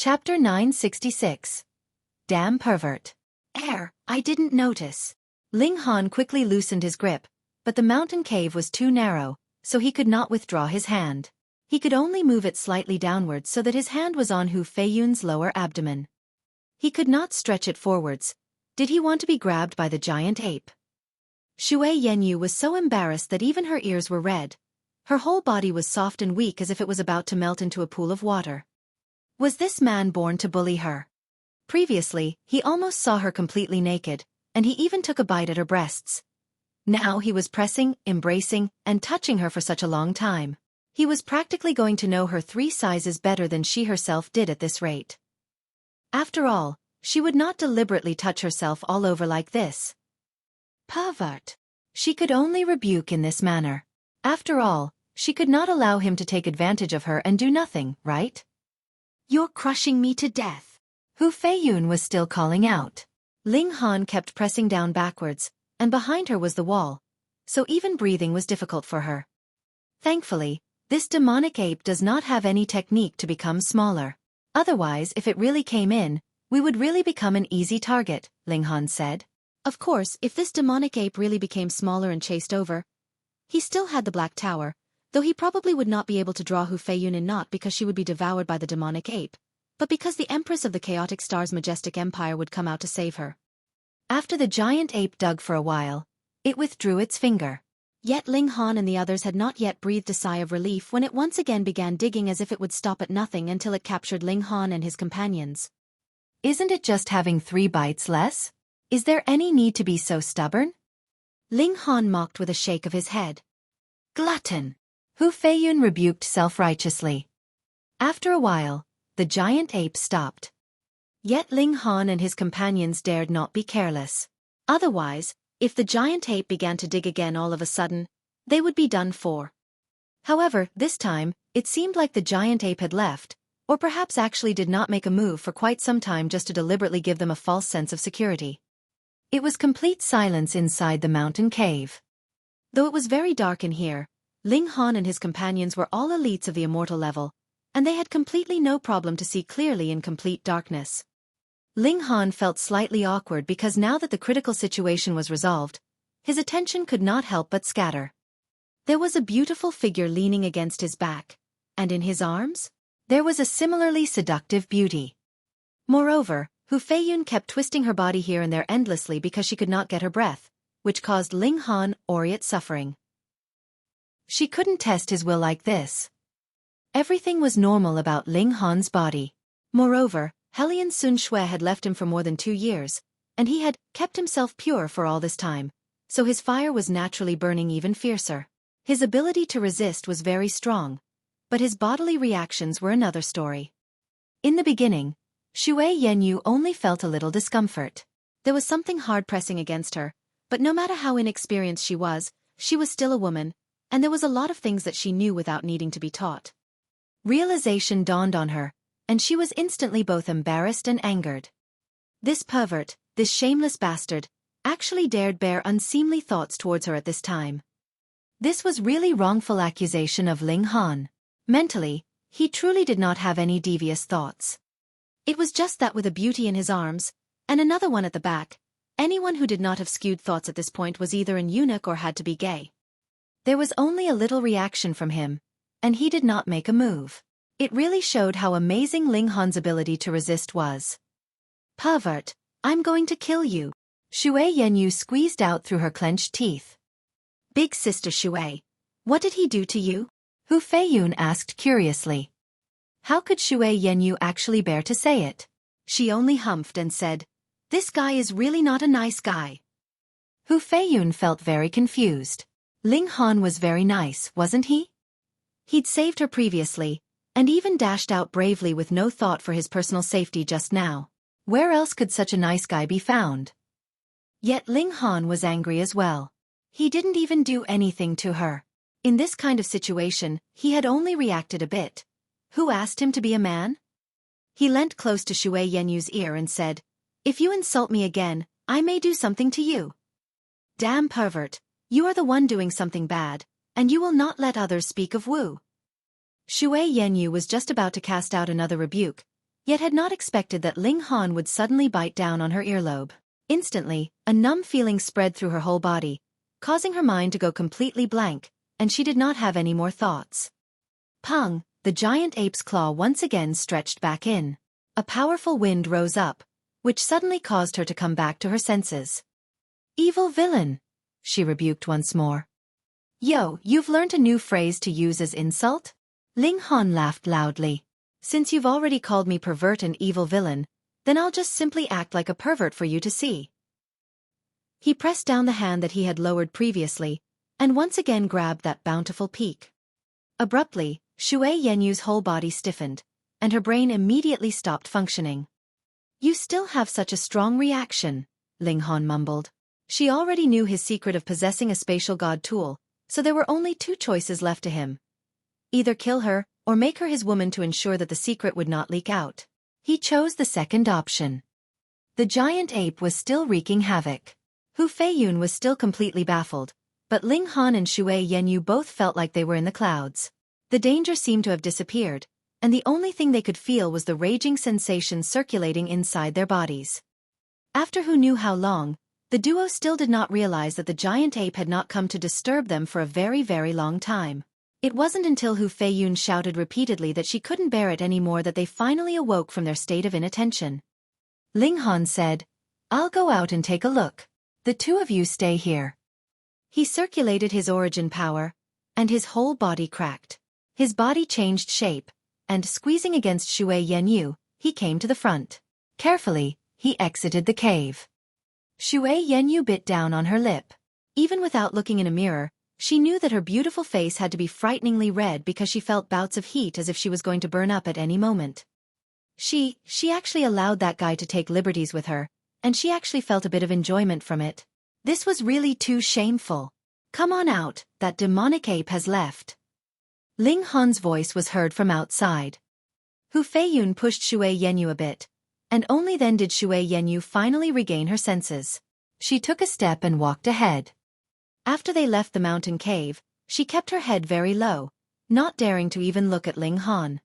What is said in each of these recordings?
Chapter 966. Damn Pervert. I didn't notice. Ling Han quickly loosened his grip, but the mountain cave was too narrow, so he could not withdraw his hand. He could only move it slightly downwards so that his hand was on Hu Feiyun's lower abdomen. He could not stretch it forwards. Did he want to be grabbed by the giant ape? Xue Yanyu was so embarrassed that even her ears were red. Her whole body was soft and weak as if it was about to melt into a pool of water. Was this man born to bully her? Previously, he almost saw her completely naked, and he even took a bite at her breasts. Now he was pressing, embracing, and touching her for such a long time. He was practically going to know her 3 sizes better than she herself did at this rate. After all, she would not deliberately touch herself all over like this. Pervert. She could only rebuke in this manner. After all, she could not allow him to take advantage of her and do nothing, right? You're crushing me to death. Hu Feiyun was still calling out. Ling Han kept pressing down backwards, and behind her was the wall, so even breathing was difficult for her. Thankfully, this demonic ape does not have any technique to become smaller. Otherwise, if it really came in, we would really become an easy target, Ling Han said. Of course, if this demonic ape really became smaller and chased over, he still had the Black Tower, though he probably would not be able to draw Hu Feiyun in, not because she would be devoured by the demonic ape, but because the Empress of the Chaotic Star's majestic empire would come out to save her. After the giant ape dug for a while, it withdrew its finger. Yet Ling Han and the others had not yet breathed a sigh of relief when it once again began digging as if it would stop at nothing until it captured Ling Han and his companions. Isn't it just having 3 bites less? Is there any need to be so stubborn? Ling Han mocked with a shake of his head. Glutton! Hu Feiyun rebuked self-righteously. After a while, the giant ape stopped. Yet Ling Han and his companions dared not be careless. Otherwise, if the giant ape began to dig again all of a sudden, they would be done for. However, this time, it seemed like the giant ape had left, or perhaps actually did not make a move for quite some time just to deliberately give them a false sense of security. It was complete silence inside the mountain cave. Though it was very dark in here, Ling Han and his companions were all elites of the immortal level, and they had completely no problem to see clearly in complete darkness. Ling Han felt slightly awkward because now that the critical situation was resolved, his attention could not help but scatter. There was a beautiful figure leaning against his back, and in his arms, there was a similarly seductive beauty. Moreover, Hu Feiyun kept twisting her body here and there endlessly because she could not get her breath, which caused Ling Han aureate suffering. She couldn't test his will like this. Everything was normal about Ling Han's body. Moreover, Hellion Sun Xue had left him for more than 2 years, and he had kept himself pure for all this time, so his fire was naturally burning even fiercer. His ability to resist was very strong, but his bodily reactions were another story. In the beginning, Xue Yanyu only felt a little discomfort. There was something hard pressing against her, but no matter how inexperienced she was still a woman, and there was a lot of things that she knew without needing to be taught. Realization dawned on her, and she was instantly both embarrassed and angered. This pervert, this shameless bastard, actually dared bear unseemly thoughts towards her at this time. This was really wrongful accusation of Ling Han. Mentally, he truly did not have any devious thoughts. It was just that with a beauty in his arms, and another one at the back, anyone who did not have skewed thoughts at this point was either an eunuch or had to be gay. There was only a little reaction from him, and he did not make a move. It really showed how amazing Ling Han's ability to resist was. Pervert, I'm going to kill you. Xue Yanyu squeezed out through her clenched teeth. Big sister Xue, what did he do to you? Hu Feiyun asked curiously. How could Xue Yanyu actually bear to say it? She only humphed and said, "This guy is really not a nice guy." Hu Feiyun felt very confused. Ling Han was very nice, wasn't he? He'd saved her previously, and even dashed out bravely with no thought for his personal safety just now. Where else could such a nice guy be found? Yet Ling Han was angry as well. He didn't even do anything to her. In this kind of situation, he had only reacted a bit. Who asked him to be a man? He leant close to Xue Yanyu's ear and said, "If you insult me again, I may do something to you." Damn pervert, you are the one doing something bad, and you will not let others speak of Wu. Xue Yanyu was just about to cast out another rebuke, yet had not expected that Ling Han would suddenly bite down on her earlobe. Instantly, a numb feeling spread through her whole body, causing her mind to go completely blank, and she did not have any more thoughts. Pang, the giant ape's claw once again stretched back in. A powerful wind rose up, which suddenly caused her to come back to her senses. "Evil villain," she rebuked once more. "Yo, you've learned a new phrase to use as insult?" Ling Han laughed loudly. "Since you've already called me pervert and evil villain, then I'll just simply act like a pervert for you to see." He pressed down the hand that he had lowered previously, and once again grabbed that bountiful peak. Abruptly, Xue Yenyu's whole body stiffened, and her brain immediately stopped functioning. "You still have such a strong reaction," Ling Han mumbled. She already knew his secret of possessing a spatial god tool, so there were only two choices left to him. Either kill her, or make her his woman to ensure that the secret would not leak out. He chose the second option. The giant ape was still wreaking havoc. Hu Feiyun was still completely baffled, but Ling Han and Xue Yenyu both felt like they were in the clouds. The danger seemed to have disappeared, and the only thing they could feel was the raging sensation circulating inside their bodies. After who knew how long, the duo still did not realize that the giant ape had not come to disturb them for a very, very long time. It wasn't until Hu Feiyun shouted repeatedly that she couldn't bear it anymore that they finally awoke from their state of inattention. Ling Han said, "I'll go out and take a look. The two of you stay here." He circulated his origin power, and his whole body cracked. His body changed shape, and squeezing against Xue Yenyu, he came to the front. Carefully, he exited the cave. Xue Yenyu bit down on her lip. Even without looking in a mirror, she knew that her beautiful face had to be frighteningly red because she felt bouts of heat as if she was going to burn up at any moment. She actually allowed that guy to take liberties with her, and she actually felt a bit of enjoyment from it. This was really too shameful. "Come on out, that demonic ape has left." Ling Han's voice was heard from outside. Hu Feiyun pushed Xue Yenyu a bit, and only then did Xue Yenyu finally regain her senses. She took a step and walked ahead. After they left the mountain cave, she kept her head very low, not daring to even look at Ling Han.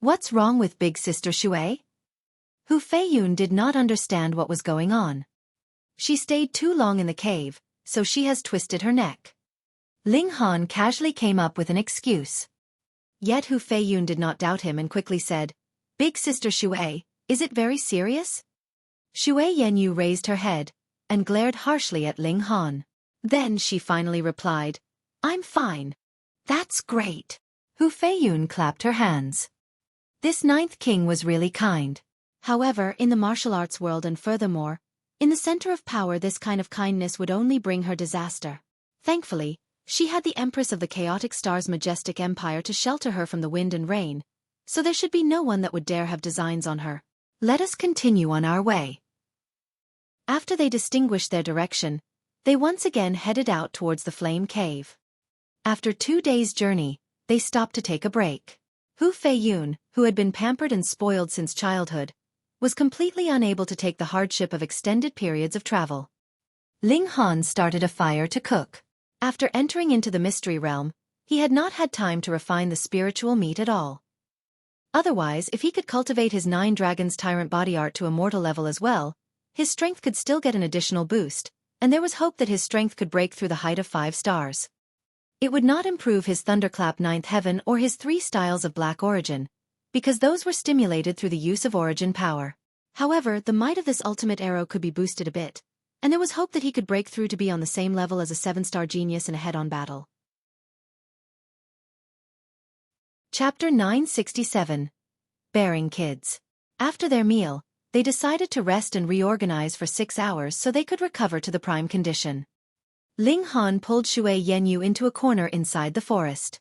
"What's wrong with big sister Xue?" Hu Feiyun did not understand what was going on. "She stayed too long in the cave, so she has twisted her neck." Ling Han casually came up with an excuse. Yet Hu Feiyun did not doubt him and quickly said, "Big sister Xue, is it very serious?" Xue Yenyu raised her head, and glared harshly at Ling Han. Then she finally replied, "I'm fine." "That's great." Hu Feiyun clapped her hands. This ninth king was really kind. However, in the martial arts world and furthermore, in the center of power, this kind of kindness would only bring her disaster. Thankfully, she had the Empress of the Chaotic Star's majestic empire to shelter her from the wind and rain, so there should be no one that would dare have designs on her. Let us continue on our way. After they distinguished their direction, they once again headed out towards the Flame Cave. After 2 days' journey, they stopped to take a break. Hu Feiyun, who had been pampered and spoiled since childhood, was completely unable to take the hardship of extended periods of travel. Ling Han started a fire to cook. After entering into the mystery realm, he had not had time to refine the spiritual meat at all. Otherwise, if he could cultivate his 9 dragons tyrant body art to a mortal level as well, his strength could still get an additional boost, and there was hope that his strength could break through the height of 5 stars. It would not improve his Thunderclap 9th Heaven or his 3 styles of Black Origin, because those were stimulated through the use of origin power. However, the might of this ultimate arrow could be boosted a bit, and there was hope that he could break through to be on the same level as a 7-star genius in a head-on battle. Chapter 967. Bearing Kids. After their meal, they decided to rest and reorganize for 6 hours so they could recover to the prime condition. Ling Han pulled Xue Yenyu into a corner inside the forest.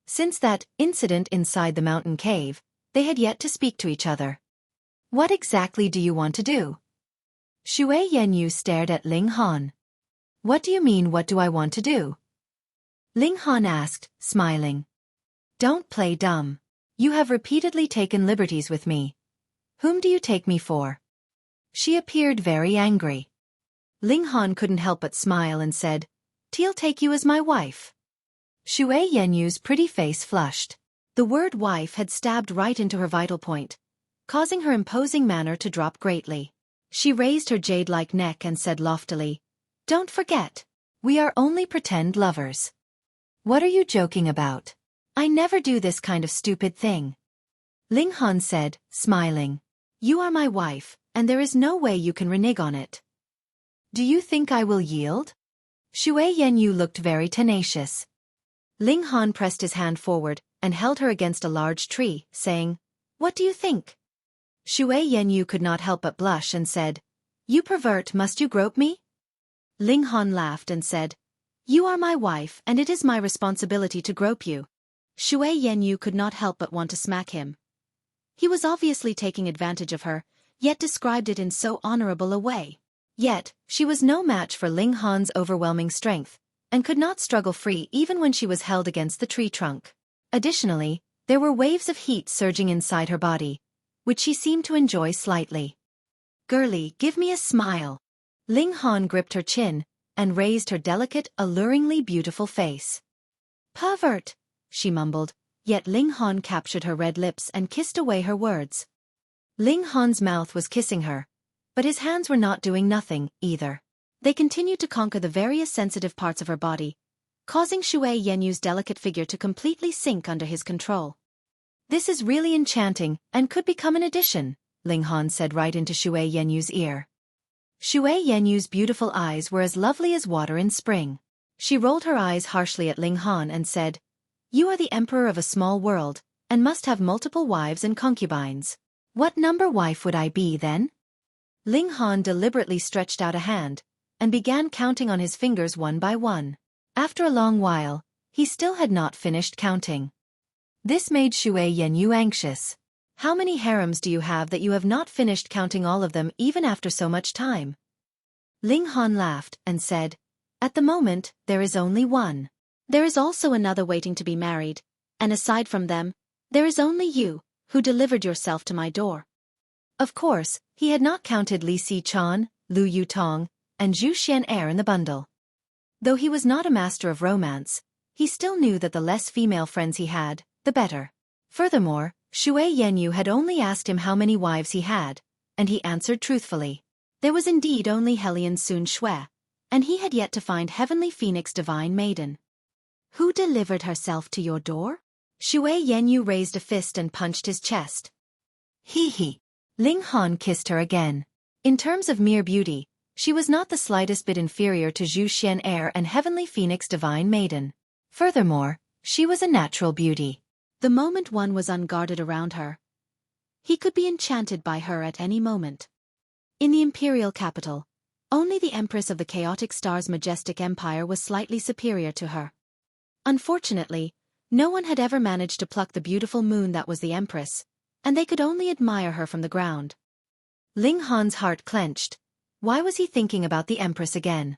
Since that incident inside the mountain cave, they had yet to speak to each other. "What exactly do you want to do?" Xue Yenyu stared at Ling Han. "What do you mean, what do I want to do?" Ling Han asked, smiling. "Don't play dumb. You have repeatedly taken liberties with me. Whom do you take me for?" She appeared very angry. Ling Han couldn't help but smile and said, "T'll take you as my wife." Xue Yenyu's pretty face flushed. The word wife had stabbed right into her vital point, causing her imposing manner to drop greatly. She raised her jade-like neck and said loftily, "Don't forget, we are only pretend lovers." "What are you joking about? I never do this kind of stupid thing." Ling Han said, smiling. "You are my wife, and there is no way you can renege on it." "Do you think I will yield?" Xue Yanyu looked very tenacious. Ling Han pressed his hand forward and held her against a large tree, saying, "What do you think?" Xue Yanyu could not help but blush and said, "You pervert, must you grope me?" Ling Han laughed and said, "You are my wife and it is my responsibility to grope you." Xue Yanyu could not help but want to smack him. He was obviously taking advantage of her, yet described it in so honorable a way. Yet, she was no match for Ling Han's overwhelming strength, and could not struggle free even when she was held against the tree trunk. Additionally, there were waves of heat surging inside her body, which she seemed to enjoy slightly. "Girlie, give me a smile." Ling Han gripped her chin and raised her delicate, alluringly beautiful face. "Pervert," she mumbled, yet Ling Han captured her red lips and kissed away her words. Ling Han's mouth was kissing her, but his hands were not doing nothing, either. They continued to conquer the various sensitive parts of her body, causing Xue Yenyu's delicate figure to completely sink under his control. "This is really enchanting and could become an addition," Ling Han said right into Xue Yenyu's ear. Xue Yenyu's beautiful eyes were as lovely as water in spring. She rolled her eyes harshly at Ling Han and said, "You are the emperor of a small world, and must have multiple wives and concubines. What number wife would I be then?" Ling Han deliberately stretched out a hand, and began counting on his fingers one by one. After a long while, he still had not finished counting. This made Xue Yanyu anxious. "How many harems do you have that you have not finished counting all of them even after so much time?" Ling Han laughed and said, "At the moment, there is only one. There is also another waiting to be married, and aside from them, there is only you, who delivered yourself to my door." Of course, he had not counted Li Si-chan, Lu Yutong, and Zhu Xian-er in the bundle. Though he was not a master of romance, he still knew that the less female friends he had, the better. Furthermore, Xue Yanyu had only asked him how many wives he had, and he answered truthfully. There was indeed only Hellion Sun Xue, and he had yet to find Heavenly Phoenix Divine Maiden. "Who delivered herself to your door?" Xue Yanyu raised a fist and punched his chest. "Hee." Ling Han kissed her again. In terms of mere beauty, she was not the slightest bit inferior to Zhu Xian-er and Heavenly Phoenix Divine Maiden. Furthermore, she was a natural beauty. The moment one was unguarded around her, he could be enchanted by her at any moment. In the imperial capital, only the Empress of the Chaotic Star's majestic empire was slightly superior to her. Unfortunately, no one had ever managed to pluck the beautiful moon that was the Empress, and they could only admire her from the ground. Ling Han's heart clenched. Why was he thinking about the Empress again?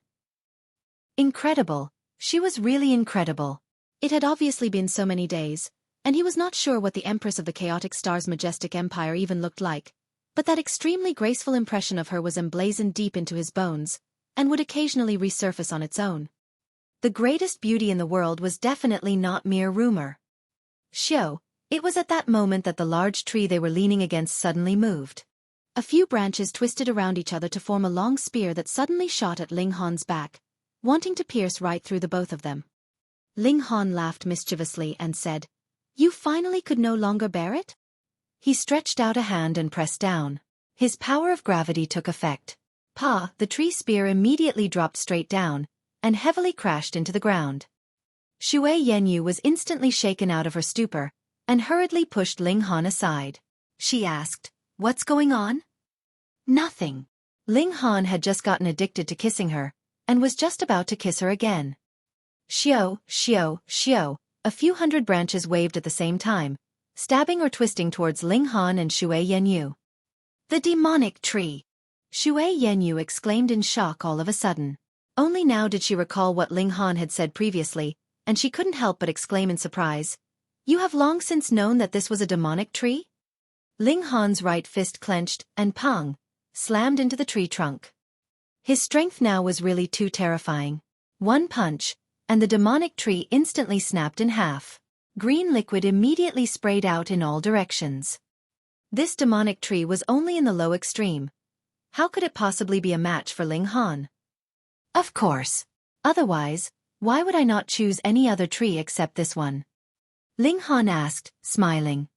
Incredible. She was really incredible. It had obviously been so many days, and he was not sure what the Empress of the Chaotic Star's majestic empire even looked like, but that extremely graceful impression of her was emblazoned deep into his bones, and would occasionally resurface on its own. The greatest beauty in the world was definitely not mere rumor. Xiao. It was at that moment that the large tree they were leaning against suddenly moved. A few branches twisted around each other to form a long spear that suddenly shot at Ling Han's back, wanting to pierce right through the both of them. Ling Han laughed mischievously and said, "You finally could no longer bear it?" He stretched out a hand and pressed down. His power of gravity took effect. The tree spear immediately dropped straight down, and heavily crashed into the ground. Xue Yanyu was instantly shaken out of her stupor, and hurriedly pushed Ling Han aside. She asked, "What's going on?" "Nothing." Ling Han had just gotten addicted to kissing her, and was just about to kiss her again. Xiao. A few hundred branches waved at the same time, stabbing or twisting towards Ling Han and Xue Yanyu. "The demonic tree!" Xue Yanyu exclaimed in shock all of a sudden. Only now did she recall what Ling Han had said previously, and she couldn't help but exclaim in surprise, "You have long since known that this was a demonic tree?" Ling Han's right fist clenched and slammed into the tree trunk. His strength now was really too terrifying. One punch, and the demonic tree instantly snapped in half. Green liquid immediately sprayed out in all directions. This demonic tree was only in the low extreme. How could it possibly be a match for Ling Han? Of course. Otherwise, why would I not choose any other tree except this one? Ling Han asked, smiling.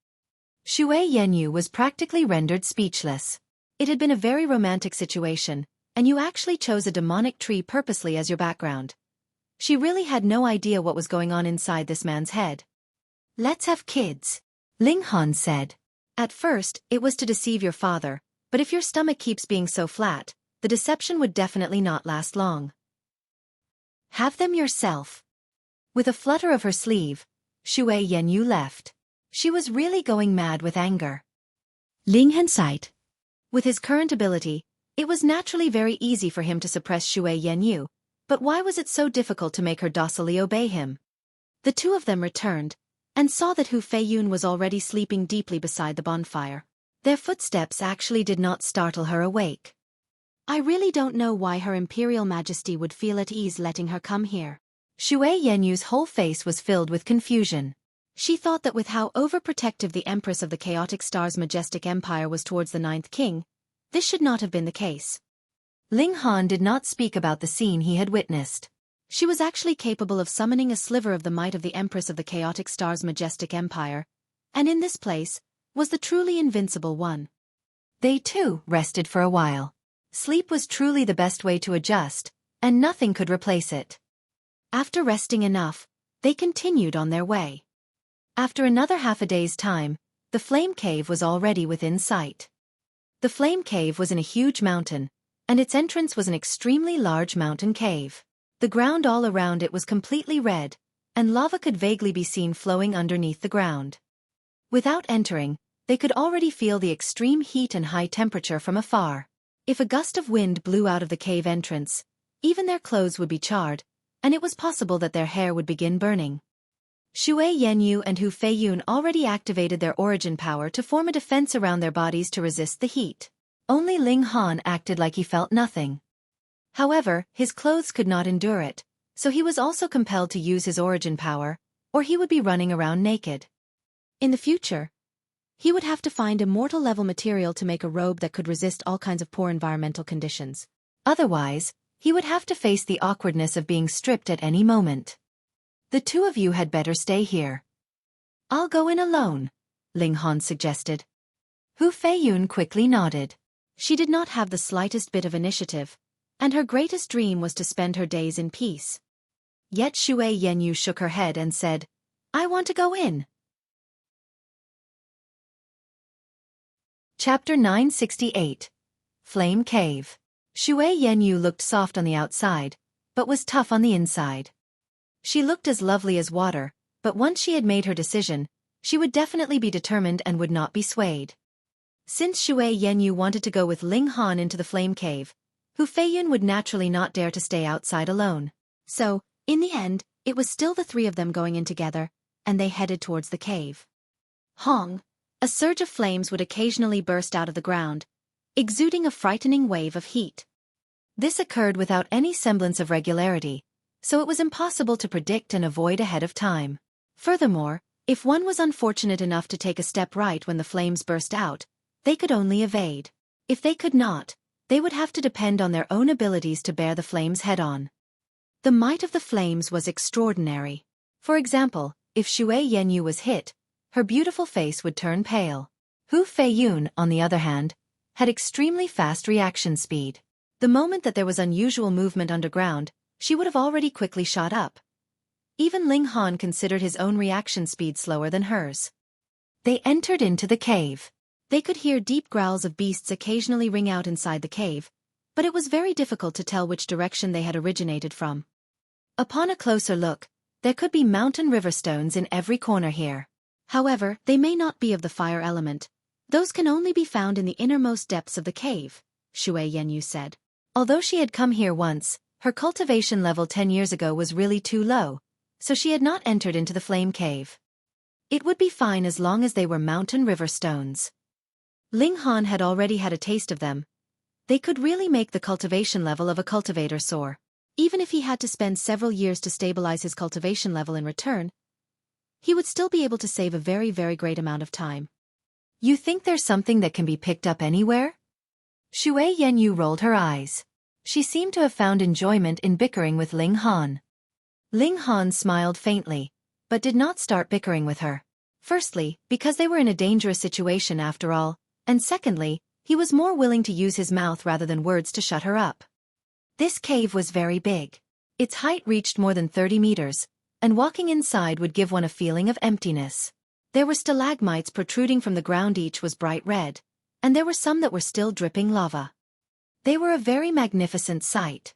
Xue Yanyu was practically rendered speechless. It had been a very romantic situation, and you actually chose a demonic tree purposely as your background. She really had no idea what was going on inside this man's head. Let's have kids, Ling Han said. At first, it was to deceive your father, but if your stomach keeps being so flat, the deception would definitely not last long. Have them yourself. With a flutter of her sleeve, Xue Yanyu left. She was really going mad with anger. Ling Han sighed. With his current ability, it was naturally very easy for him to suppress Xue Yanyu, but why was it so difficult to make her docilely obey him? The two of them returned, and saw that Hu Feiyun was already sleeping deeply beside the bonfire. Their footsteps actually did not startle her awake. I really don't know why Her Imperial Majesty would feel at ease letting her come here. Xue Yanyu's whole face was filled with confusion. She thought that with how overprotective the Empress of the Chaotic Star's majestic empire was towards the Ninth King, this should not have been the case. Ling Han did not speak about the scene he had witnessed. She was actually capable of summoning a sliver of the might of the Empress of the Chaotic Star's majestic empire, and in this place, was the truly invincible one. They too rested for a while. Sleep was truly the best way to adjust, and nothing could replace it. After resting enough, they continued on their way. After another half a day's time, the flame cave was already within sight. The flame cave was in a huge mountain, and its entrance was an extremely large mountain cave. The ground all around it was completely red, and lava could vaguely be seen flowing underneath the ground. Without entering, they could already feel the extreme heat and high temperature from afar. If a gust of wind blew out of the cave entrance, even their clothes would be charred, and it was possible that their hair would begin burning. Xue Yanyu and Hu Feiyun already activated their origin power to form a defense around their bodies to resist the heat. Only Ling Han acted like he felt nothing. However, his clothes could not endure it, so he was also compelled to use his origin power, or he would be running around naked. In the future, he would have to find immortal-level material to make a robe that could resist all kinds of poor environmental conditions. Otherwise, he would have to face the awkwardness of being stripped at any moment. The two of you had better stay here. I'll go in alone, Ling Han suggested. Hu Feiyun quickly nodded. She did not have the slightest bit of initiative, and her greatest dream was to spend her days in peace. Yet Xue Yanyu shook her head and said, I want to go in. Chapter 968. Flame Cave. Xue Yanyu looked soft on the outside, but was tough on the inside. She looked as lovely as water, but once she had made her decision, she would definitely be determined and would not be swayed. Since Xue Yanyu wanted to go with Ling Han into the flame cave, Hu Feiyun would naturally not dare to stay outside alone. So, in the end, it was still the three of them going in together, and they headed towards the cave. Hong! A surge of flames would occasionally burst out of the ground, exuding a frightening wave of heat. This occurred without any semblance of regularity, so it was impossible to predict and avoid ahead of time. Furthermore, if one was unfortunate enough to take a step right when the flames burst out, they could only evade. If they could not, they would have to depend on their own abilities to bear the flames head-on. The might of the flames was extraordinary. For example, if Xue Yanyu was hit, her beautiful face would turn pale. Hu Feiyun, on the other hand, had extremely fast reaction speed. The moment that there was unusual movement underground, she would have already quickly shot up. Even Ling Han considered his own reaction speed slower than hers. They entered into the cave. They could hear deep growls of beasts occasionally ring out inside the cave, but it was very difficult to tell which direction they had originated from. Upon a closer look, there could be mountain river stones in every corner here. However, they may not be of the fire element. Those can only be found in the innermost depths of the cave, Xue Yanyu said. Although she had come here once, her cultivation level 10 years ago was really too low, so she had not entered into the flame cave. It would be fine as long as they were mountain river stones. Ling Han had already had a taste of them. They could really make the cultivation level of a cultivator soar. Even if he had to spend several years to stabilize his cultivation level in return, he would still be able to save a very, very great amount of time. You think there's something that can be picked up anywhere? Xue Yanyu rolled her eyes. She seemed to have found enjoyment in bickering with Ling Han. Ling Han smiled faintly, but did not start bickering with her. Firstly, because they were in a dangerous situation after all, and secondly, he was more willing to use his mouth rather than words to shut her up. This cave was very big. Its height reached more than 30 meters, and walking inside would give one a feeling of emptiness. There were stalagmites protruding from the ground, each was bright red, and there were some that were still dripping lava. They were a very magnificent sight.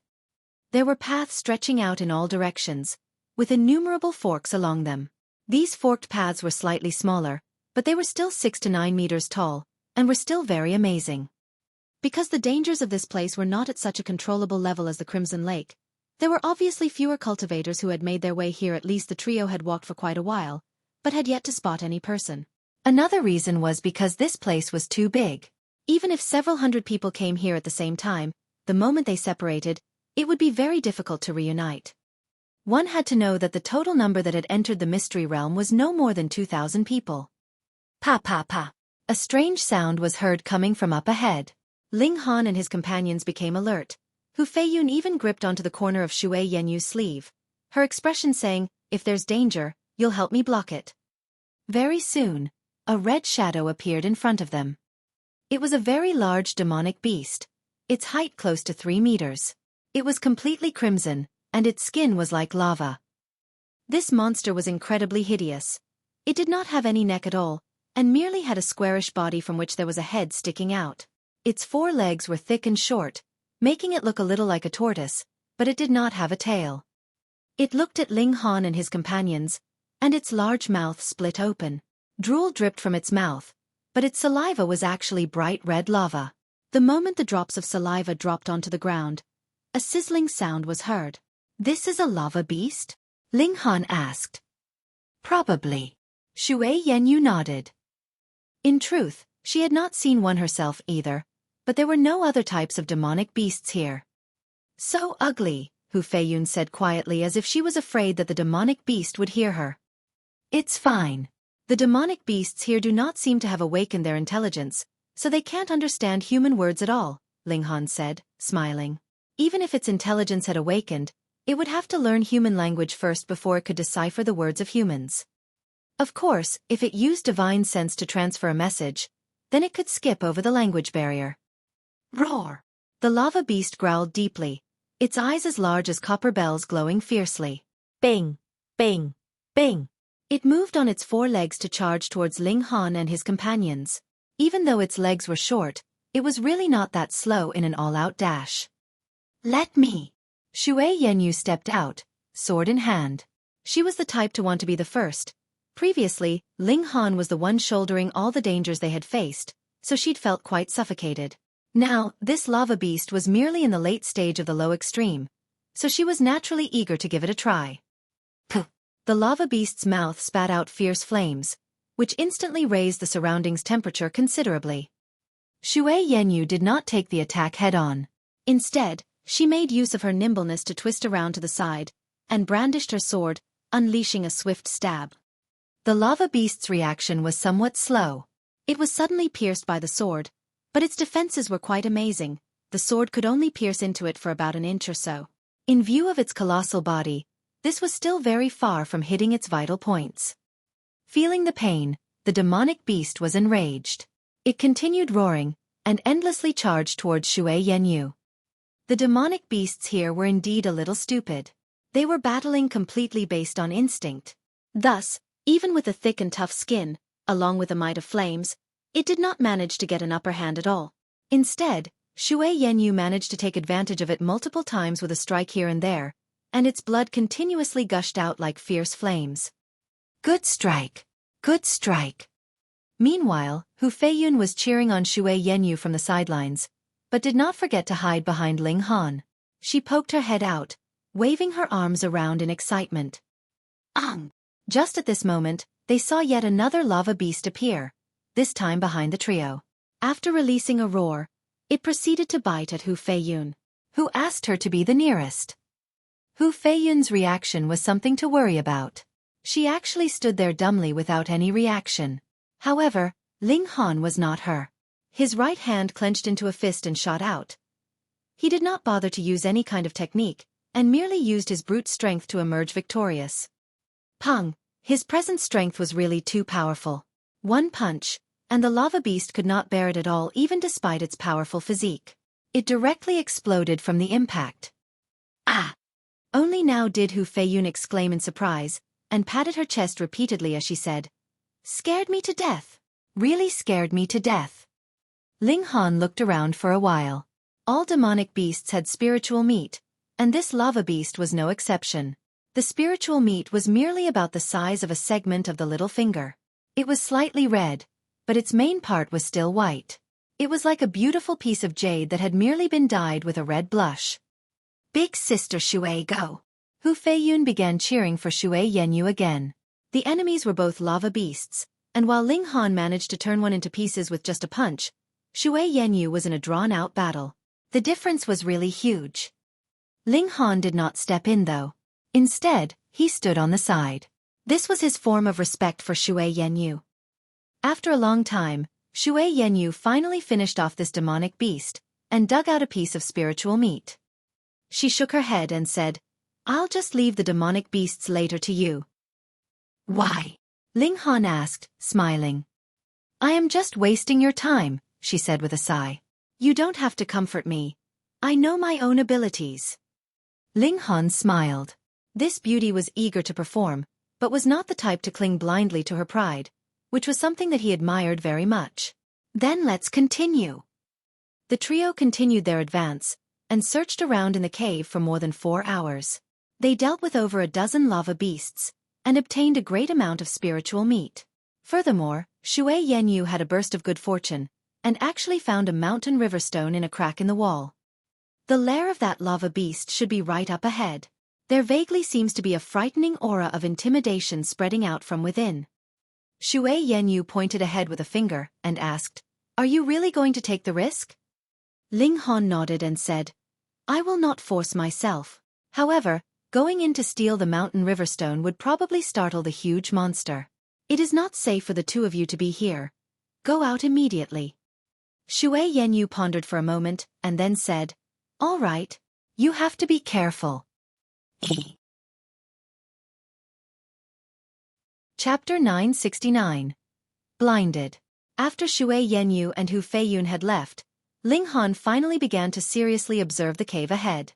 There were paths stretching out in all directions, with innumerable forks along them. These forked paths were slightly smaller, but they were still 6 to 9 meters tall, and were still very amazing. Because the dangers of this place were not at such a controllable level as the Crimson Lake, there were obviously fewer cultivators who had made their way here. At least the trio had walked for quite a while, but had yet to spot any person. Another reason was because this place was too big. Even if several hundred people came here at the same time, the moment they separated, it would be very difficult to reunite. One had to know that the total number that had entered the mystery realm was no more than 2,000 people. Pa pa pa. A strange sound was heard coming from up ahead. Ling Han and his companions became alert. Hu Feiyun even gripped onto the corner of Xue Yenyu's sleeve, her expression saying, "If there's danger, you'll help me block it." Very soon, a red shadow appeared in front of them. It was a very large demonic beast, its height close to 3 meters. It was completely crimson, and its skin was like lava. This monster was incredibly hideous. It did not have any neck at all, and merely had a squarish body from which there was a head sticking out. Its 4 legs were thick and short, making it look a little like a tortoise, but it did not have a tail. It looked at Ling Han and his companions, and its large mouth split open. Drool dripped from its mouth, but its saliva was actually bright red lava. The moment the drops of saliva dropped onto the ground, a sizzling sound was heard. "This is a lava beast?" Ling Han asked. "Probably." Xue Yanyu nodded. In truth, she had not seen one herself either, but there were no other types of demonic beasts here. "So ugly," Hu Feiyun said quietly, as if she was afraid that the demonic beast would hear her. "It's fine. The demonic beasts here do not seem to have awakened their intelligence, so they can't understand human words at all," Ling Han said, smiling. "Even if its intelligence had awakened, it would have to learn human language first before it could decipher the words of humans. Of course, if it used divine sense to transfer a message, then it could skip over the language barrier." Roar! The lava beast growled deeply, its eyes as large as copper bells glowing fiercely. Bang! Bang! Bang! It moved on its 4 legs to charge towards Ling Han and his companions. Even though its legs were short, it was really not that slow in an all-out dash. "Let me!" Xue Yanyu stepped out, sword in hand. She was the type to want to be the first. Previously, Ling Han was the one shouldering all the dangers they had faced, so she'd felt quite suffocated. Now, this lava beast was merely in the late stage of the low extreme, so she was naturally eager to give it a try. Puh! The lava beast's mouth spat out fierce flames, which instantly raised the surroundings' temperature considerably. Xue Yanyu did not take the attack head-on. Instead, she made use of her nimbleness to twist around to the side, and brandished her sword, unleashing a swift stab. The lava beast's reaction was somewhat slow. It was suddenly pierced by the sword, but its defenses were quite amazing. The sword could only pierce into it for about an inch or so. In view of its colossal body, this was still very far from hitting its vital points. Feeling the pain, the demonic beast was enraged. It continued roaring, and endlessly charged towards Xue Yanyu. The demonic beasts here were indeed a little stupid. They were battling completely based on instinct. Thus, even with a thick and tough skin, along with a might of flames, it did not manage to get an upper hand at all. Instead, Xue Yanyu managed to take advantage of it multiple times with a strike here and there, and its blood continuously gushed out like fierce flames. "Good strike! Good strike!" Meanwhile, Hu Feiyun was cheering on Xue Yanyu from the sidelines, but did not forget to hide behind Ling Han. She poked her head out, waving her arms around in excitement. Just at this moment, they saw yet another lava beast appear, this time behind the trio. After releasing a roar, it proceeded to bite at Hu Feiyun, who asked her to be the nearest. Hu Feiyun's reaction was something to worry about. She actually stood there dumbly without any reaction. However, Ling Han was not her. His right hand clenched into a fist and shot out. He did not bother to use any kind of technique, and merely used his brute strength to emerge victorious. Pang! His present strength was really too powerful. One punch, and the lava beast could not bear it at all even despite its powerful physique. It directly exploded from the impact. Ah! Only now did Hu Feiyun exclaim in surprise, and patted her chest repeatedly as she said, "Scared me to death. Really scared me to death." Ling Han looked around for a while. All demonic beasts had spiritual meat, and this lava beast was no exception. The spiritual meat was merely about the size of a segment of the little finger. It was slightly red, but its main part was still white. It was like a beautiful piece of jade that had merely been dyed with a red blush. "Big sister Xueqi, go!" Hu Feiyun began cheering for Xue Yanyu again. The enemies were both lava beasts, and while Ling Han managed to turn one into pieces with just a punch, Xue Yanyu was in a drawn-out battle. The difference was really huge. Ling Han did not step in though. Instead, he stood on the side. This was his form of respect for Xue Yanyu. After a long time, Xue Yanyu finally finished off this demonic beast, and dug out a piece of spiritual meat. She shook her head and said, "I'll just leave the demonic beasts later to you." "Why?" Ling Han asked, smiling. "I am just wasting your time," she said with a sigh. "You don't have to comfort me. I know my own abilities." Ling Han smiled. This beauty was eager to perform, but was not the type to cling blindly to her pride, which was something that he admired very much. "Then let's continue." The trio continued their advance, and searched around in the cave for more than 4 hours. They dealt with over a dozen lava beasts, and obtained a great amount of spiritual meat. Furthermore, Xue Yanyu had a burst of good fortune, and actually found a mountain river stone in a crack in the wall. The lair of that lava beast should be right up ahead. There vaguely seems to be a frightening aura of intimidation spreading out from within. Xue Yanyu pointed ahead with a finger, and asked, "Are you really going to take the risk?" Ling Han nodded and said, "I will not force myself. However, going in to steal the mountain river stone would probably startle the huge monster. It is not safe for the two of you to be here. Go out immediately." Xue Yanyu pondered for a moment, and then said, "All right. You have to be careful." Chapter 969. Blinded. After Xue Yanyu and Hu Feiyun had left, Ling Han finally began to seriously observe the cave ahead.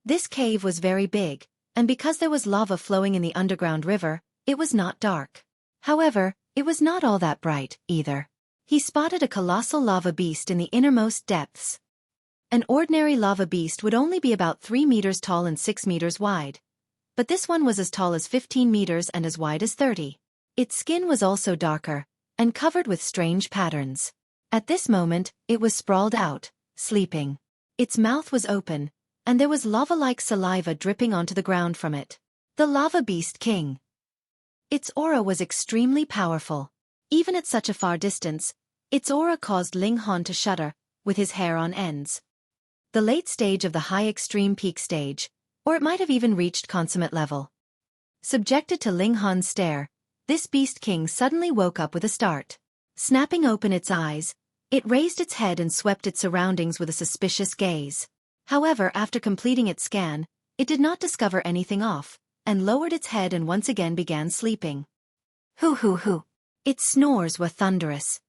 This cave was very big, and because there was lava flowing in the underground river, it was not dark. However, it was not all that bright, either. He spotted a colossal lava beast in the innermost depths. An ordinary lava beast would only be about 3 meters tall and 6 meters wide. But this one was as tall as 15 meters and as wide as 30. Its skin was also darker, and covered with strange patterns. At this moment, it was sprawled out, sleeping. Its mouth was open, and there was lava-like saliva dripping onto the ground from it. The Lava Beast King. Its aura was extremely powerful. Even at such a far distance, its aura caused Ling Han to shudder, with his hair on ends. The late stage of the high extreme peak stage, or it might have even reached consummate level. Subjected to Ling Han's stare, this Beast King suddenly woke up with a start. Snapping open its eyes, it raised its head and swept its surroundings with a suspicious gaze. However, after completing its scan, it did not discover anything off, and lowered its head and once again began sleeping. Hoo hoo hoo. Its snores were thunderous.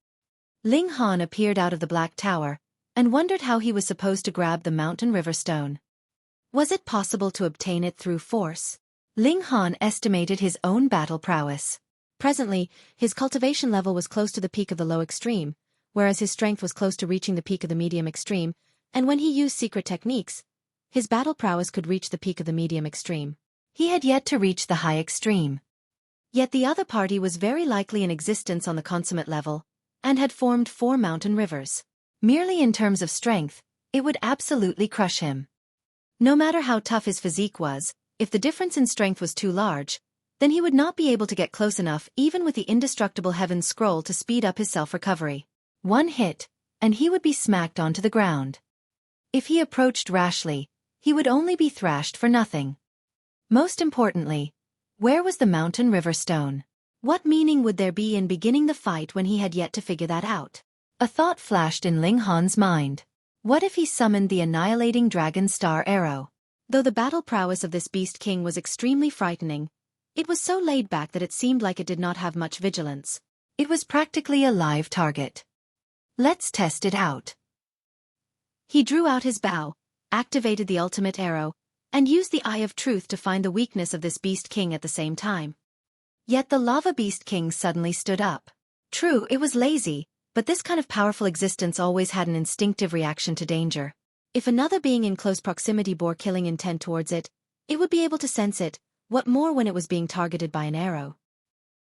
Ling Han appeared out of the black tower, and wondered how he was supposed to grab the mountain river stone. Was it possible to obtain it through force? Ling Han estimated his own battle prowess. Presently, his cultivation level was close to the peak of the low extreme, whereas his strength was close to reaching the peak of the medium extreme, and when he used secret techniques, his battle prowess could reach the peak of the medium extreme. He had yet to reach the high extreme. Yet the other party was very likely in existence on the consummate level, and had formed 4 mountain rivers. Merely in terms of strength, it would absolutely crush him. No matter how tough his physique was, if the difference in strength was too large, then he would not be able to get close enough even with the indestructible Heaven Scroll to speed up his self-recovery. One hit, and he would be smacked onto the ground. If he approached rashly, he would only be thrashed for nothing. Most importantly, where was the mountain river stone? What meaning would there be in beginning the fight when he had yet to figure that out? A thought flashed in Ling Han's mind. What if he summoned the annihilating dragon star arrow? Though the battle prowess of this beast king was extremely frightening, it was so laid back that it seemed like it did not have much vigilance. It was practically a live target. Let's test it out. He drew out his bow, activated the ultimate arrow, and used the Eye of Truth to find the weakness of this beast king at the same time. Yet the lava beast king suddenly stood up. True, it was lazy, but this kind of powerful existence always had an instinctive reaction to danger. If another being in close proximity bore killing intent towards it, it would be able to sense it, what more when it was being targeted by an arrow.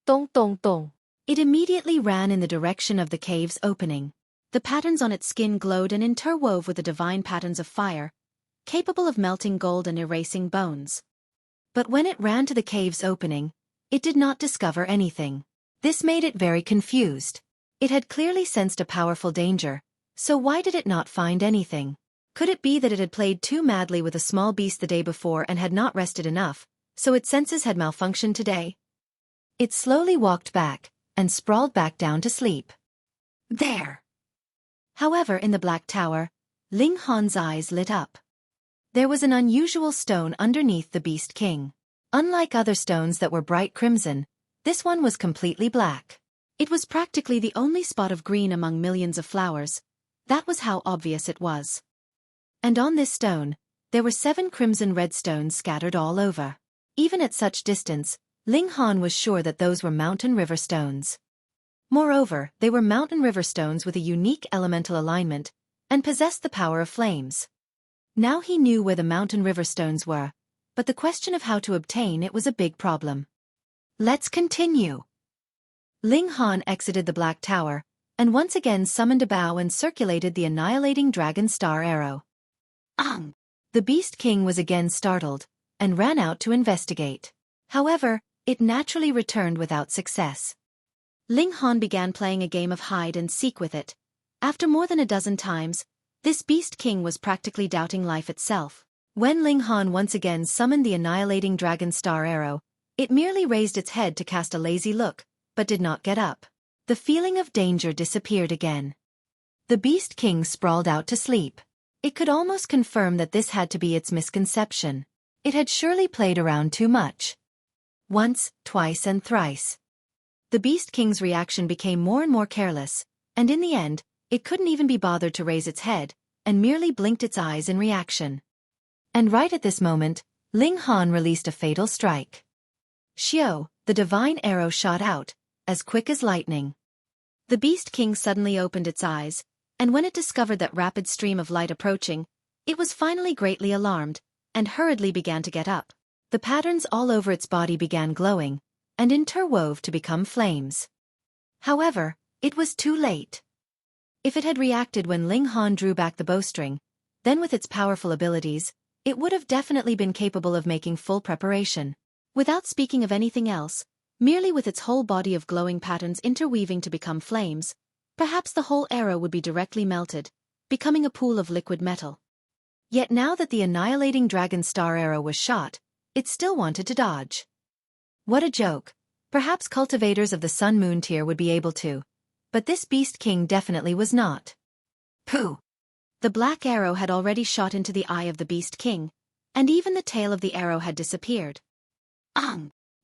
Dong dong dong. It immediately ran in the direction of the cave's opening. The patterns on its skin glowed and interwove with the divine patterns of fire, capable of melting gold and erasing bones. But when it ran to the cave's opening, it did not discover anything. This made it very confused. It had clearly sensed a powerful danger, so why did it not find anything? Could it be that it had played too madly with a small beast the day before and had not rested enough, so its senses had malfunctioned today? It slowly walked back, and sprawled back down to sleep. There! However, in the Black Tower, Ling Han's eyes lit up. There was an unusual stone underneath the Beast King. Unlike other stones that were bright crimson, this one was completely black. It was practically the only spot of green among millions of flowers. That was how obvious it was. And on this stone, there were 7 crimson-red stones scattered all over. Even at such distance, Ling Han was sure that those were mountain river stones. Moreover, they were mountain river stones with a unique elemental alignment, and possessed the power of flames. Now he knew where the mountain river stones were, but the question of how to obtain it was a big problem. Let's continue. Ling Han exited the Black Tower, and once again summoned a bow and circulated the annihilating dragon star arrow. The Beast King was again startled, and ran out to investigate. However, it naturally returned without success. Ling Han began playing a game of hide and seek with it. After more than a dozen times, this Beast King was practically doubting life itself. When Ling Han once again summoned the annihilating dragon star arrow, it merely raised its head to cast a lazy look, but did not get up. The feeling of danger disappeared again. The Beast King sprawled out to sleep. It could almost confirm that this had to be its misconception. It had surely played around too much. Once, twice and thrice. The Beast King's reaction became more and more careless, and in the end, it couldn't even be bothered to raise its head, and merely blinked its eyes in reaction. And right at this moment, Ling Han released a fatal strike. Xiao, the divine arrow shot out, as quick as lightning. The Beast King suddenly opened its eyes, and when it discovered that rapid stream of light approaching, it was finally greatly alarmed, and hurriedly began to get up. The patterns all over its body began glowing, and interwove to become flames. However, it was too late. If it had reacted when Ling Han drew back the bowstring, then with its powerful abilities, it would have definitely been capable of making full preparation. Without speaking of anything else, merely with its whole body of glowing patterns interweaving to become flames, perhaps the whole arrow would be directly melted, becoming a pool of liquid metal. Yet now that the annihilating dragon star arrow was shot, it still wanted to dodge. What a joke. Perhaps cultivators of the Sun-Moon tier would be able to, but this Beast King definitely was not. Pooh! The black arrow had already shot into the eye of the Beast King, and even the tail of the arrow had disappeared.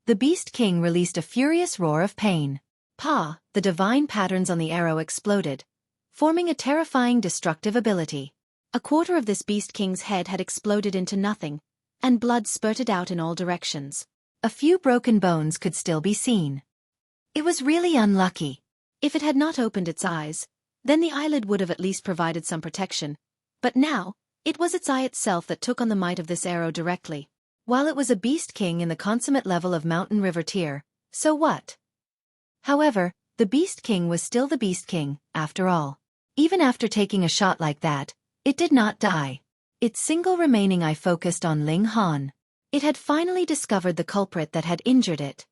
The Beast King released a furious roar of pain. Pa! The divine patterns on the arrow exploded, forming a terrifying destructive ability. A quarter of this Beast King's head had exploded into nothing, and blood spurted out in all directions. A few broken bones could still be seen. It was really unlucky. If it had not opened its eyes, then the eyelid would have at least provided some protection, but now, it was its eye itself that took on the might of this arrow directly. While it was a Beast King in the consummate level of Mountain River tier, so what? However, the Beast King was still the Beast King, after all. Even after taking a shot like that, it did not die. Its single remaining eye focused on Ling Han. It had finally discovered the culprit that had injured it.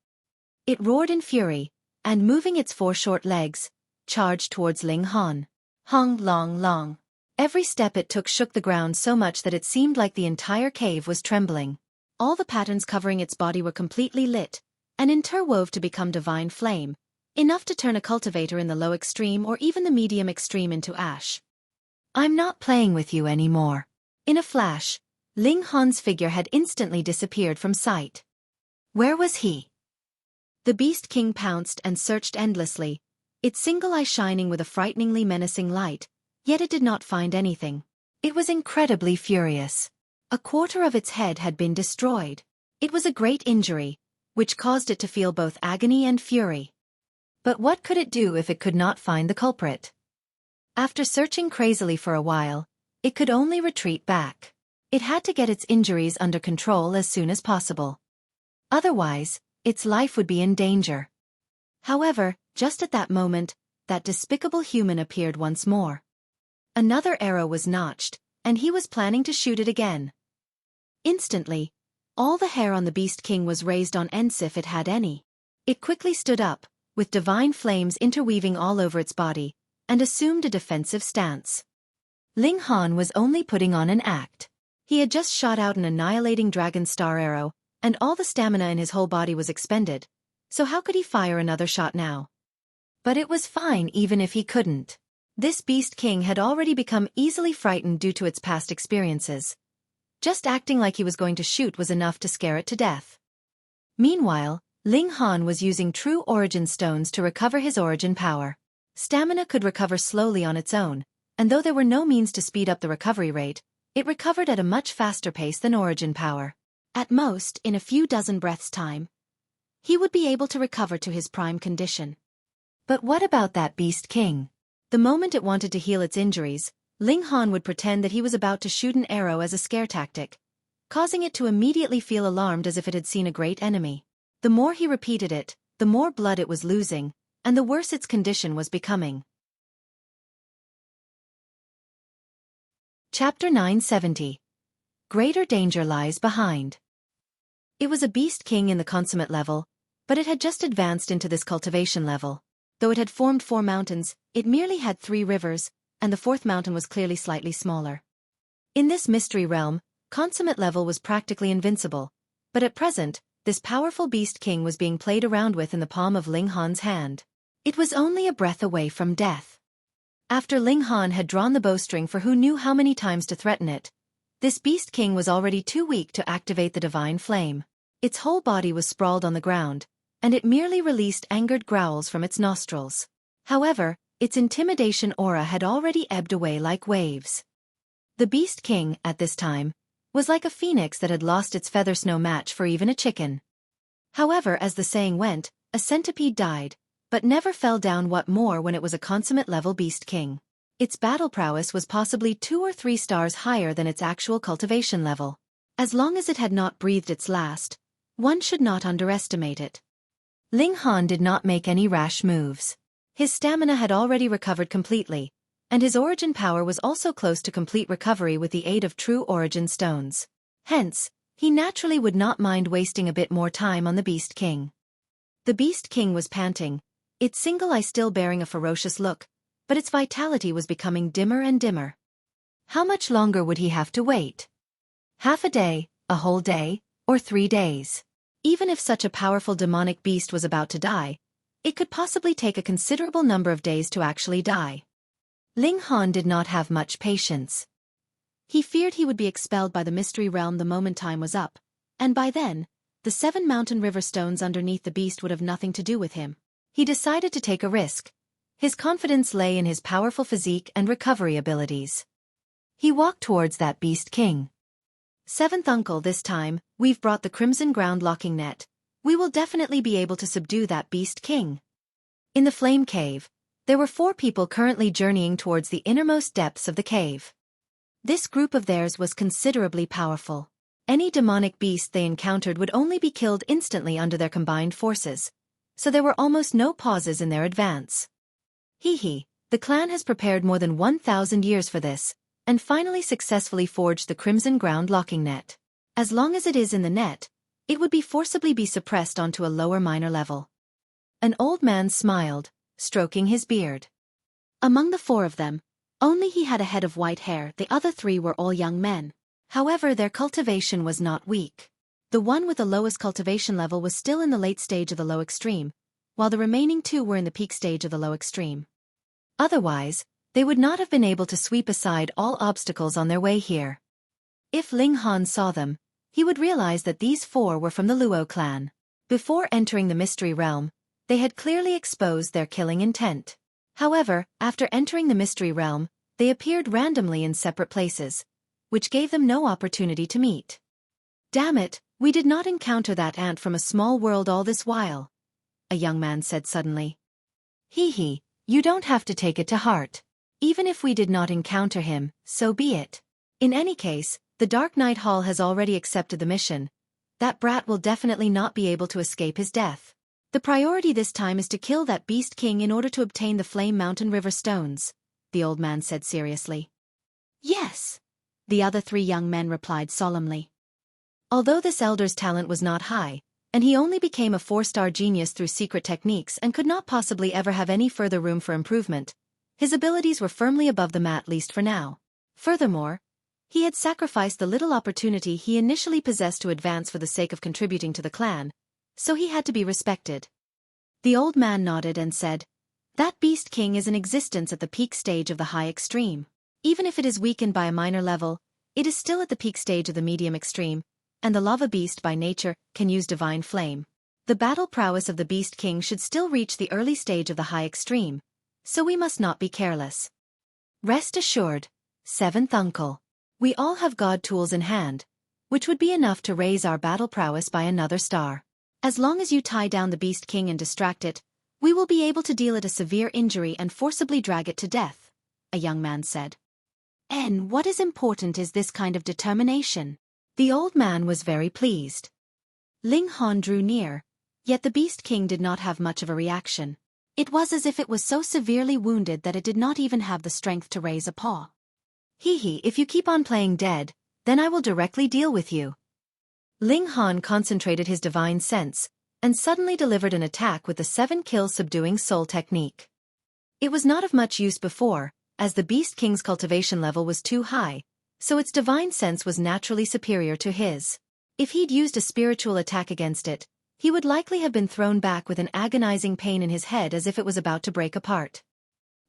It roared in fury, and moving its 4 short legs, charged towards Ling Han. Hong long long. Every step it took shook the ground so much that it seemed like the entire cave was trembling. All the patterns covering its body were completely lit, and interwove to become divine flame, enough to turn a cultivator in the low extreme or even the medium extreme into ash. I'm not playing with you anymore. In a flash, Ling Han's figure had instantly disappeared from sight. Where was he? The Beast King pounced and searched endlessly, its single eye shining with a frighteningly menacing light, yet it did not find anything. It was incredibly furious. A quarter of its head had been destroyed. It was a great injury, which caused it to feel both agony and fury. But what could it do if it could not find the culprit? After searching crazily for a while, it could only retreat back. It had to get its injuries under control as soon as possible. Otherwise, its life would be in danger. However, just at that moment, that despicable human appeared once more. Another arrow was notched, and he was planning to shoot it again. Instantly, all the hair on the Beast King was raised on end if it had any. It quickly stood up, with divine flames interweaving all over its body, and assumed a defensive stance. Ling Han was only putting on an act. He had just shot out an annihilating dragon star arrow, and all the stamina in his whole body was expended, so how could he fire another shot now? But it was fine even if he couldn't. This Beast King had already become easily frightened due to its past experiences. Just acting like he was going to shoot was enough to scare it to death. Meanwhile, Ling Han was using true origin stones to recover his origin power. Stamina could recover slowly on its own, and though there were no means to speed up the recovery rate, it recovered at a much faster pace than origin power. At most, in a few dozen breaths' time, he would be able to recover to his prime condition. But what about that Beast King? The moment it wanted to heal its injuries, Ling Han would pretend that he was about to shoot an arrow as a scare tactic, causing it to immediately feel alarmed as if it had seen a great enemy. The more he repeated it, the more blood it was losing, and the worse its condition was becoming. Chapter 970. Greater danger lies behind. It was a Beast King in the consummate level, but it had just advanced into this cultivation level. Though it had formed 4 mountains, it merely had 3 rivers, and the 4th mountain was clearly slightly smaller. In this mystery realm, consummate level was practically invincible, but at present, this powerful Beast King was being played around with in the palm of Ling Han's hand. It was only a breath away from death. After Ling Han had drawn the bowstring for who knew how many times to threaten it, this Beast King was already too weak to activate the divine flame. Its whole body was sprawled on the ground, and it merely released angered growls from its nostrils. However, its intimidation aura had already ebbed away like waves. The Beast King, at this time, was like a phoenix that had lost its feathers, no match for even a chicken. However, as the saying went, a centipede died, but never fell down. What more when it was a consummate level Beast King. Its battle prowess was possibly 2 or 3 stars higher than its actual cultivation level. As long as it had not breathed its last, one should not underestimate it. Ling Han did not make any rash moves. His stamina had already recovered completely, and his origin power was also close to complete recovery with the aid of true origin stones. Hence, he naturally would not mind wasting a bit more time on the Beast King. The Beast King was panting, its single eye still bearing a ferocious look, but its vitality was becoming dimmer and dimmer. How much longer would he have to wait? Half a day, a whole day, or 3 days? Even if such a powerful demonic beast was about to die, it could possibly take a considerable number of days to actually die. Ling Han did not have much patience. He feared he would be expelled by the mystery realm the moment time was up, and by then, the 7 mountain river stones underneath the beast would have nothing to do with him. He decided to take a risk. His confidence lay in his powerful physique and recovery abilities. He walked towards that Beast King. 7th uncle, this time, we've brought the crimson ground locking net. We will definitely be able to subdue that Beast King. In the flame cave, there were 4 people currently journeying towards the innermost depths of the cave. This group of theirs was considerably powerful. Any demonic beast they encountered would only be killed instantly under their combined forces, so there were almost no pauses in their advance. The clan has prepared more than 1,000 years for this, and finally successfully forged the crimson ground locking net. As long as it is in the net, it would be forcibly be suppressed onto a lower minor level. An old man smiled, stroking his beard. Among the 4 of them, only he had a head of white hair. The other 3 were all young men. However, their cultivation was not weak. The one with the lowest cultivation level was still in the late stage of the low extreme, while the remaining two were in the peak stage of the low extreme. Otherwise, they would not have been able to sweep aside all obstacles on their way here. If Ling Han saw them, he would realize that these four were from the Luo clan. Before entering the mystery realm, they had clearly exposed their killing intent. However, after entering the mystery realm, they appeared randomly in separate places, which gave them no opportunity to meet. Damn it, we did not encounter that ant from a small world all this while, a young man said suddenly. Hee, you don't have to take it to heart. Even if we did not encounter him, so be it. In any case, the Dark Knight Hall has already accepted the mission. That brat will definitely not be able to escape his death. The priority this time is to kill that Beast King in order to obtain the Flame Mountain River stones, the old man said seriously. Yes, the other three young men replied solemnly. Although this elder's talent was not high, and he only became a 4-star genius through secret techniques and could not possibly ever have any further room for improvement, his abilities were firmly above the mat, at least for now. Furthermore, he had sacrificed the little opportunity he initially possessed to advance for the sake of contributing to the clan, so he had to be respected. The old man nodded and said, That Beast King is in existence at the peak stage of the high extreme. Even if it is weakened by a minor level, it is still at the peak stage of the medium extreme, and the lava beast by nature can use divine flame. The battle prowess of the Beast King should still reach the early stage of the high extreme, so we must not be careless. Rest assured, seventh uncle. We all have god tools in hand, which would be enough to raise our battle prowess by another star. As long as you tie down the Beast King and distract it, we will be able to deal it a severe injury and forcibly drag it to death, a young man said. And what is important is this kind of determination. The old man was very pleased. Ling Han drew near, yet the Beast King did not have much of a reaction. It was as if it was so severely wounded that it did not even have the strength to raise a paw. If you keep on playing dead, then I will directly deal with you. Ling Han concentrated his divine sense, and suddenly delivered an attack with the 7-kill subduing soul technique. It was not of much use before, as the Beast King's cultivation level was too high, so its divine sense was naturally superior to his. If he'd used a spiritual attack against it, he would likely have been thrown back with an agonizing pain in his head as if it was about to break apart.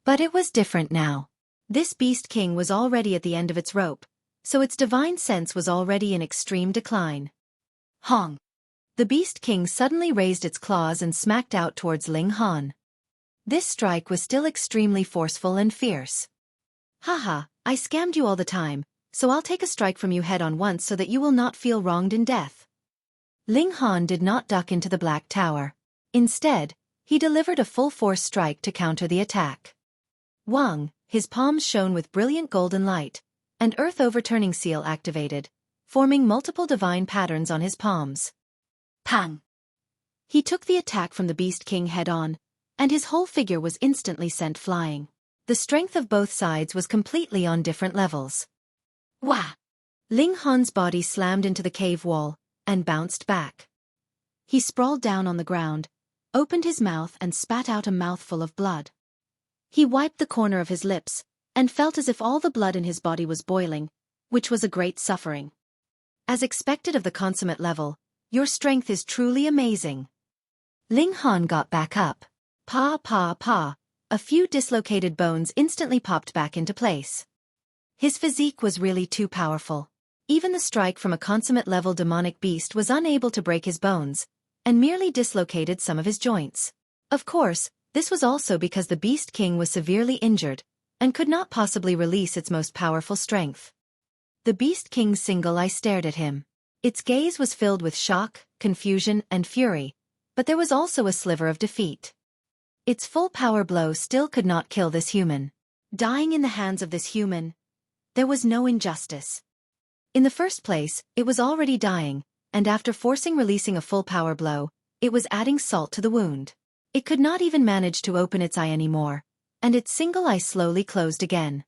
But it was different now. This Beast King was already at the end of its rope, so its divine sense was already in extreme decline. Hong! The Beast King suddenly raised its claws and smacked out towards Ling Han. This strike was still extremely forceful and fierce. Haha, I scammed you all the time, so I'll take a strike from you head-on once so that you will not feel wronged in death. Ling Han did not duck into the Black Tower. Instead, he delivered a full-force strike to counter the attack. Wang, his palms shone with brilliant golden light, and Earth Overturning Seal activated, forming multiple divine patterns on his palms. Tang! He took the attack from the Beast King head-on, and his whole figure was instantly sent flying. The strength of both sides was completely on different levels. Wah! Ling Han's body slammed into the cave wall, and bounced back. He sprawled down on the ground, opened his mouth and spat out a mouthful of blood. He wiped the corner of his lips, and felt as if all the blood in his body was boiling, which was a great suffering. As expected of the consummate level, your strength is truly amazing. Ling Han got back up. Pa. A few dislocated bones instantly popped back into place. His physique was really too powerful. Even the strike from a consummate-level demonic beast was unable to break his bones, and merely dislocated some of his joints. Of course, this was also because the Beast King was severely injured, and could not possibly release its most powerful strength. The Beast King's single eye stared at him. Its gaze was filled with shock, confusion, and fury, but there was also a sliver of defeat. Its full power blow still could not kill this human. Dying in the hands of this human, there was no injustice. In the first place, it was already dying, and after forcing releasing a full power blow, it was adding salt to the wound. It could not even manage to open its eye anymore, and its single eye slowly closed again.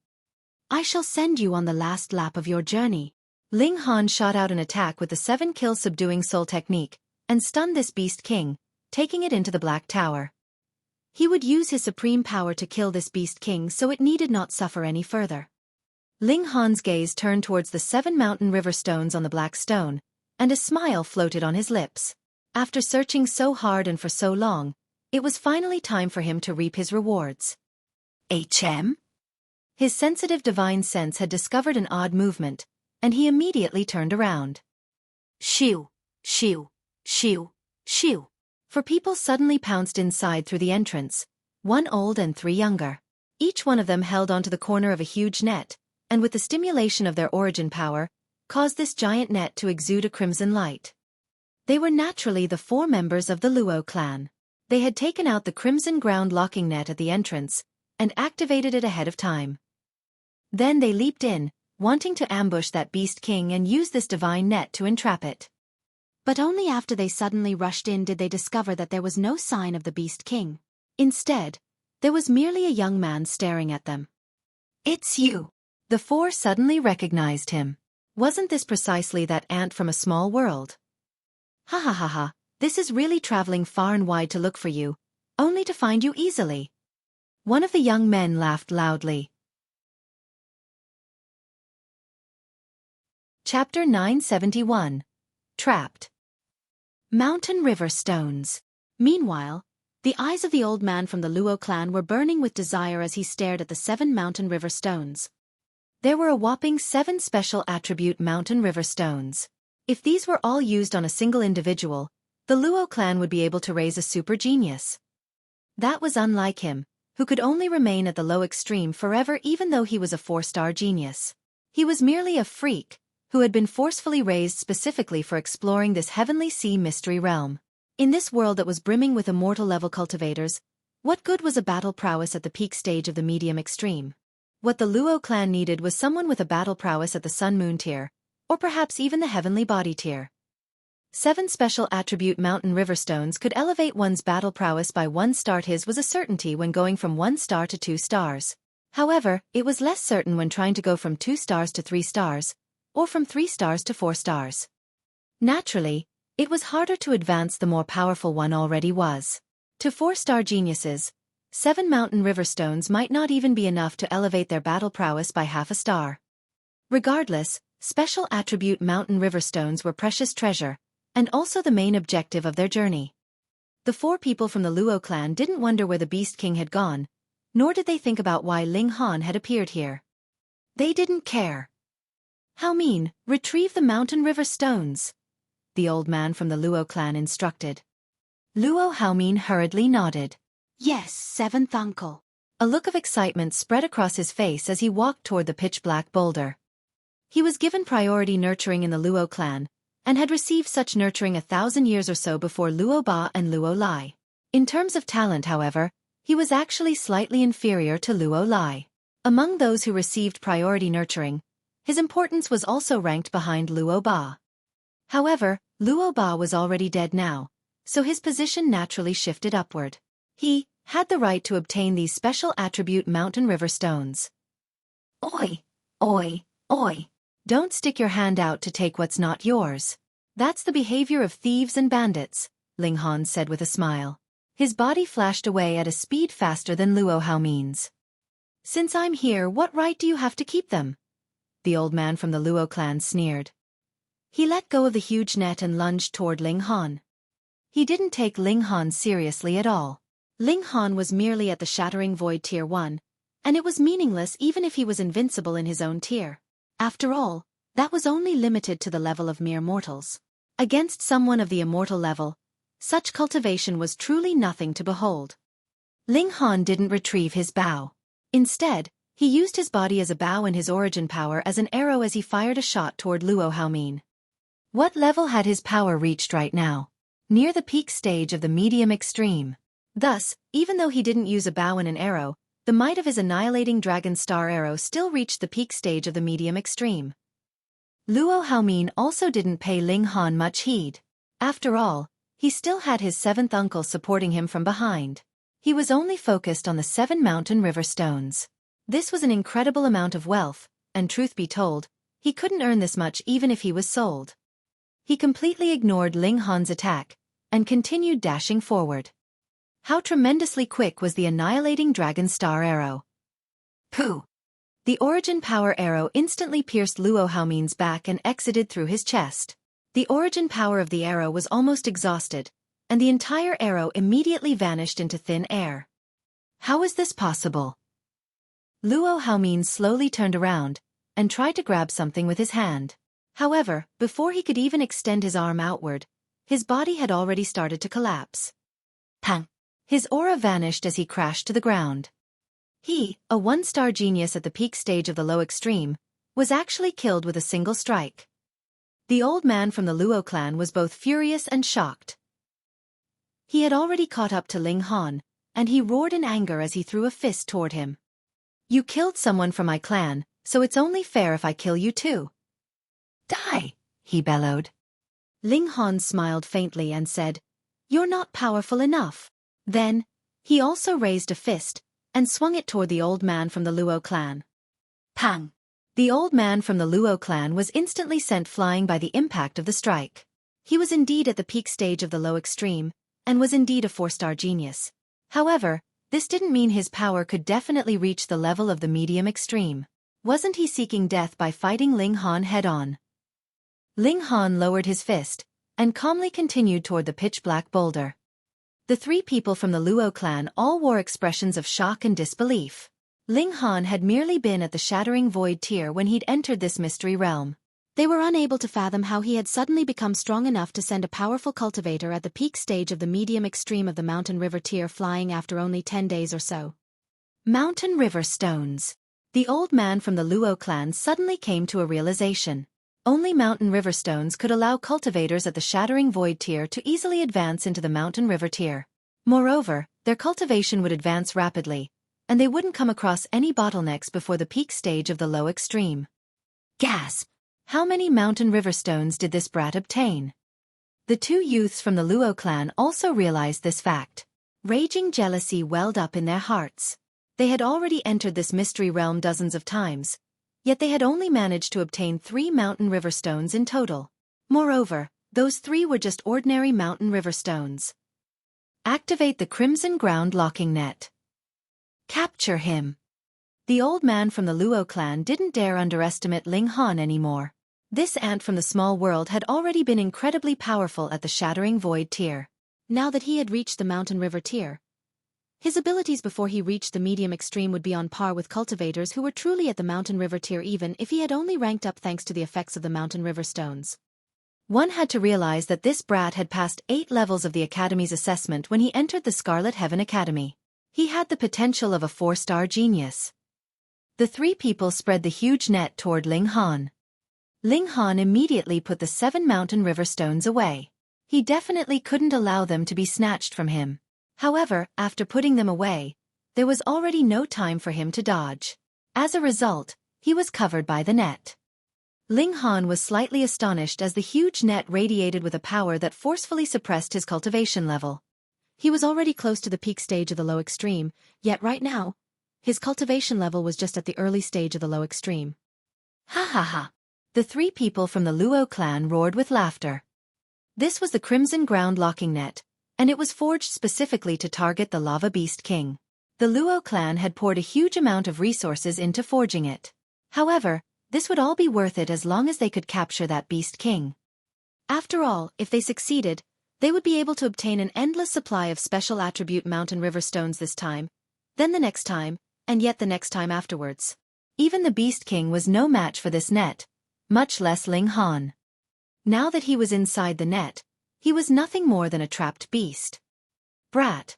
I shall send you on the last lap of your journey. Ling Han shot out an attack with the 7-kill subduing soul technique, and stunned this Beast King, taking it into the Black Tower. He would use his supreme power to kill this Beast King so it needed not suffer any further. Ling Han's gaze turned towards the 7 mountain river stones on the black stone, and a smile floated on his lips. After searching so hard and for so long, it was finally time for him to reap his rewards. HM? His sensitive divine sense had discovered an odd movement, and he immediately turned around. Shoo, shoo, shoo, shoo. 4 people suddenly pounced inside through the entrance, 1 old and 3 younger. Each one of them held onto the corner of a huge net, and with the stimulation of their origin power, caused this giant net to exude a crimson light. They were naturally the 4 members of the Luo clan. They had taken out the crimson ground locking net at the entrance, and activated it ahead of time. Then they leaped in, wanting to ambush that beast king and use this divine net to entrap it. But only after they suddenly rushed in did they discover that there was no sign of the beast king. Instead, there was merely a young man staring at them. It's you. The 4 suddenly recognized him. Wasn't this precisely that ant from a small world? Ha ha ha ha, this is really traveling far and wide to look for you, only to find you easily. One of the young men laughed loudly. Chapter 971. Trapped. Mountain River Stones. Meanwhile, the eyes of the old man from the Luo clan were burning with desire as he stared at the 7 mountain river stones. There were a whopping 7 special attribute mountain river stones. If these were all used on a single individual, the Luo clan would be able to raise a super genius. That was unlike him, who could only remain at the low extreme forever even though he was a 4-star genius. He was merely a freak, who had been forcefully raised specifically for exploring this heavenly sea mystery realm. In this world that was brimming with immortal-level cultivators, what good was a battle prowess at the peak stage of the medium extreme? What the Luo clan needed was someone with a battle prowess at the sun-moon tier, or perhaps even the heavenly body tier. 7 special attribute mountain river stones could elevate one's battle prowess by 1 star. His was a certainty when going from 1 star to 2 stars. However, it was less certain when trying to go from 2 stars to 3 stars, or from 3 stars to 4 stars. Naturally, it was harder to advance the more powerful one already was. To 4-star geniuses, 7 mountain river stones might not even be enough to elevate their battle prowess by half a star. Regardless, special attribute mountain river stones were precious treasure, and also the main objective of their journey. The 4 people from the Luo clan didn't wonder where the Beast King had gone, nor did they think about why Ling Han had appeared here. They didn't care. How mean, retrieve the mountain river stones, the old man from the Luo clan instructed. Luo Haomin hurriedly nodded. Yes, 7th uncle. A look of excitement spread across his face as he walked toward the pitch-black boulder. He was given priority nurturing in the Luo clan, and had received such nurturing 1,000 years or so before Luo Ba and Luo Lai. In terms of talent, however, he was actually slightly inferior to Luo Lai. Among those who received priority nurturing, his importance was also ranked behind Luo Ba. However, Luo Ba was already dead now, so his position naturally shifted upward. He had the right to obtain these special attribute mountain river stones. Oi, oi, oi. Don't stick your hand out to take what's not yours. That's the behavior of thieves and bandits, Ling Han said with a smile. His body flashed away at a speed faster than Luo Haomin's. Since I'm here, what right do you have to keep them? The old man from the Luo clan sneered. He let go of the huge net and lunged toward Ling Han. He didn't take Ling Han seriously at all. Ling Han was merely at the Shattering Void Tier 1, and it was meaningless even if he was invincible in his own tier. After all, that was only limited to the level of mere mortals. Against someone of the immortal level, such cultivation was truly nothing to behold. Ling Han didn't retrieve his bow. Instead, he used his body as a bow and his origin power as an arrow as he fired a shot toward Luo Haomin. What level had his power reached right now? Near the peak stage of the medium extreme. Thus, even though he didn't use a bow and an arrow, the might of his annihilating dragon star arrow still reached the peak stage of the medium extreme. Luo Haomin also didn't pay Ling Han much heed. After all, he still had his 7th uncle supporting him from behind. He was only focused on the 7 mountain river stones. This was an incredible amount of wealth, and truth be told, he couldn't earn this much even if he was sold. He completely ignored Ling Han's attack, and continued dashing forward. How tremendously quick was the annihilating dragon star arrow. Pooh! The origin power arrow instantly pierced Luo Haomin's back and exited through his chest. The origin power of the arrow was almost exhausted, and the entire arrow immediately vanished into thin air. How is this possible? Luo Haomin slowly turned around and tried to grab something with his hand. However, before he could even extend his arm outward, his body had already started to collapse. Tang! His aura vanished as he crashed to the ground. He, a one-star genius at the peak stage of the low extreme, was actually killed with a single strike. The old man from the Luo clan was both furious and shocked. He had already caught up to Ling Han, and he roared in anger as he threw a fist toward him. You killed someone from my clan, so it's only fair if I kill you too. Die, he bellowed. Ling Han smiled faintly and said, You're not powerful enough. Then, he also raised a fist and swung it toward the old man from the Luo clan. Tang! The old man from the Luo clan was instantly sent flying by the impact of the strike. He was indeed at the peak stage of the low extreme, and was indeed a 4-star genius. However, this didn't mean his power could definitely reach the level of the medium extreme. Wasn't he seeking death by fighting Ling Han head-on? Ling Han lowered his fist and calmly continued toward the pitch-black boulder. The 3 people from the Luo clan all wore expressions of shock and disbelief. Ling Han had merely been at the Shattering Void tier when he'd entered this mystery realm. They were unable to fathom how he had suddenly become strong enough to send a powerful cultivator at the peak stage of the medium extreme of the Mountain River tier flying after only 10 days or so. Mountain River stones. The old man from the Luo clan suddenly came to a realization. Only Mountain River stones could allow cultivators at the Shattering Void tier to easily advance into the Mountain River tier. Moreover, their cultivation would advance rapidly, and they wouldn't come across any bottlenecks before the peak stage of the low extreme. Gasp! How many Mountain River stones did this brat obtain? The 2 youths from the Luo clan also realized this fact. Raging jealousy welled up in their hearts. They had already entered this mystery realm dozens of times, yet they had only managed to obtain 3 Mountain River stones in total. Moreover, those 3 were just ordinary Mountain River stones. Activate the Crimson Ground locking net. Capture him. The old man from the Luo clan didn't dare underestimate Ling Han anymore. This ant from the small world had already been incredibly powerful at the Shattering Void tier. Now that he had reached the Mountain River tier, his abilities before he reached the medium extreme would be on par with cultivators who were truly at the Mountain River tier even if he had only ranked up thanks to the effects of the Mountain River stones. One had to realize that this brat had passed 8 levels of the Academy's assessment when he entered the Scarlet Heaven Academy. He had the potential of a 4-star genius. The 3 people spread the huge net toward Ling Han. Ling Han immediately put the 7 Mountain River stones away. He definitely couldn't allow them to be snatched from him. However, after putting them away, there was already no time for him to dodge. As a result, he was covered by the net. Ling Han was slightly astonished as the huge net radiated with a power that forcefully suppressed his cultivation level. He was already close to the peak stage of the low extreme, yet right now, his cultivation level was just at the early stage of the low extreme. Ha ha ha! The 3 people from the Luo clan roared with laughter. This was the Crimson Ground locking net, and it was forged specifically to target the Lava Beast King. The Luo clan had poured a huge amount of resources into forging it. However, this would all be worth it as long as they could capture that Beast King. After all, if they succeeded, they would be able to obtain an endless supply of special attribute Mountain River stones this time, then the next time, and yet the next time afterwards. Even the Beast King was no match for this net, much less Ling Han. Now that he was inside the net, he was nothing more than a trapped beast. Brat,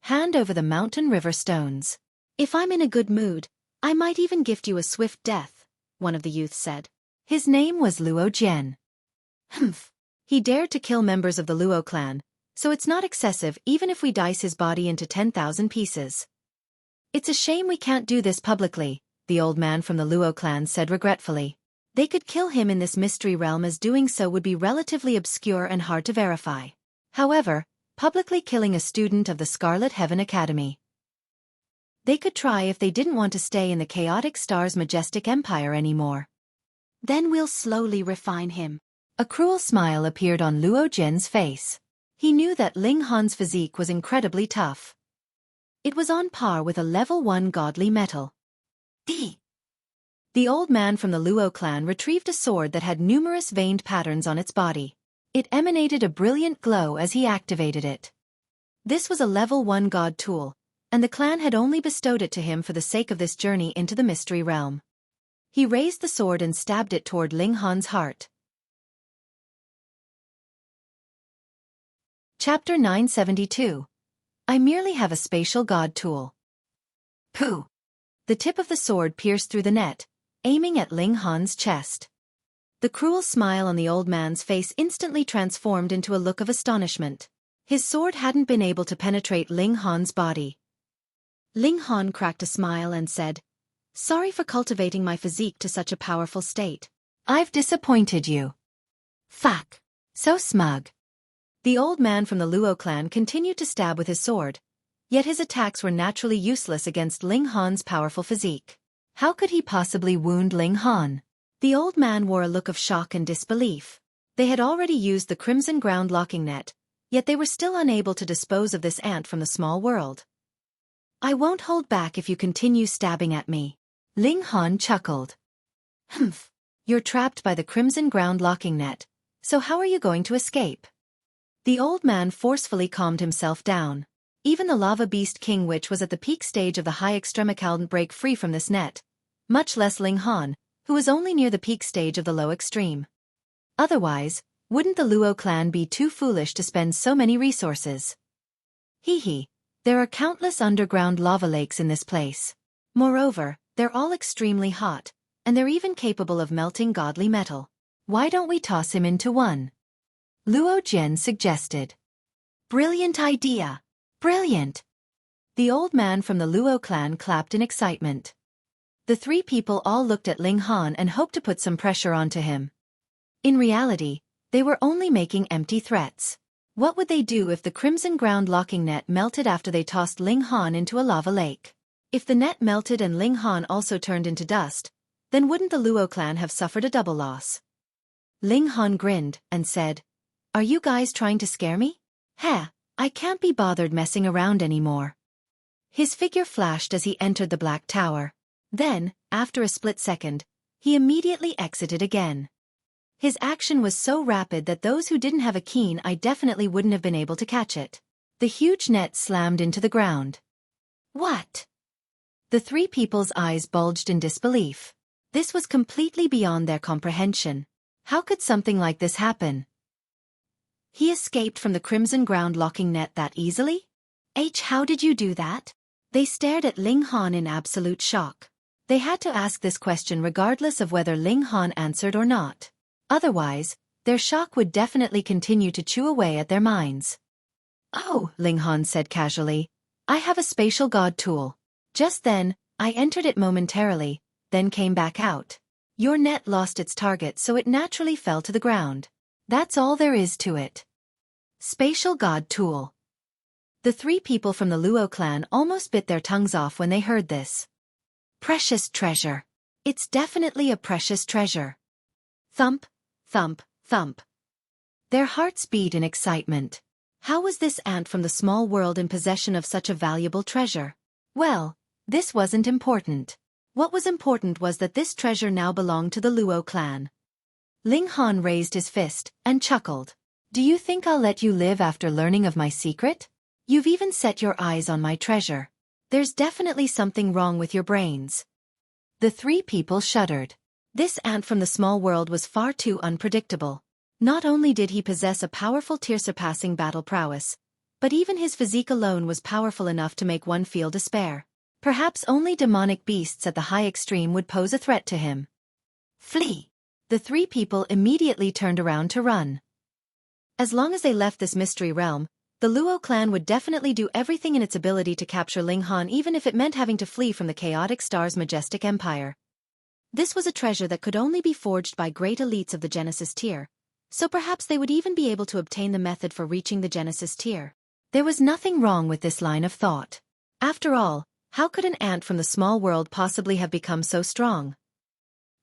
hand over the Mountain River stones. If I'm in a good mood, I might even gift you a swift death, one of the youths said. His name was Luo Zhen. Humph. He dared to kill members of the Luo clan, so it's not excessive even if we dice his body into 10,000 pieces. It's a shame we can't do this publicly, the old man from the Luo clan said regretfully. They could kill him in this mystery realm as doing so would be relatively obscure and hard to verify. However, publicly killing a student of the Scarlet Heaven Academy. They could try if they didn't want to stay in the Chaotic Star's majestic empire anymore. Then we'll slowly refine him. A cruel smile appeared on Luo Zhen's face. He knew that Ling Han's physique was incredibly tough. It was on par with a level 1 godly metal. The old man from the Luo clan retrieved a sword that had numerous veined patterns on its body. It emanated a brilliant glow as he activated it. This was a level 1 god tool, and the clan had only bestowed it to him for the sake of this journey into the mystery realm. He raised the sword and stabbed it toward Ling Han's heart. Chapter 972. I merely have a spatial god tool. Pooh! The tip of the sword pierced through the net, aiming at Ling Han's chest. The cruel smile on the old man's face instantly transformed into a look of astonishment. His sword hadn't been able to penetrate Ling Han's body. Ling Han cracked a smile and said, "Sorry for cultivating my physique to such a powerful state. I've disappointed you." Fuck. So smug. The old man from the Luo clan continued to stab with his sword, yet his attacks were naturally useless against Ling Han's powerful physique. How could he possibly wound Ling Han? The old man wore a look of shock and disbelief. They had already used the crimson ground locking net, yet they were still unable to dispose of this ant from the small world. "I won't hold back if you continue stabbing at me." Ling Han chuckled. "Humph. You're trapped by the crimson ground locking net, so how are you going to escape?" The old man forcefully calmed himself down. Even the lava beast king, which was at the peak stage of the high extreme, couldn't break free from this net, much less Ling Han, who was only near the peak stage of the low extreme. Otherwise, wouldn't the Luo clan be too foolish to spend so many resources? Hee. There are countless underground lava lakes in this place. Moreover, they're all extremely hot, and they're even capable of melting godly metal. Why don't we toss him into one? Luo Zhen suggested. Brilliant idea! Brilliant! The old man from the Luo clan clapped in excitement. The three people all looked at Ling Han and hoped to put some pressure onto him. In reality, they were only making empty threats. What would they do if the crimson ground locking net melted after they tossed Ling Han into a lava lake? If the net melted and Ling Han also turned into dust, then wouldn't the Luo clan have suffered a double loss? Ling Han grinned and said, "Are you guys trying to scare me? Heh, I can't be bothered messing around anymore." His figure flashed as he entered the Black Tower. Then, after a split second, he immediately exited again. His action was so rapid that those who didn't have a keen eye definitely wouldn't have been able to catch it. The huge net slammed into the ground. What? The three people's eyes bulged in disbelief. This was completely beyond their comprehension. How could something like this happen? He escaped from the crimson ground locking net that easily? How did you do that? They stared at Ling Han in absolute shock. They had to ask this question regardless of whether Ling Han answered or not. Otherwise, their shock would definitely continue to chew away at their minds. "Oh," Ling Han said casually, "I have a spatial god tool. Just then, I entered it momentarily, then came back out. Your net lost its target, so it naturally fell to the ground. That's all there is to it." Spatial god tool. The three people from the Luo clan almost bit their tongues off when they heard this. Precious treasure. It's definitely a precious treasure. Thump, thump, thump. Their hearts beat in excitement. How was this ant from the small world in possession of such a valuable treasure? Well, this wasn't important. What was important was that this treasure now belonged to the Luo clan. Ling Han raised his fist and chuckled. "Do you think I'll let you live after learning of my secret? You've even set your eyes on my treasure. There's definitely something wrong with your brains." The three people shuddered. This ant from the small world was far too unpredictable. Not only did he possess a powerful tier-surpassing battle prowess, but even his physique alone was powerful enough to make one feel despair. Perhaps only demonic beasts at the high extreme would pose a threat to him. Flee! The three people immediately turned around to run. As long as they left this mystery realm, the Luo clan would definitely do everything in its ability to capture Ling Han, even if it meant having to flee from the chaotic star's majestic empire. This was a treasure that could only be forged by great elites of the Genesis tier, so perhaps they would even be able to obtain the method for reaching the Genesis tier. There was nothing wrong with this line of thought. After all, how could an ant from the small world possibly have become so strong?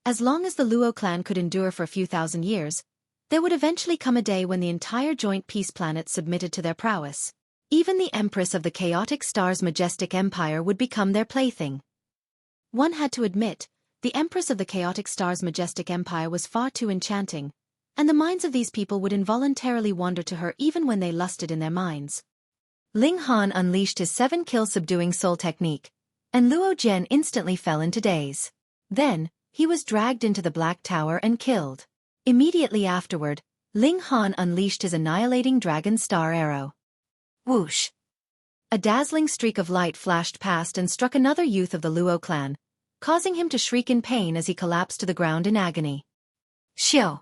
As long as the Luo clan could endure for a few thousand years, there would eventually come a day when the entire joint peace planet submitted to their prowess. Even the Empress of the chaotic star's majestic empire would become their plaything. One had to admit, the Empress of the chaotic star's majestic empire was far too enchanting. and the minds of these people would involuntarily wander to her even when they lusted in their minds. Ling Han unleashed his 7-kill subduing soul technique, and Luo Zhen instantly fell into daze. Then, he was dragged into the Black Tower and killed. Immediately afterward, Ling Han unleashed his annihilating dragon star arrow. Whoosh! A dazzling streak of light flashed past and struck another youth of the Luo clan, causing him to shriek in pain as he collapsed to the ground in agony. Xiao!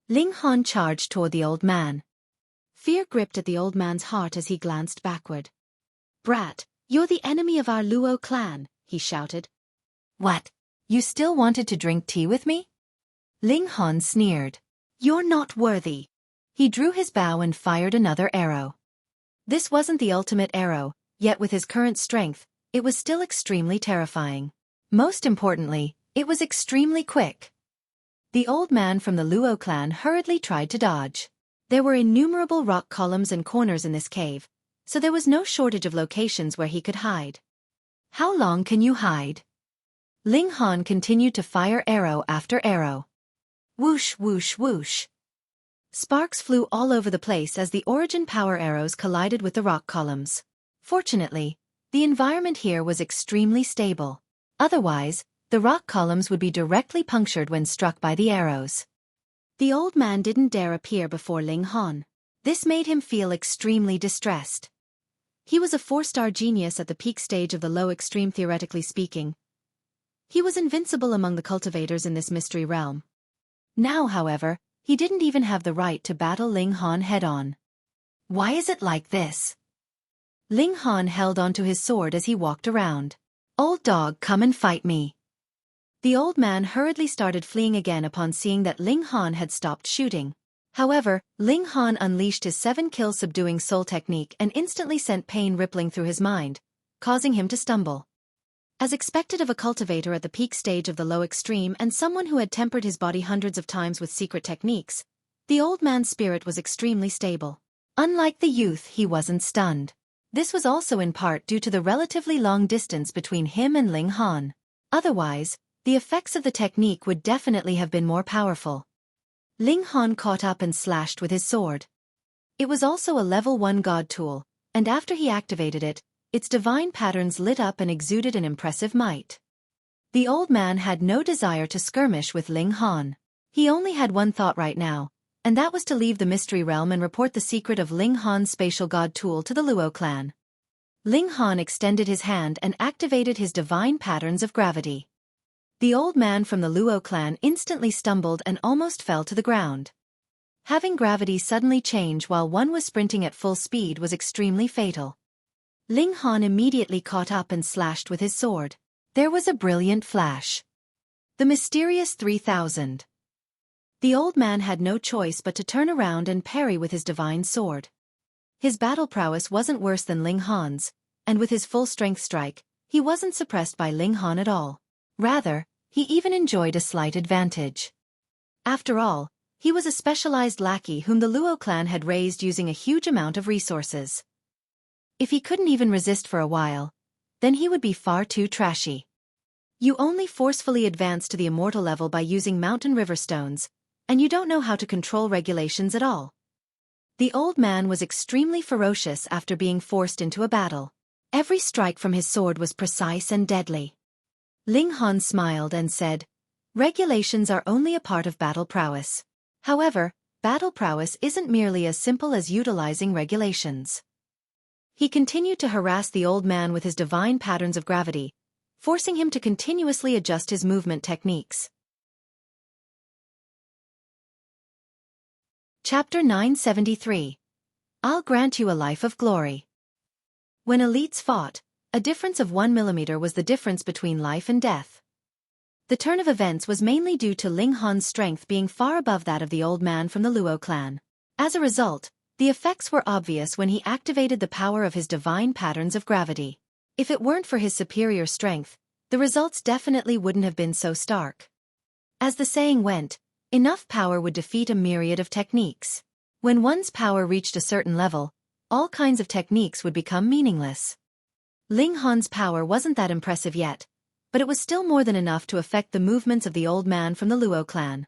Ling Han charged toward the old man. Fear gripped at the old man's heart as he glanced backward. Brat, you're the enemy of our Luo clan, he shouted. What? You still wanted to drink tea with me? Ling Han sneered. You're not worthy. He drew his bow and fired another arrow. This wasn't the ultimate arrow, yet with his current strength, it was still extremely terrifying. Most importantly, it was extremely quick. The old man from the Luo clan hurriedly tried to dodge. There were innumerable rock columns and corners in this cave, so there was no shortage of locations where he could hide. How long can you hide? Ling Han continued to fire arrow after arrow. Whoosh, whoosh, whoosh. Sparks flew all over the place as the origin power arrows collided with the rock columns. Fortunately, the environment here was extremely stable. Otherwise, the rock columns would be directly punctured when struck by the arrows. The old man didn't dare appear before Ling Han. This made him feel extremely distressed. He was a 4-star genius at the peak stage of the low extreme theoretically speaking. He was invincible among the cultivators in this mystery realm. Now, however, he didn't even have the right to battle Ling Han head-on. Why is it like this? Ling Han held onto his sword as he walked around. Old dog, come and fight me. The old man hurriedly started fleeing again upon seeing that Ling Han had stopped shooting. However, Ling Han unleashed his 7-kill subduing soul technique and instantly sent pain rippling through his mind, causing him to stumble. As expected of a cultivator at the peak stage of the low extreme and someone who had tempered his body hundreds of times with secret techniques, the old man's spirit was extremely stable. Unlike the youth, he wasn't stunned. This was also in part due to the relatively long distance between him and Ling Han. Otherwise, the effects of the technique would definitely have been more powerful. Ling Han caught up and slashed with his sword. It was also a level 1 god tool, and after he activated it, its divine patterns lit up and exuded an impressive might. The old man had no desire to skirmish with Ling Han. He only had one thought right now, and that was to leave the mystery realm and report the secret of Ling Han's spatial god tool to the Luo clan. Ling Han extended his hand and activated his divine patterns of gravity. The old man from the Luo clan instantly stumbled and almost fell to the ground. Having gravity suddenly change while one was sprinting at full speed was extremely fatal. Ling Han immediately caught up and slashed with his sword. There was a brilliant flash. The mysterious 3000. The old man had no choice but to turn around and parry with his divine sword. His battle prowess wasn't worse than Ling Han's, and with his full strength strike, he wasn't suppressed by Ling Han at all. Rather, he even enjoyed a slight advantage. After all, he was a specialized lackey whom the Luo clan had raised using a huge amount of resources. If he couldn't even resist for a while, then he would be far too trashy. You only forcefully advance to the immortal level by using mountain river stones, and you don't know how to control regulations at all. The old man was extremely ferocious after being forced into a battle. Every strike from his sword was precise and deadly. Ling Han smiled and said, "Regulations are only a part of battle prowess. However, battle prowess isn't merely as simple as utilizing regulations." He continued to harass the old man with his divine patterns of gravity, forcing him to continuously adjust his movement techniques. Chapter 973. I'll grant you a life of glory. When elites fought, a difference of 1 millimeter was the difference between life and death. The turn of events was mainly due to Ling Han's strength being far above that of the old man from the Luo clan. As a result, the effects were obvious when he activated the power of his divine patterns of gravity. If it weren't for his superior strength, the results definitely wouldn't have been so stark. As the saying went, enough power would defeat a myriad of techniques. When one's power reached a certain level, all kinds of techniques would become meaningless. Ling Han's power wasn't that impressive yet, but it was still more than enough to affect the movements of the old man from the Luo clan.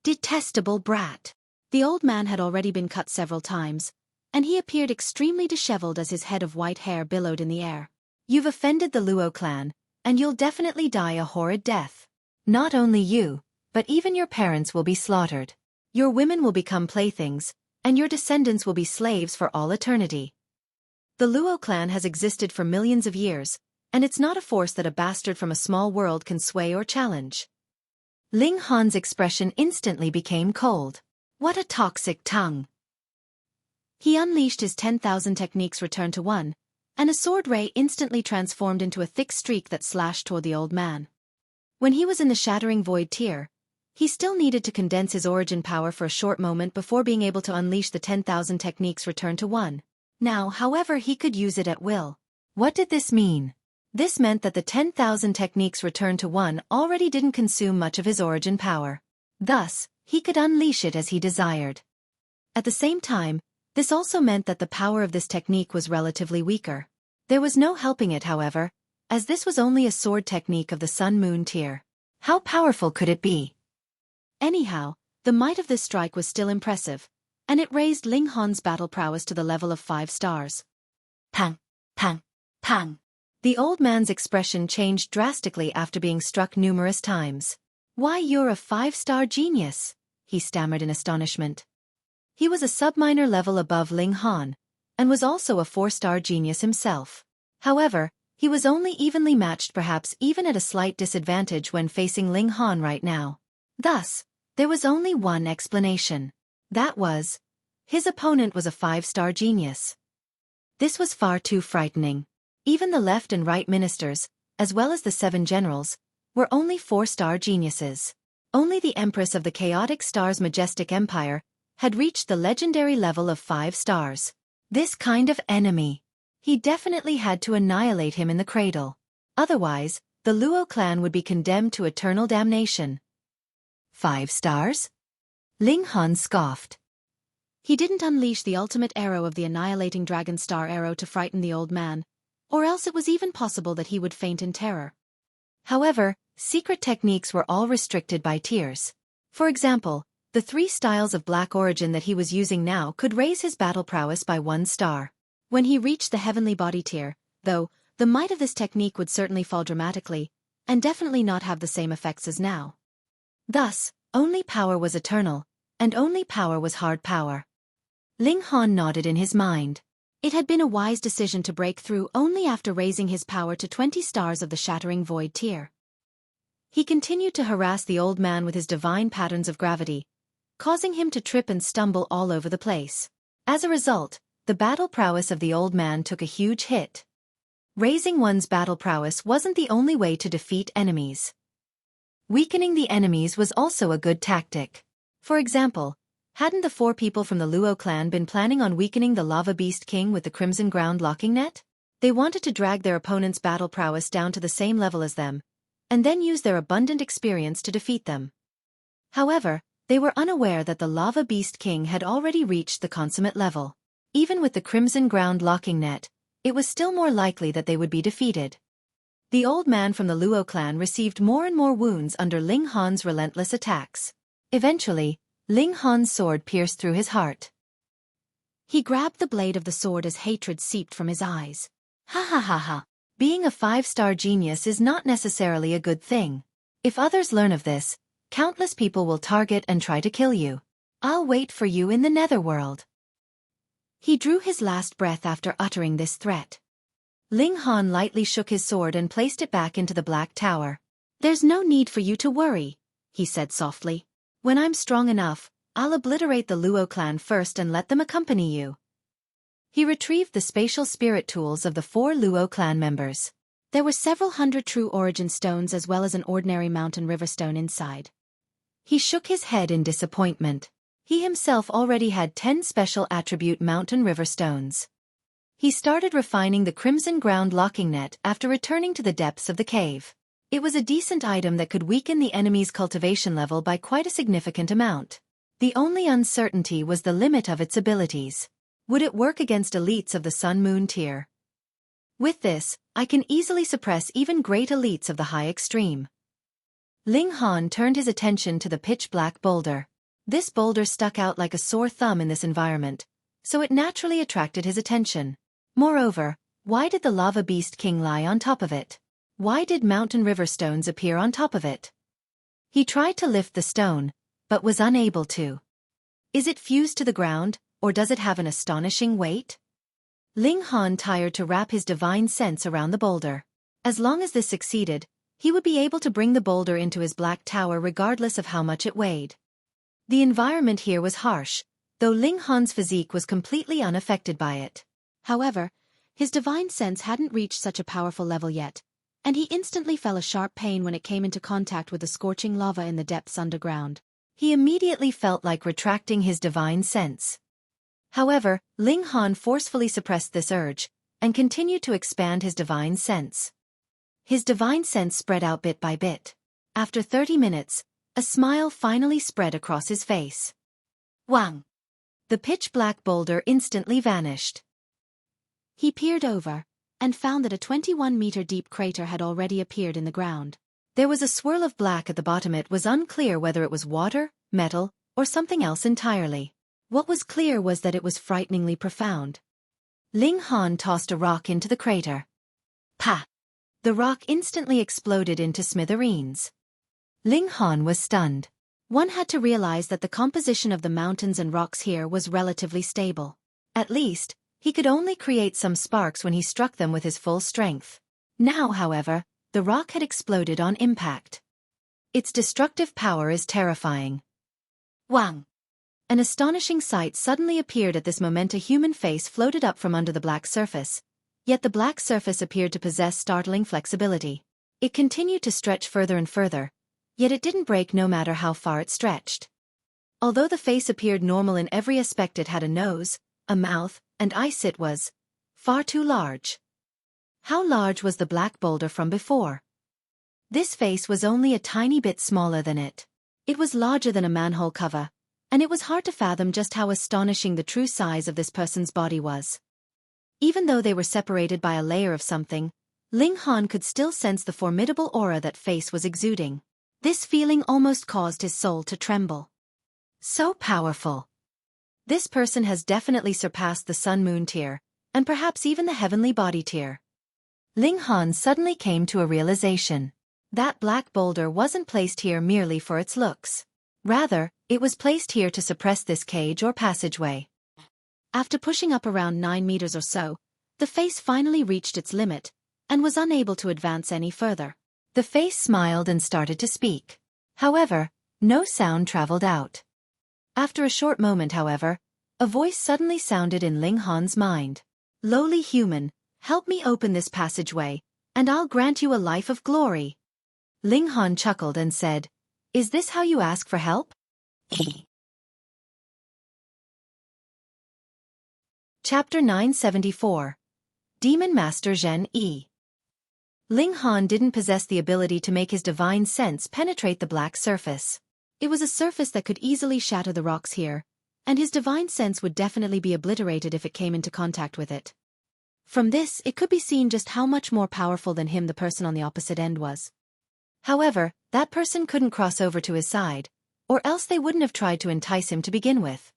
Detestable brat. The old man had already been cut several times, and he appeared extremely disheveled as his head of white hair billowed in the air. You've offended the Luo clan, and you'll definitely die a horrid death. Not only you, but even your parents will be slaughtered. Your women will become playthings, and your descendants will be slaves for all eternity. The Luo clan has existed for millions of years, and it's not a force that a bastard from a small world can sway or challenge. Ling Han's expression instantly became cold. What a toxic tongue. He unleashed his 10,000 techniques return to one, and a sword ray instantly transformed into a thick streak that slashed toward the old man. When he was in the shattering void tier, he still needed to condense his origin power for a short moment before being able to unleash the 10,000 techniques return to one. Now, however, he could use it at will. What did this mean? This meant that the 10,000 techniques return to one already didn't consume much of his origin power. Thus, he could unleash it as he desired. At the same time, this also meant that the power of this technique was relatively weaker. There was no helping it, however, as this was only a sword technique of the Sun-Moon tier. How powerful could it be? Anyhow, the might of this strike was still impressive, and it raised Ling Han's battle prowess to the level of 5 stars. Tang, tang, tang. The old man's expression changed drastically after being struck numerous times. Why, you're a 5-star genius, he stammered in astonishment. He was a sub-minor level above Ling Han, and was also a 4-star genius himself. However, he was only evenly matched, perhaps even at a slight disadvantage when facing Ling Han right now. Thus, there was only one explanation. That was, his opponent was a 5-star genius. This was far too frightening. Even the left and right ministers, as well as the 7 generals, were only 4-star geniuses. Only the Empress of the Chaotic Star's majestic empire had reached the legendary level of 5 stars. This kind of enemy. He definitely had to annihilate him in the cradle. Otherwise, the Luo clan would be condemned to eternal damnation. 5 stars? Ling Han scoffed. He didn't unleash the ultimate arrow of the annihilating dragon star arrow to frighten the old man, or else it was even possible that he would faint in terror. However, secret techniques were all restricted by tiers. For example, the 3 styles of black origin that he was using now could raise his battle prowess by 1 star. When he reached the heavenly body tier, though, the might of this technique would certainly fall dramatically, and definitely not have the same effects as now. Thus, only power was eternal, and only power was hard power. Ling Han nodded in his mind. It had been a wise decision to break through only after raising his power to 20 stars of the shattering void tier. He continued to harass the old man with his divine patterns of gravity, causing him to trip and stumble all over the place. As a result, the battle prowess of the old man took a huge hit. Raising one's battle prowess wasn't the only way to defeat enemies. Weakening the enemies was also a good tactic. For example, hadn't the 4 people from the Luo clan been planning on weakening the Lava Beast King with the Crimson Ground locking net? They wanted to drag their opponent's battle prowess down to the same level as them, and then use their abundant experience to defeat them. However, they were unaware that the Lava Beast King had already reached the consummate level. Even with the Crimson Ground locking net, it was still more likely that they would be defeated. The old man from the Luo clan received more and more wounds under Ling Han's relentless attacks. Eventually, Ling Han's sword pierced through his heart. He grabbed the blade of the sword as hatred seeped from his eyes. Ha ha ha ha. Being a 5-star genius is not necessarily a good thing. If others learn of this, countless people will target and try to kill you. I'll wait for you in the netherworld. He drew his last breath after uttering this threat. Ling Han lightly shook his sword and placed it back into the black tower. There's no need for you to worry, he said softly. When I'm strong enough, I'll obliterate the Luo clan first and let them accompany you. He retrieved the spatial spirit tools of the 4 Luo clan members. There were several hundred true origin stones as well as an ordinary mountain river stone inside. He shook his head in disappointment. He himself already had 10 special attribute mountain river stones. He started refining the Crimson Ground locking net after returning to the depths of the cave. It was a decent item that could weaken the enemy's cultivation level by quite a significant amount. The only uncertainty was the limit of its abilities. Would it work against elites of the Sun-Moon tier? With this, I can easily suppress even great elites of the high extreme. Ling Han turned his attention to the pitch-black boulder. This boulder stuck out like a sore thumb in this environment, so it naturally attracted his attention. Moreover, why did the lava beast king lie on top of it? Why did mountain river stones appear on top of it? He tried to lift the stone, but was unable to. Is it fused to the ground, or does it have an astonishing weight? Ling Han tried to wrap his divine sense around the boulder. As long as this succeeded, he would be able to bring the boulder into his black tower regardless of how much it weighed. The environment here was harsh, though Ling Han's physique was completely unaffected by it. However, his divine sense hadn't reached such a powerful level yet, and he instantly felt a sharp pain when it came into contact with the scorching lava in the depths underground. He immediately felt like retracting his divine sense. However, Ling Han forcefully suppressed this urge, and continued to expand his divine sense. His divine sense spread out bit by bit. After 30 minutes, a smile finally spread across his face. Wang! The pitch-black boulder instantly vanished. He peered over, and found that a 21-meter-deep crater had already appeared in the ground. There was a swirl of black at the bottom. It was unclear whether it was water, metal, or something else entirely. What was clear was that it was frighteningly profound. Ling Han tossed a rock into the crater. Pa! The rock instantly exploded into smithereens. Ling Han was stunned. One had to realize that the composition of the mountains and rocks here was relatively stable. At least, he could only create some sparks when he struck them with his full strength. Now, however, the rock had exploded on impact. Its destructive power is terrifying. Wang! An astonishing sight suddenly appeared at this moment. A human face floated up from under the black surface, yet the black surface appeared to possess startling flexibility. It continued to stretch further and further, yet it didn't break no matter how far it stretched. Although the face appeared normal in every aspect, it had a nose, a mouth, and eyes. It was far too large. How large was the black boulder from before? This face was only a tiny bit smaller than it. It was larger than a manhole cover, and it was hard to fathom just how astonishing the true size of this person's body was. Even though they were separated by a layer of something, Ling Han could still sense the formidable aura that face was exuding. This feeling almost caused his soul to tremble. So powerful. This person has definitely surpassed the sun-moon tier, and perhaps even the heavenly body tier. Ling Han suddenly came to a realization. That black boulder wasn't placed here merely for its looks. Rather, it was placed here to suppress this cage or passageway. After pushing up around 9 meters or so, the face finally reached its limit, and was unable to advance any further. The face smiled and started to speak. However, no sound traveled out. After a short moment, however, a voice suddenly sounded in Ling Han's mind. Lowly human, help me open this passageway, and I'll grant you a life of glory. Ling Han chuckled and said, Is this how you ask for help? Chapter 974. Demon Master Zhen E. Ling Han didn't possess the ability to make his divine sense penetrate the black surface. It was a surface that could easily shatter the rocks here, and his divine sense would definitely be obliterated if it came into contact with it. From this, it could be seen just how much more powerful than him the person on the opposite end was. However, that person couldn't cross over to his side, or else they wouldn't have tried to entice him to begin with.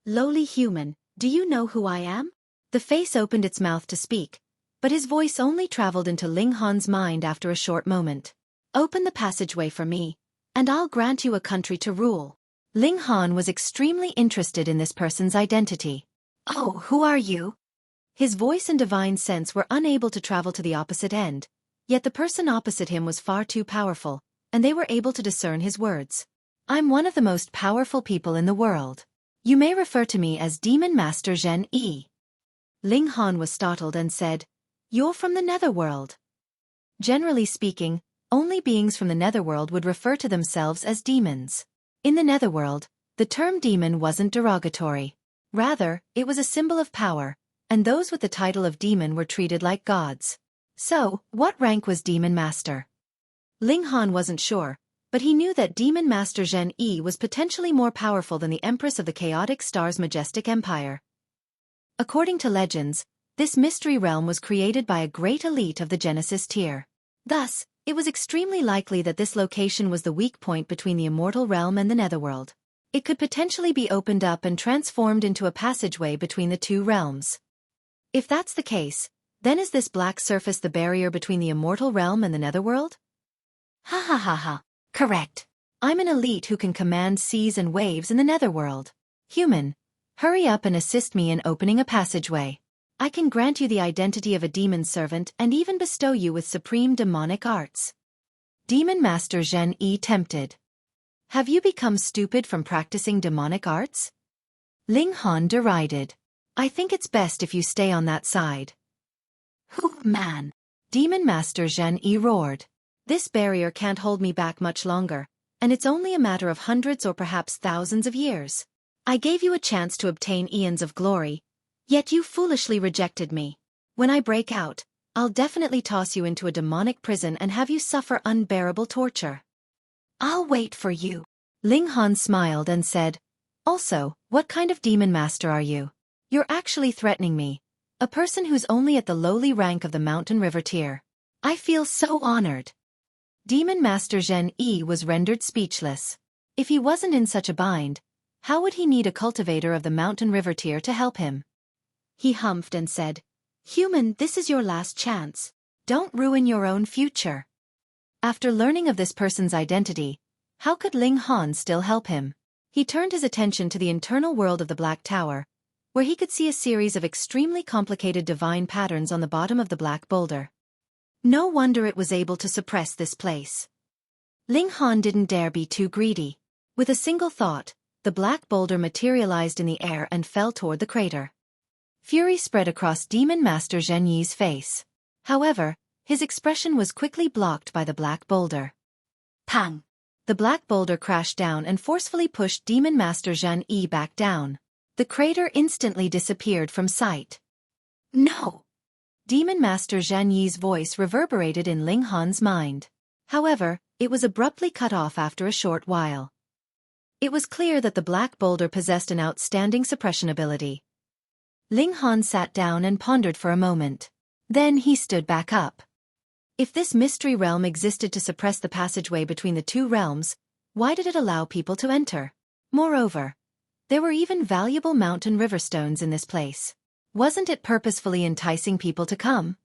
Lowly human, do you know who I am? The face opened its mouth to speak, but his voice only traveled into Ling Han's mind after a short moment. Open the passageway for me, and I'll grant you a country to rule. Ling Han was extremely interested in this person's identity. Oh, who are you? His voice and divine sense were unable to travel to the opposite end, yet the person opposite him was far too powerful, and they were able to discern his words. I'm one of the most powerful people in the world. You may refer to me as Demon Master Zhen E. Ling Han was startled and said, You're from the netherworld. Generally speaking, only beings from the netherworld would refer to themselves as demons. In the netherworld, the term demon wasn't derogatory. Rather, it was a symbol of power, and those with the title of demon were treated like gods. So, what rank was Demon Master? Ling Han wasn't sure, but he knew that Demon Master Zhen E was potentially more powerful than the Empress of the Chaotic Star's majestic empire. According to legends, this mystery realm was created by a great elite of the Genesis tier. Thus, it was extremely likely that this location was the weak point between the immortal realm and the netherworld. It could potentially be opened up and transformed into a passageway between the two realms. If that's the case, then is this black surface the barrier between the immortal realm and the netherworld? Ha ha ha ha. Correct. I'm an elite who can command seas and waves in the netherworld. Human, hurry up and assist me in opening a passageway. I can grant you the identity of a demon servant and even bestow you with supreme demonic arts. Demon Master Zhen tempted. Have you become stupid from practicing demonic arts? Ling Han derided. I think it's best if you stay on that side. Whew, man. Demon Master Zhen roared. This barrier can't hold me back much longer, and it's only a matter of hundreds or perhaps thousands of years. I gave you a chance to obtain eons of glory, yet you foolishly rejected me. When I break out, I'll definitely toss you into a demonic prison and have you suffer unbearable torture. I'll wait for you. Ling Han smiled and said, Also, what kind of demon master are you? You're actually threatening me, a person who's only at the lowly rank of the mountain river tier. I feel so honored. Demon Master Zhen was rendered speechless. If he wasn't in such a bind, how would he need a cultivator of the mountain river tier to help him? He humphed and said, Human, this is your last chance. Don't ruin your own future. After learning of this person's identity, how could Ling Han still help him? He turned his attention to the internal world of the Black Tower, where he could see a series of extremely complicated divine patterns on the bottom of the black boulder. No wonder it was able to suppress this place. Ling Han didn't dare be too greedy. With a single thought, the black boulder materialized in the air and fell toward the crater. Fury spread across Demon Master Zhen Yi's face. However, his expression was quickly blocked by the black boulder. Pang! The black boulder crashed down and forcefully pushed Demon Master Zhen Yi back down. The crater instantly disappeared from sight. No! Demon Master Zhen Yi's voice reverberated in Ling Han's mind. However, it was abruptly cut off after a short while. It was clear that the black boulder possessed an outstanding suppression ability. Ling Han sat down and pondered for a moment. Then he stood back up. If this mystery realm existed to suppress the passageway between the two realms, why did it allow people to enter? Moreover, there were even valuable mountain river stones in this place. Wasn't it purposefully enticing people to come?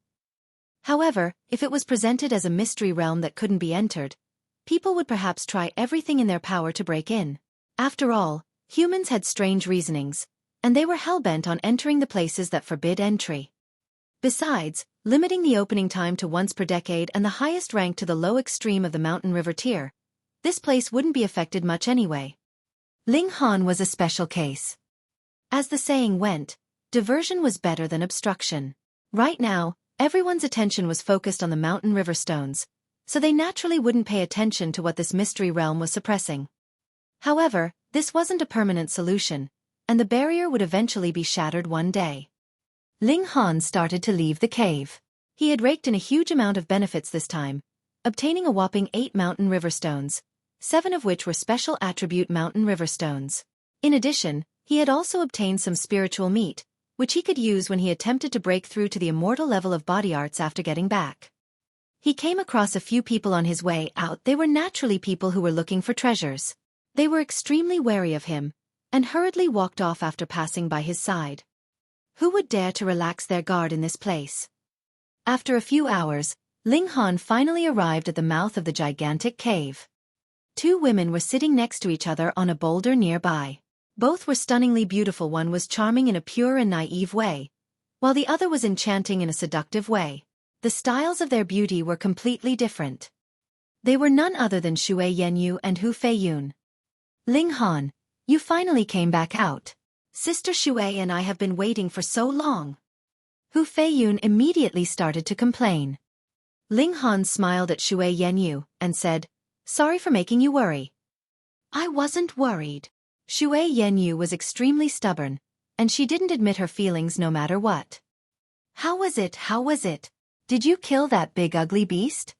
However, if it was presented as a mystery realm that couldn't be entered, people would perhaps try everything in their power to break in. After all, humans had strange reasonings, and they were hell-bent on entering the places that forbid entry. Besides, limiting the opening time to once per decade and the highest rank to the low extreme of the mountain river tier, this place wouldn't be affected much anyway. Ling Han was a special case. As the saying went, diversion was better than obstruction. Right now, everyone's attention was focused on the mountain river stones, so they naturally wouldn't pay attention to what this mystery realm was suppressing. However, this wasn't a permanent solution, and the barrier would eventually be shattered one day. Ling Han started to leave the cave. He had raked in a huge amount of benefits this time, obtaining a whopping 8 mountain river stones, 7 of which were special attribute mountain river stones. In addition, he had also obtained some spiritual meat, which he could use when he attempted to break through to the immortal level of body arts after getting back. He came across a few people on his way out. They were naturally people who were looking for treasures. They were extremely wary of him, and hurriedly walked off after passing by his side. Who would dare to relax their guard in this place? After a few hours, Ling Han finally arrived at the mouth of the gigantic cave. 2 women were sitting next to each other on a boulder nearby. Both were stunningly beautiful. One was charming in a pure and naive way, while the other was enchanting in a seductive way. The styles of their beauty were completely different. They were none other than Xueqi and Hu Feiyun. Ling Han, you finally came back out. Sister Xueqi and I have been waiting for so long. Hu Feiyun immediately started to complain. Ling Han smiled at Xueqi and said, Sorry for making you worry. I wasn't worried. Xueqi was extremely stubborn, and she didn't admit her feelings no matter what. How was it? Did you kill that big ugly beast?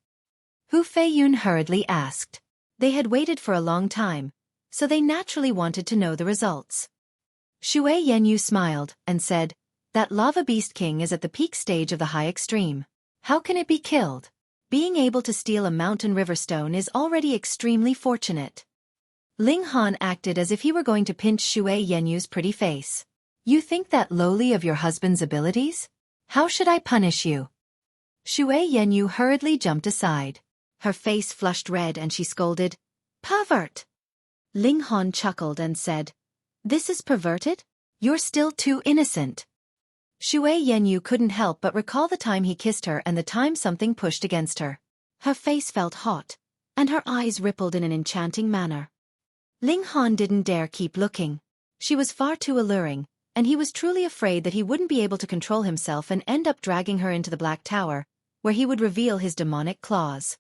Hu Feiyun hurriedly asked. They had waited for a long time, so they naturally wanted to know the results. Xueqi smiled and said, That lava beast king is at the peak stage of the high extreme. How can it be killed? Being able to steal a mountain river stone is already extremely fortunate. Ling Han acted as if he were going to pinch Xue Yenyu's pretty face. You think that lowly of your husband's abilities? How should I punish you? Xue Yenyu hurriedly jumped aside. Her face flushed red and she scolded, Pervert! Ling Han chuckled and said, This is perverted? You're still too innocent. Xue Yenyu couldn't help but recall the time he kissed her and the time something pushed against her. Her face felt hot, and her eyes rippled in an enchanting manner. Ling Han didn't dare keep looking. She was far too alluring, and he was truly afraid that he wouldn't be able to control himself and end up dragging her into the Black Tower, where he would reveal his demonic claws.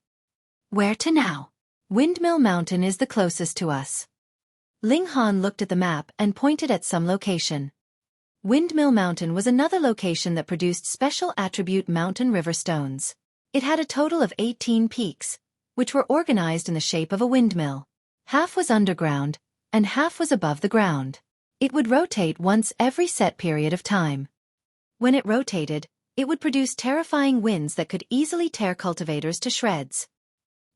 Where to now? Windmill Mountain is the closest to us. Ling Han looked at the map and pointed at some location. Windmill Mountain was another location that produced special attribute mountain river stones. It had a total of 18 peaks, which were organized in the shape of a windmill. Half was underground, and half was above the ground. It would rotate once every set period of time. When it rotated, it would produce terrifying winds that could easily tear cultivators to shreds.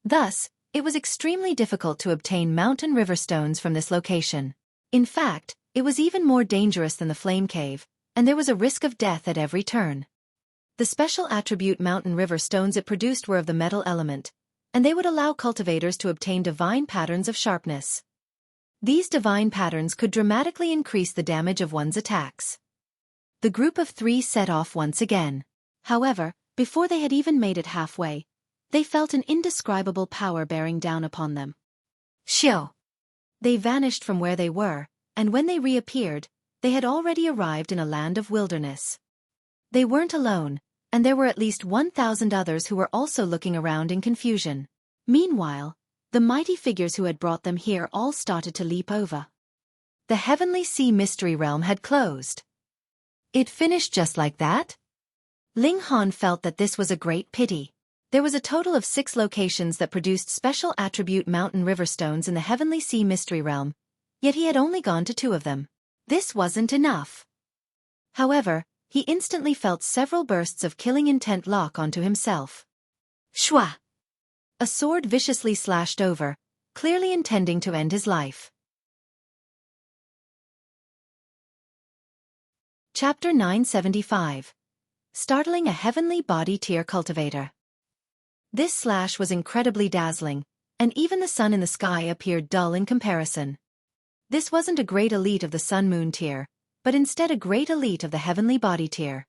Thus, it was extremely difficult to obtain mountain river stones from this location. In fact, it was even more dangerous than the flame cave, and there was a risk of death at every turn. The special attribute mountain river stones it produced were of the metal element, and they would allow cultivators to obtain divine patterns of sharpness. These divine patterns could dramatically increase the damage of one's attacks. The group of three set off once again. However, before they had even made it halfway, they felt an indescribable power bearing down upon them. Shio! They vanished from where they were, and when they reappeared, they had already arrived in a land of wilderness. They weren't alone, and there were at least 1,000 others who were also looking around in confusion. Meanwhile, the mighty figures who had brought them here all started to leap over. The Heavenly Sea Mystery Realm had closed. It finished just like that? Ling Han felt that this was a great pity. There was a total of 6 locations that produced special attribute mountain river stones in the Heavenly Sea Mystery Realm, yet he had only gone to 2 of them. This wasn't enough. However, he instantly felt several bursts of killing intent lock onto himself. Shwa! A sword viciously slashed over, clearly intending to end his life. Chapter 975. Startling a Heavenly Body Tier Cultivator. This slash was incredibly dazzling, and even the sun in the sky appeared dull in comparison. This wasn't a great elite of the Sun-Moon tier, but instead a great elite of the Heavenly Body tier.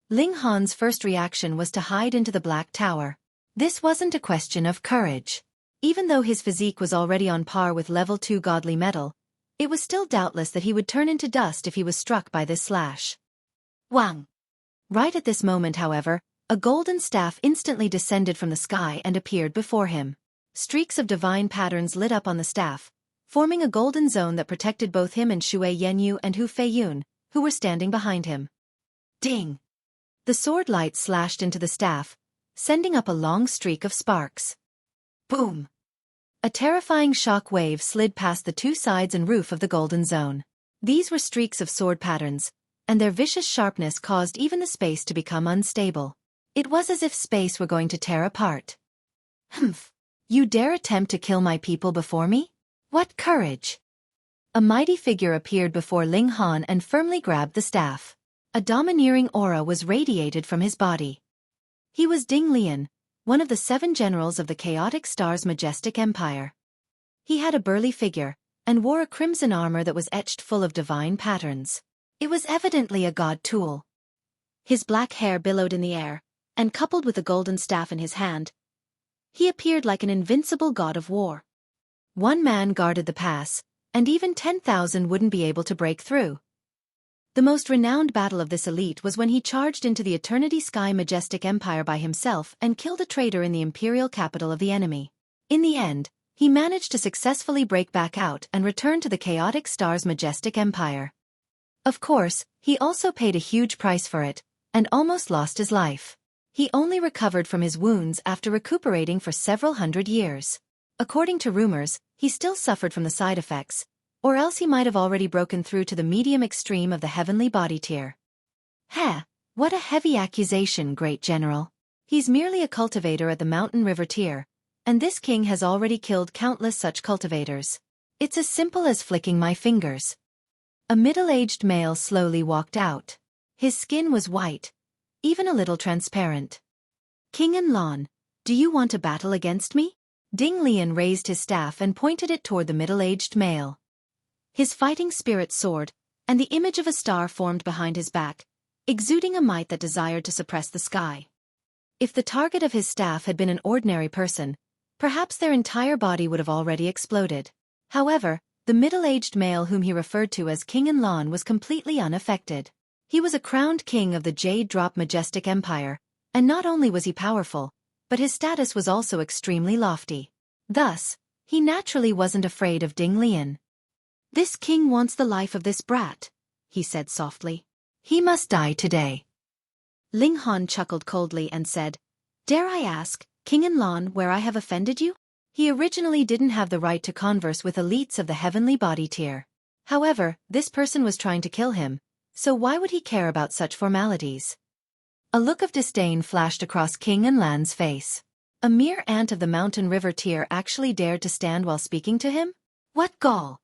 Ling Han's first reaction was to hide into the Black Tower. This wasn't a question of courage. Even though his physique was already on par with level 2 godly metal, it was still doubtless that he would turn into dust if he was struck by this slash. Wang! Right at this moment, however, a golden staff instantly descended from the sky and appeared before him. Streaks of divine patterns lit up on the staff, forming a golden zone that protected both him and Xue Yenyu and Hu Feiyun, who were standing behind him. Ding! The sword light slashed into the staff, sending up a long streak of sparks. Boom! A terrifying shock wave slid past the 2 sides and roof of the golden zone. These were streaks of sword patterns, and their vicious sharpness caused even the space to become unstable. It was as if space were going to tear apart. Humph! You dare attempt to kill my people before me? What courage! A mighty figure appeared before Ling Han and firmly grabbed the staff. A domineering aura was radiated from his body. He was Ding Lian, one of the 7 generals of the Chaotic Star's majestic empire. He had a burly figure, and wore a crimson armor that was etched full of divine patterns. It was evidently a god tool. His black hair billowed in the air, and coupled with the golden staff in his hand, he appeared like an invincible god of war. 1 man guarded the pass, and even 10,000 wouldn't be able to break through. The most renowned battle of this elite was when he charged into the Eternity Sky Majestic Empire by himself and killed a traitor in the imperial capital of the enemy. In the end, he managed to successfully break back out and return to the Chaotic Star's majestic empire. Of course, he also paid a huge price for it, and almost lost his life. He only recovered from his wounds after recuperating for several hundred years. According to rumors, he still suffered from the side effects, or else he might have already broken through to the medium extreme of the Heavenly Body tier. Heh, what a heavy accusation, great general. He's merely a cultivator at the Mountain River tier, and this king has already killed countless such cultivators. It's as simple as flicking my fingers. A middle-aged male slowly walked out. His skin was white, even a little transparent. King and Lan, do you want to battle against me? Ding Lian raised his staff and pointed it toward the middle-aged male. His fighting spirit soared, and the image of a star formed behind his back, exuding a might that desired to suppress the sky. If the target of his staff had been an ordinary person, perhaps their entire body would have already exploded. However, the middle-aged male whom he referred to as King and Lan was completely unaffected. He was a crowned king of the Jade Drop Majestic Empire, and not only was he powerful, but his status was also extremely lofty. Thus, he naturally wasn't afraid of Ding Lian. This king wants the life of this brat, he said softly. He must die today. Ling Han chuckled coldly and said, Dare I ask, King and Lan, where I have offended you? He originally didn't have the right to converse with elites of the heavenly body tier. However, this person was trying to kill him, so why would he care about such formalities? A look of disdain flashed across King and Lan's face. A mere ant of the mountain river tier actually dared to stand while speaking to him? What gall!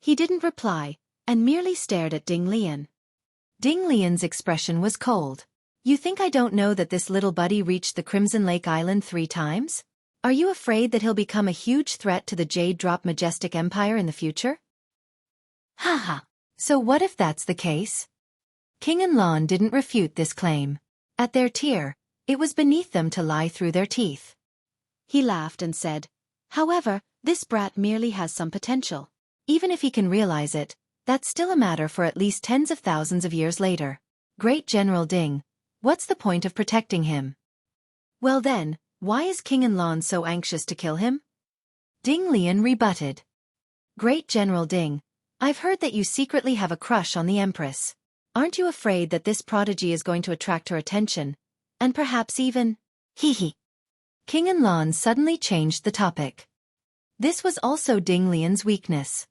He didn't reply, and merely stared at Ding Lian. Ding Lian's expression was cold. You think I don't know that this little buddy reached the Crimson Lake Island 3 times? Are you afraid that he'll become a huge threat to the Jade Drop Majestic Empire in the future? Haha. So what if that's the case? King and Lan didn't refute this claim. At their tier, it was beneath them to lie through their teeth. He laughed and said, However, this brat merely has some potential. Even if he can realize it, that's still a matter for at least tens of thousands of years later. Great General Ding, what's the point of protecting him? Well then, why is King and Lan so anxious to kill him? Ding Lian rebutted. Great General Ding, I've heard that you secretly have a crush on the Empress. Aren't you afraid that this prodigy is going to attract her attention? And perhaps even... Hee. King and Lan suddenly changed the topic. This was also Ding Lian's weakness.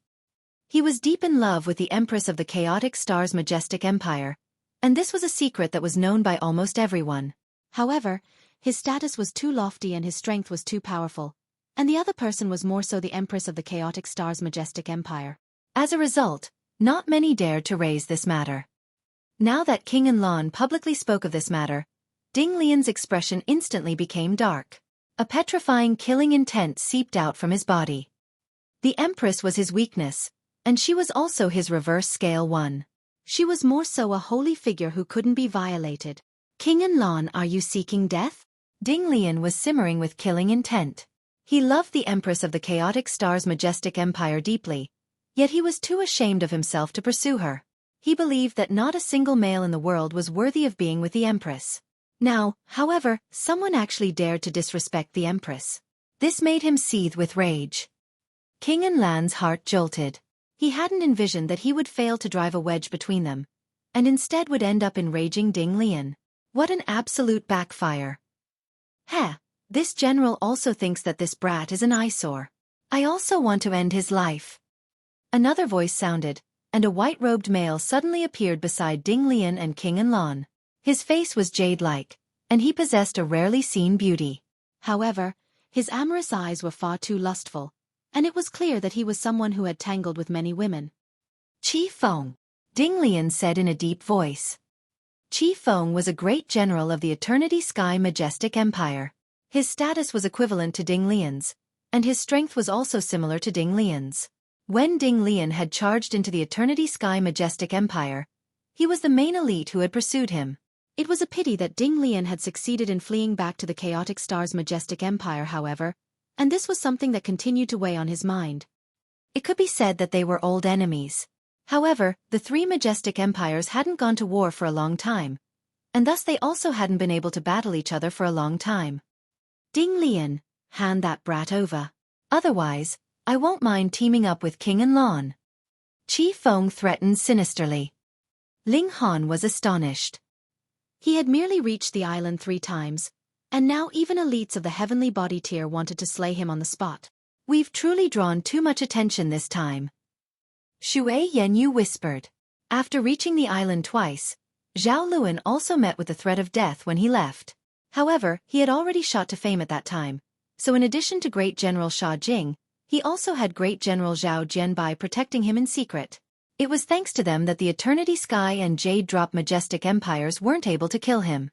He was deep in love with the Empress of the Chaotic Star's Majestic Empire, and this was a secret that was known by almost everyone. However, his status was too lofty and his strength was too powerful, and the other person was more so the Empress of the Chaotic Star's Majestic Empire. As a result, not many dared to raise this matter. Now that King and Lan publicly spoke of this matter, Ding Lian's expression instantly became dark. A petrifying killing intent seeped out from his body. The Empress was his weakness, and she was also his reverse scale one. She was more so a holy figure who couldn't be violated. King and Lan, are you seeking death? Ding Lian was simmering with killing intent. He loved the Empress of the Chaotic Star's Majestic Empire deeply, yet he was too ashamed of himself to pursue her. He believed that not a single male in the world was worthy of being with the Empress. Now, however, someone actually dared to disrespect the Empress. This made him seethe with rage. King and Lan's heart jolted. He hadn't envisioned that he would fail to drive a wedge between them, and instead would end up enraging Ding Lian. What an absolute backfire. Heh, this general also thinks that this brat is an eyesore. I also want to end his life. Another voice sounded, and a white-robed male suddenly appeared beside Ding Lian and King and Lan. His face was jade-like, and he possessed a rarely seen beauty. However, his amorous eyes were far too lustful, and it was clear that he was someone who had tangled with many women. Qi Feng, Ding Lian said in a deep voice. Qi Feng was a great general of the Eternity Sky Majestic Empire. His status was equivalent to Ding Lian's, and his strength was also similar to Ding Lian's. When Ding Lian had charged into the Eternity Sky Majestic Empire, he was the main elite who had pursued him. It was a pity that Ding Lian had succeeded in fleeing back to the Chaotic Star's Majestic Empire, however, and this was something that continued to weigh on his mind. It could be said that they were old enemies. However, the 3 majestic empires hadn't gone to war for a long time, and thus they also hadn't been able to battle each other for a long time. Ding Lian, hand that brat over. Otherwise, I won't mind teaming up with King and Lan. Qi Feng threatened sinisterly. Ling Han was astonished. He had merely reached the island 3 times, and now even elites of the heavenly body tier wanted to slay him on the spot. We've truly drawn too much attention this time. Shui Yanyu whispered. After reaching the island twice, Zhao Luan also met with the threat of death when he left. However, he had already shot to fame at that time, so in addition to Great General Sha Jing, He also had Great General Zhao Jianbai protecting him in secret. It was thanks to them that the Eternity Sky and Jade Drop Majestic Empires weren't able to kill him.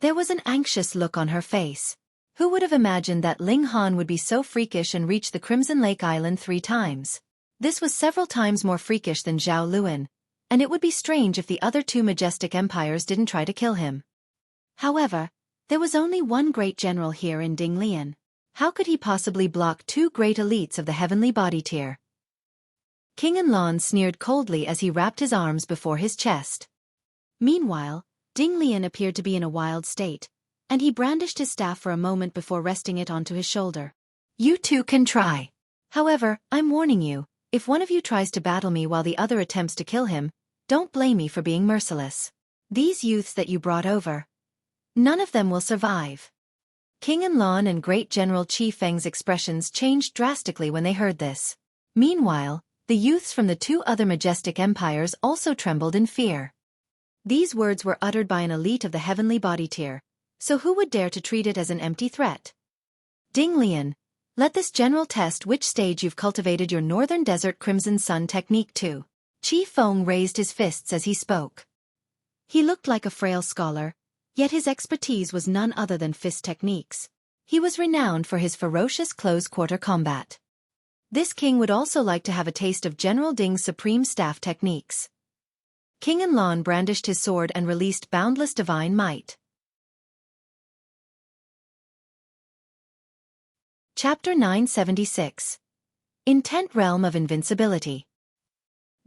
There was an anxious look on her face. Who would have imagined that Ling Han would be so freakish and reach the Crimson Lake Island 3 times? This was several times more freakish than Zhao Luan, and it would be strange if the other 2 majestic empires didn't try to kill him. However, there was only one great general here in Ding Lian. How could he possibly block 2 great elites of the heavenly body tier? King Enlon sneered coldly as he wrapped his arms before his chest. Meanwhile, Ding Lian appeared to be in a wild state, and he brandished his staff for a moment before resting it onto his shoulder. You 2 can try. However, I'm warning you, if one of you tries to battle me while the other attempts to kill him, don't blame me for being merciless. These youths that you brought over, none of them will survive. King Enlon and Great General Qi Feng's expressions changed drastically when they heard this. Meanwhile, the youths from the 2 other majestic empires also trembled in fear. These words were uttered by an elite of the heavenly body tier, so who would dare to treat it as an empty threat? Ding Lian, let this general test which stage you've cultivated your Northern Desert Crimson Sun technique to. Qi Feng raised his fists as he spoke. He looked like a frail scholar, yet his expertise was none other than fist techniques. He was renowned for his ferocious close-quarter combat. This king would also like to have a taste of General Ding's supreme staff techniques. King Enlon brandished his sword and released boundless divine might. Chapter 976. Intent Realm of Invincibility.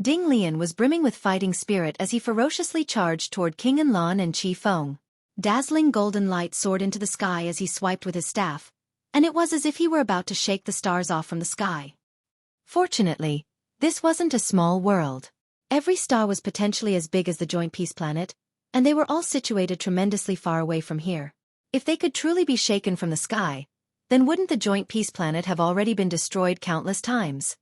Ding Lian was brimming with fighting spirit as he ferociously charged toward King Enlon and Qi Feng. Dazzling golden light soared into the sky as he swiped with his staff, and it was as if he were about to shake the stars off from the sky. Fortunately, this wasn't a small world. Every star was potentially as big as the Joint Peace Planet, and they were all situated tremendously far away from here. If they could truly be shaken from the sky, then wouldn't the Joint Peace Planet have already been destroyed countless times?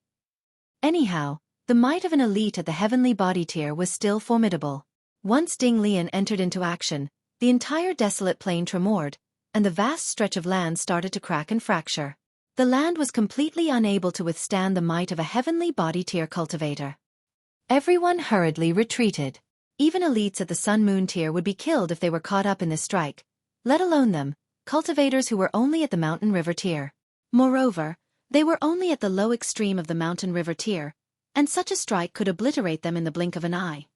Anyhow, the might of an elite at the heavenly body tier was still formidable. Once Ding Lian entered into action, the entire desolate plain tremored, and the vast stretch of land started to crack and fracture. The land was completely unable to withstand the might of a heavenly body tier cultivator. Everyone hurriedly retreated. Even elites at the Sun-Moon tier would be killed if they were caught up in this strike, let alone them, cultivators who were only at the Mountain River tier. Moreover, they were only at the low extreme of the Mountain River tier, and such a strike could obliterate them in the blink of an eye.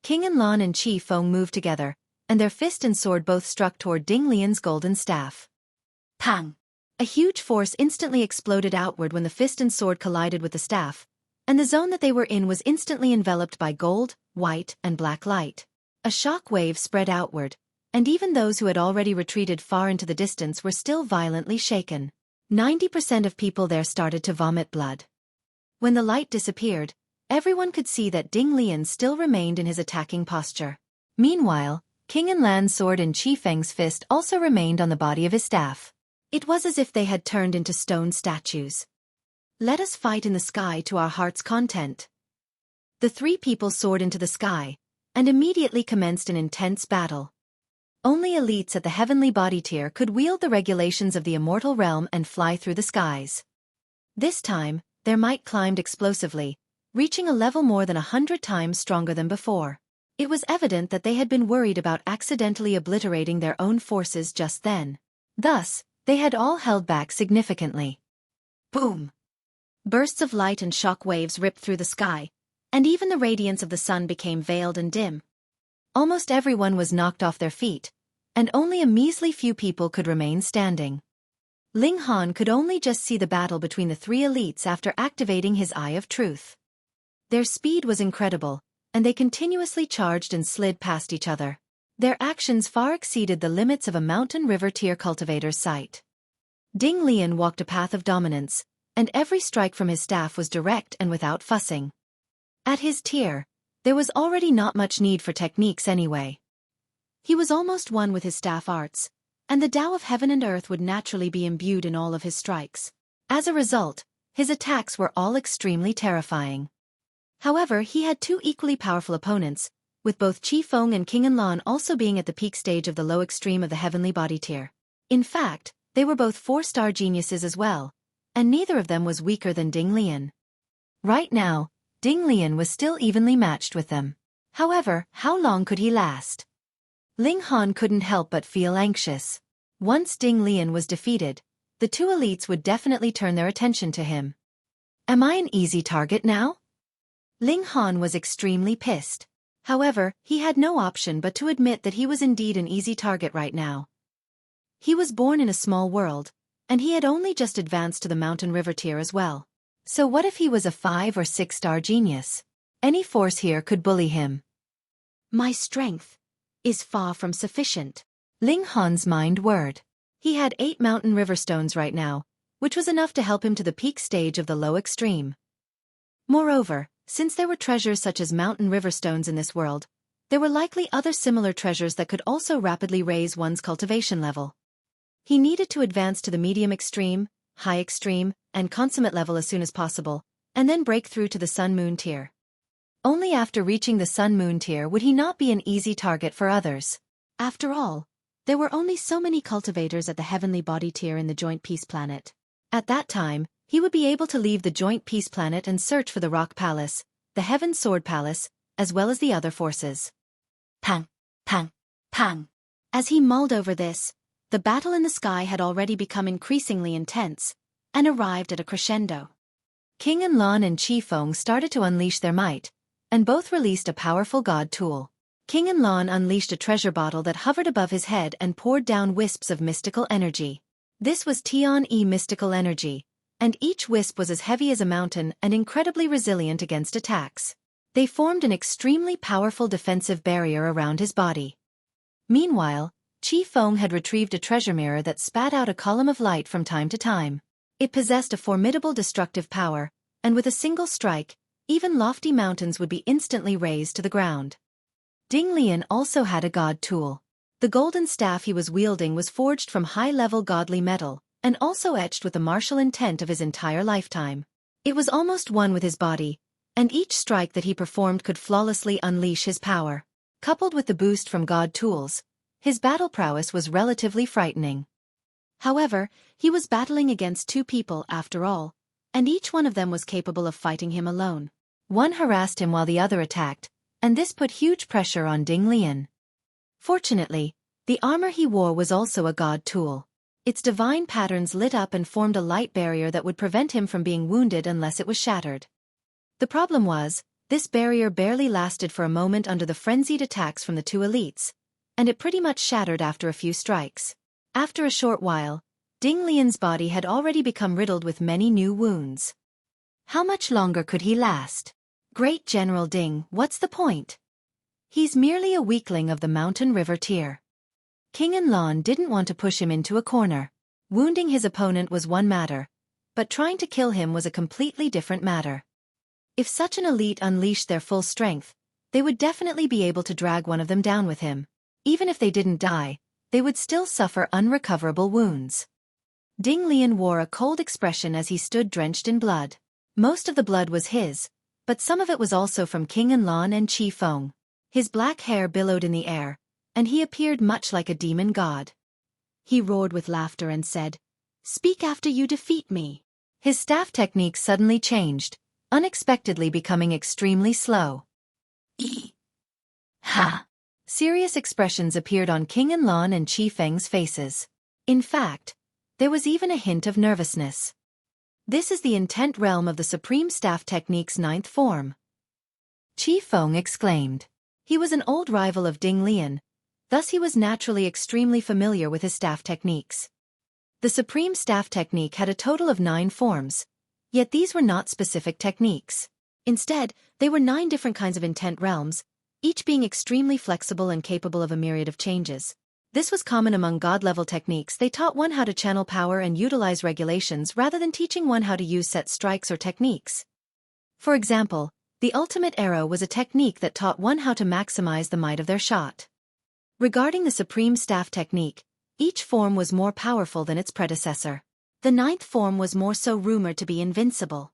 King Enlon and Qi Feng moved together, and their fist and sword both struck toward Ding Lian's golden staff. Pang! A huge force instantly exploded outward when the fist and sword collided with the staff, and the zone that they were in was instantly enveloped by gold, white, and black light. A shock wave spread outward, and even those who had already retreated far into the distance were still violently shaken. 90% of people there started to vomit blood. When the light disappeared, everyone could see that Ding Lian still remained in his attacking posture. Meanwhile, King Enlan's sword and Qi Feng's fist also remained on the body of his staff. It was as if they had turned into stone statues. Let us fight in the sky to our heart's content. The 3 people soared into the sky, and immediately commenced an intense battle. Only elites at the heavenly body tier could wield the regulations of the immortal realm and fly through the skies. This time, their might climbed explosively, reaching a level more than 100 times stronger than before. It was evident that they had been worried about accidentally obliterating their own forces just then. Thus, they had all held back significantly. Boom! Bursts of light and shock waves ripped through the sky, and even the radiance of the sun became veiled and dim. Almost everyone was knocked off their feet, and only a measly few people could remain standing. Ling Han could only just see the battle between the 3 elites after activating his Eye of Truth. Their speed was incredible, and they continuously charged and slid past each other. Their actions far exceeded the limits of a Mountain River tier cultivator's sight. Ding Lian walked a path of dominance, and every strike from his staff was direct and without fussing. At his tier, there was already not much need for techniques anyway. He was almost one with his staff arts, and the Tao of heaven and earth would naturally be imbued in all of his strikes. As a result, his attacks were all extremely terrifying. However, he had 2 equally powerful opponents, with both Qi Feng and King Enlon also being at the peak stage of the low extreme of the heavenly body tier. In fact, they were both 4-star geniuses as well, and neither of them was weaker than Ding Lian. Right now, Ding Lian was still evenly matched with them. However, how long could he last? Ling Han couldn't help but feel anxious. Once Ding Lian was defeated, the two elites would definitely turn their attention to him. Am I an easy target now? Ling Han was extremely pissed. However, he had no option but to admit that he was indeed an easy target right now. He was born in a small world, and he had only just advanced to the mountain river tier as well. So what if he was a 5 or 6-star genius? Any force here could bully him. My strength is far from sufficient. Ling Han's mind whirred. He had 8 mountain river stones right now, which was enough to help him to the peak stage of the low extreme. Moreover, since there were treasures such as mountain river stones in this world, there were likely other similar treasures that could also rapidly raise one's cultivation level. He needed to advance to the medium extreme, high extreme, and consummate level as soon as possible, and then break through to the Sun-Moon tier. Only after reaching the Sun-Moon tier would he not be an easy target for others. After all, there were only so many cultivators at the Heavenly Body tier in the Joint Peace Planet. At that time, he would be able to leave the Joint Peace Planet and search for the Rock Palace, the Heaven Sword Palace, as well as the other forces. Pang, pang, pang. As he mulled over this, the battle in the sky had already become increasingly intense, and arrived at a crescendo. King Enlon and Qi Feng started to unleash their might, and both released a powerful god tool. King Enlon unleashed a treasure bottle that hovered above his head and poured down wisps of mystical energy. This was Tian-E mystical energy, and each wisp was as heavy as a mountain and incredibly resilient against attacks. They formed an extremely powerful defensive barrier around his body. Meanwhile, Qi Feng had retrieved a treasure mirror that spat out a column of light from time to time. It possessed a formidable destructive power, and with a single strike, even lofty mountains would be instantly razed to the ground. Ding Lian also had a god tool. The golden staff he was wielding was forged from high-level godly metal, and also etched with the martial intent of his entire lifetime. It was almost one with his body, and each strike that he performed could flawlessly unleash his power. Coupled with the boost from god tools, his battle prowess was relatively frightening. However, he was battling against 2 people after all, and each one of them was capable of fighting him alone. One harassed him while the other attacked, and this put huge pressure on Ding Lian. Fortunately, the armor he wore was also a god tool. Its divine patterns lit up and formed a light barrier that would prevent him from being wounded unless it was shattered. The problem was, this barrier barely lasted for a moment under the frenzied attacks from the 2 elites, and it pretty much shattered after a few strikes. After a short while, Ding Lian's body had already become riddled with many new wounds. How much longer could he last? Great General Ding, what's the point? He's merely a weakling of the mountain river tier. King Enlon didn't want to push him into a corner. Wounding his opponent was one matter, but trying to kill him was a completely different matter. If such an elite unleashed their full strength, they would definitely be able to drag one of them down with him. Even if they didn't die, they would still suffer unrecoverable wounds. Ding Lian wore a cold expression as he stood drenched in blood. Most of the blood was his, but some of it was also from King Enlon and Qi Feng. His black hair billowed in the air, and he appeared much like a demon god. He roared with laughter and said, "Speak after you defeat me." His staff technique suddenly changed, unexpectedly becoming extremely slow. Ha! Serious expressions appeared on King Enlon and Qi Feng's faces. In fact, there was even a hint of nervousness. This is the intent realm of the Supreme Staff Technique's 9th form. Qi Feng exclaimed. He was an old rival of Ding Lian, thus he was naturally extremely familiar with his staff techniques. The Supreme Staff Technique had a total of 9 forms, yet these were not specific techniques. Instead, they were 9 different kinds of intent realms, each being extremely flexible and capable of a myriad of changes. This was common among god-level techniques. They taught one how to channel power and utilize regulations rather than teaching one how to use set strikes or techniques. For example, the ultimate arrow was a technique that taught one how to maximize the might of their shot. Regarding the Supreme Staff Technique, each form was more powerful than its predecessor. The 9th form was more so rumored to be invincible.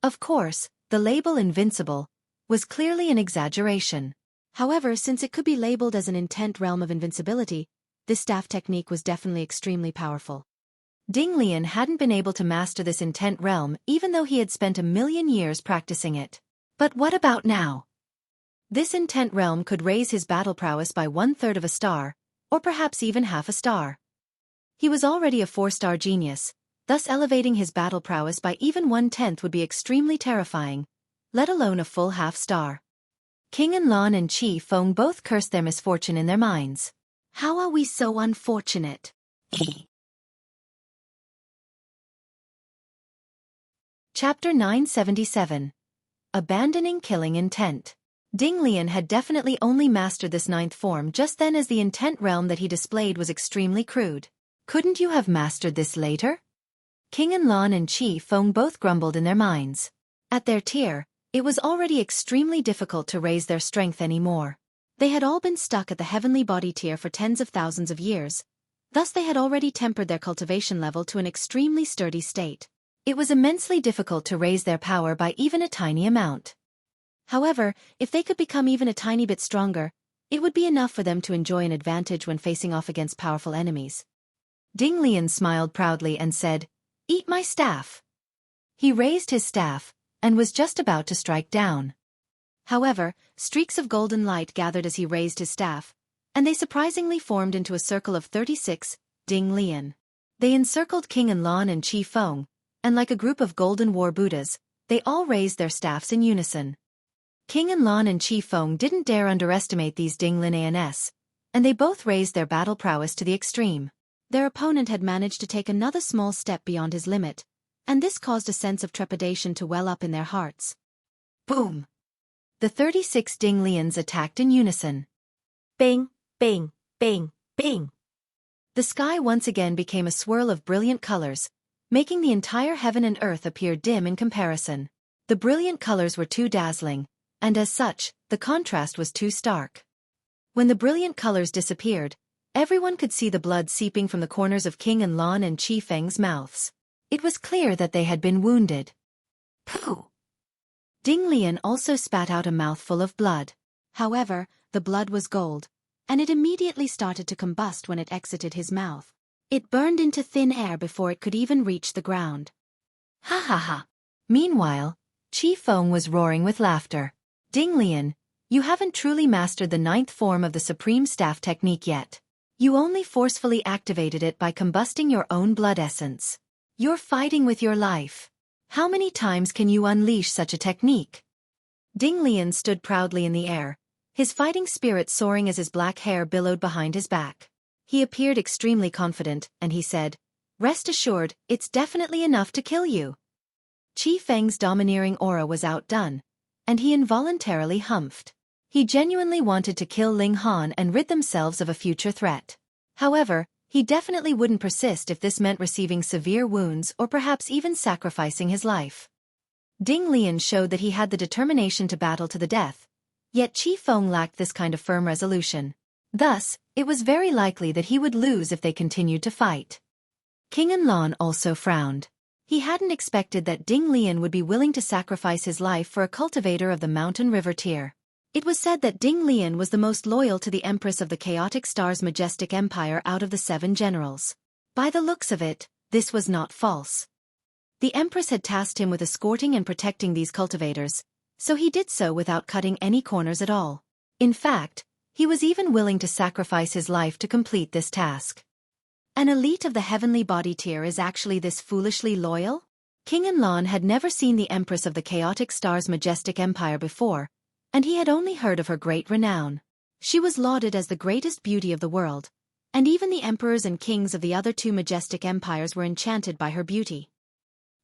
Of course, the label invincible was clearly an exaggeration. However, since it could be labeled as an intent realm of invincibility, this staff technique was definitely extremely powerful. Ding Lian hadn't been able to master this intent realm even though he had spent 1,000,000 years practicing it. But what about now? This intent realm could raise his battle prowess by 1/3 of a star, or perhaps even half a star. He was already a 4-star genius, thus elevating his battle prowess by even 1/10 would be extremely terrifying, let alone a full half-star. King Enlon and Qi Feng both cursed their misfortune in their minds. How are we so unfortunate? Chapter 977. Abandoning Killing Intent. Ding Lian had definitely only mastered this 9th form just then, as the intent realm that he displayed was extremely crude. Couldn't you have mastered this later? King Enlon and Qi Feng both grumbled in their minds. At their tier, it was already extremely difficult to raise their strength anymore. They had all been stuck at the heavenly body tier for tens of thousands of years, thus they had already tempered their cultivation level to an extremely sturdy state. It was immensely difficult to raise their power by even a tiny amount. However, if they could become even a tiny bit stronger, it would be enough for them to enjoy an advantage when facing off against powerful enemies. Ding Lian smiled proudly and said, "Eat my staff." He raised his staff, and was just about to strike down. However, streaks of golden light gathered as he raised his staff, and they surprisingly formed into a circle of 36, Ding Lian. They encircled King Enlon and Qi Feng, and like a group of golden war Buddhas, they all raised their staffs in unison. King Enlon and Qi Feng didn't dare underestimate these Ding Lians, and they both raised their battle prowess to the extreme. Their opponent had managed to take another small step beyond his limit, and this caused a sense of trepidation to well up in their hearts. Boom! The 36 Ding Lians attacked in unison. Bing, bing, bing, bing. The sky once again became a swirl of brilliant colors, making the entire heaven and earth appear dim in comparison. The brilliant colors were too dazzling, and as such, the contrast was too stark. When the brilliant colors disappeared, everyone could see the blood seeping from the corners of King Enlon and Qi Feng's mouths. It was clear that they had been wounded. Pooh! Ding Lian also spat out a mouthful of blood. However, the blood was gold, and it immediately started to combust when it exited his mouth. It burned into thin air before it could even reach the ground. Ha ha ha! Meanwhile, Qi Feng was roaring with laughter. Ding Lian, you haven't truly mastered the 9th form of the Supreme Staff technique yet. You only forcefully activated it by combusting your own blood essence. You're fighting with your life. How many times can you unleash such a technique? Ding Lian stood proudly in the air, his fighting spirit soaring as his black hair billowed behind his back. He appeared extremely confident, and he said, "Rest assured, it's definitely enough to kill you." Qi Feng's domineering aura was outdone, and he involuntarily humphed. He genuinely wanted to kill Ling Han and rid themselves of a future threat. However, he definitely wouldn't persist if this meant receiving severe wounds or perhaps even sacrificing his life. Ding Lian showed that he had the determination to battle to the death, yet Qi Feng lacked this kind of firm resolution. Thus, it was very likely that he would lose if they continued to fight. King Enlon also frowned. He hadn't expected that Ding Lian would be willing to sacrifice his life for a cultivator of the mountain river tier. It was said that Ding Lian was the most loyal to the Empress of the Chaotic Star's majestic empire out of the 7 generals. By the looks of it, this was not false. The Empress had tasked him with escorting and protecting these cultivators, so he did so without cutting any corners at all. In fact, he was even willing to sacrifice his life to complete this task. An elite of the heavenly body tier is actually this foolishly loyal? King Enlon had never seen the Empress of the Chaotic Star's majestic empire before, and he had only heard of her great renown. She was lauded as the greatest beauty of the world, and even the emperors and kings of the other 2 majestic empires were enchanted by her beauty.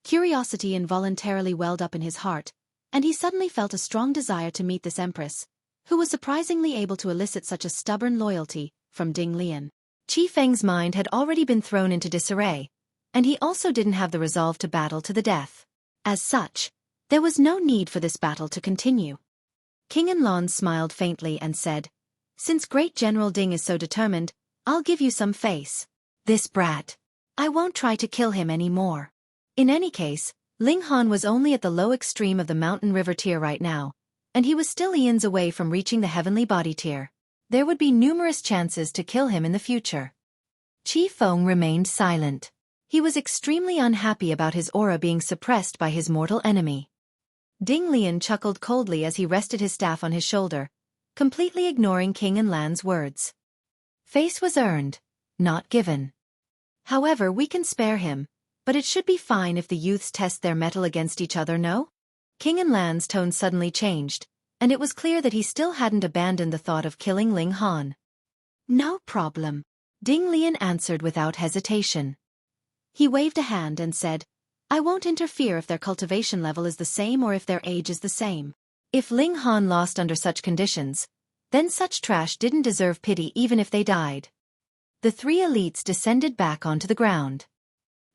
Curiosity involuntarily welled up in his heart, and he suddenly felt a strong desire to meet this empress, who was surprisingly able to elicit such a stubborn loyalty from Ding Lian. Qi Feng's mind had already been thrown into disarray, and he also didn't have the resolve to battle to the death. As such, there was no need for this battle to continue. King Enlon smiled faintly and said, "Since Great General Ding is so determined, I'll give you some face. This brat. I won't try to kill him anymore." In any case, Ling Han was only at the low extreme of the mountain river tier right now, and he was still eons away from reaching the heavenly body tier. There would be numerous chances to kill him in the future. Qi Feng remained silent. He was extremely unhappy about his aura being suppressed by his mortal enemy. Ding Lian chuckled coldly as he rested his staff on his shoulder, completely ignoring King and Lan's words. Face was earned, not given. However, we can spare him, but it should be fine if the youths test their mettle against each other, no? King and Lan's tone suddenly changed, and it was clear that he still hadn't abandoned the thought of killing Ling Han. No problem, Ding Lian answered without hesitation. He waved a hand and said, I won't interfere if their cultivation level is the same or if their age is the same. If Ling Han lost under such conditions, then such trash didn't deserve pity even if they died. The three elites descended back onto the ground.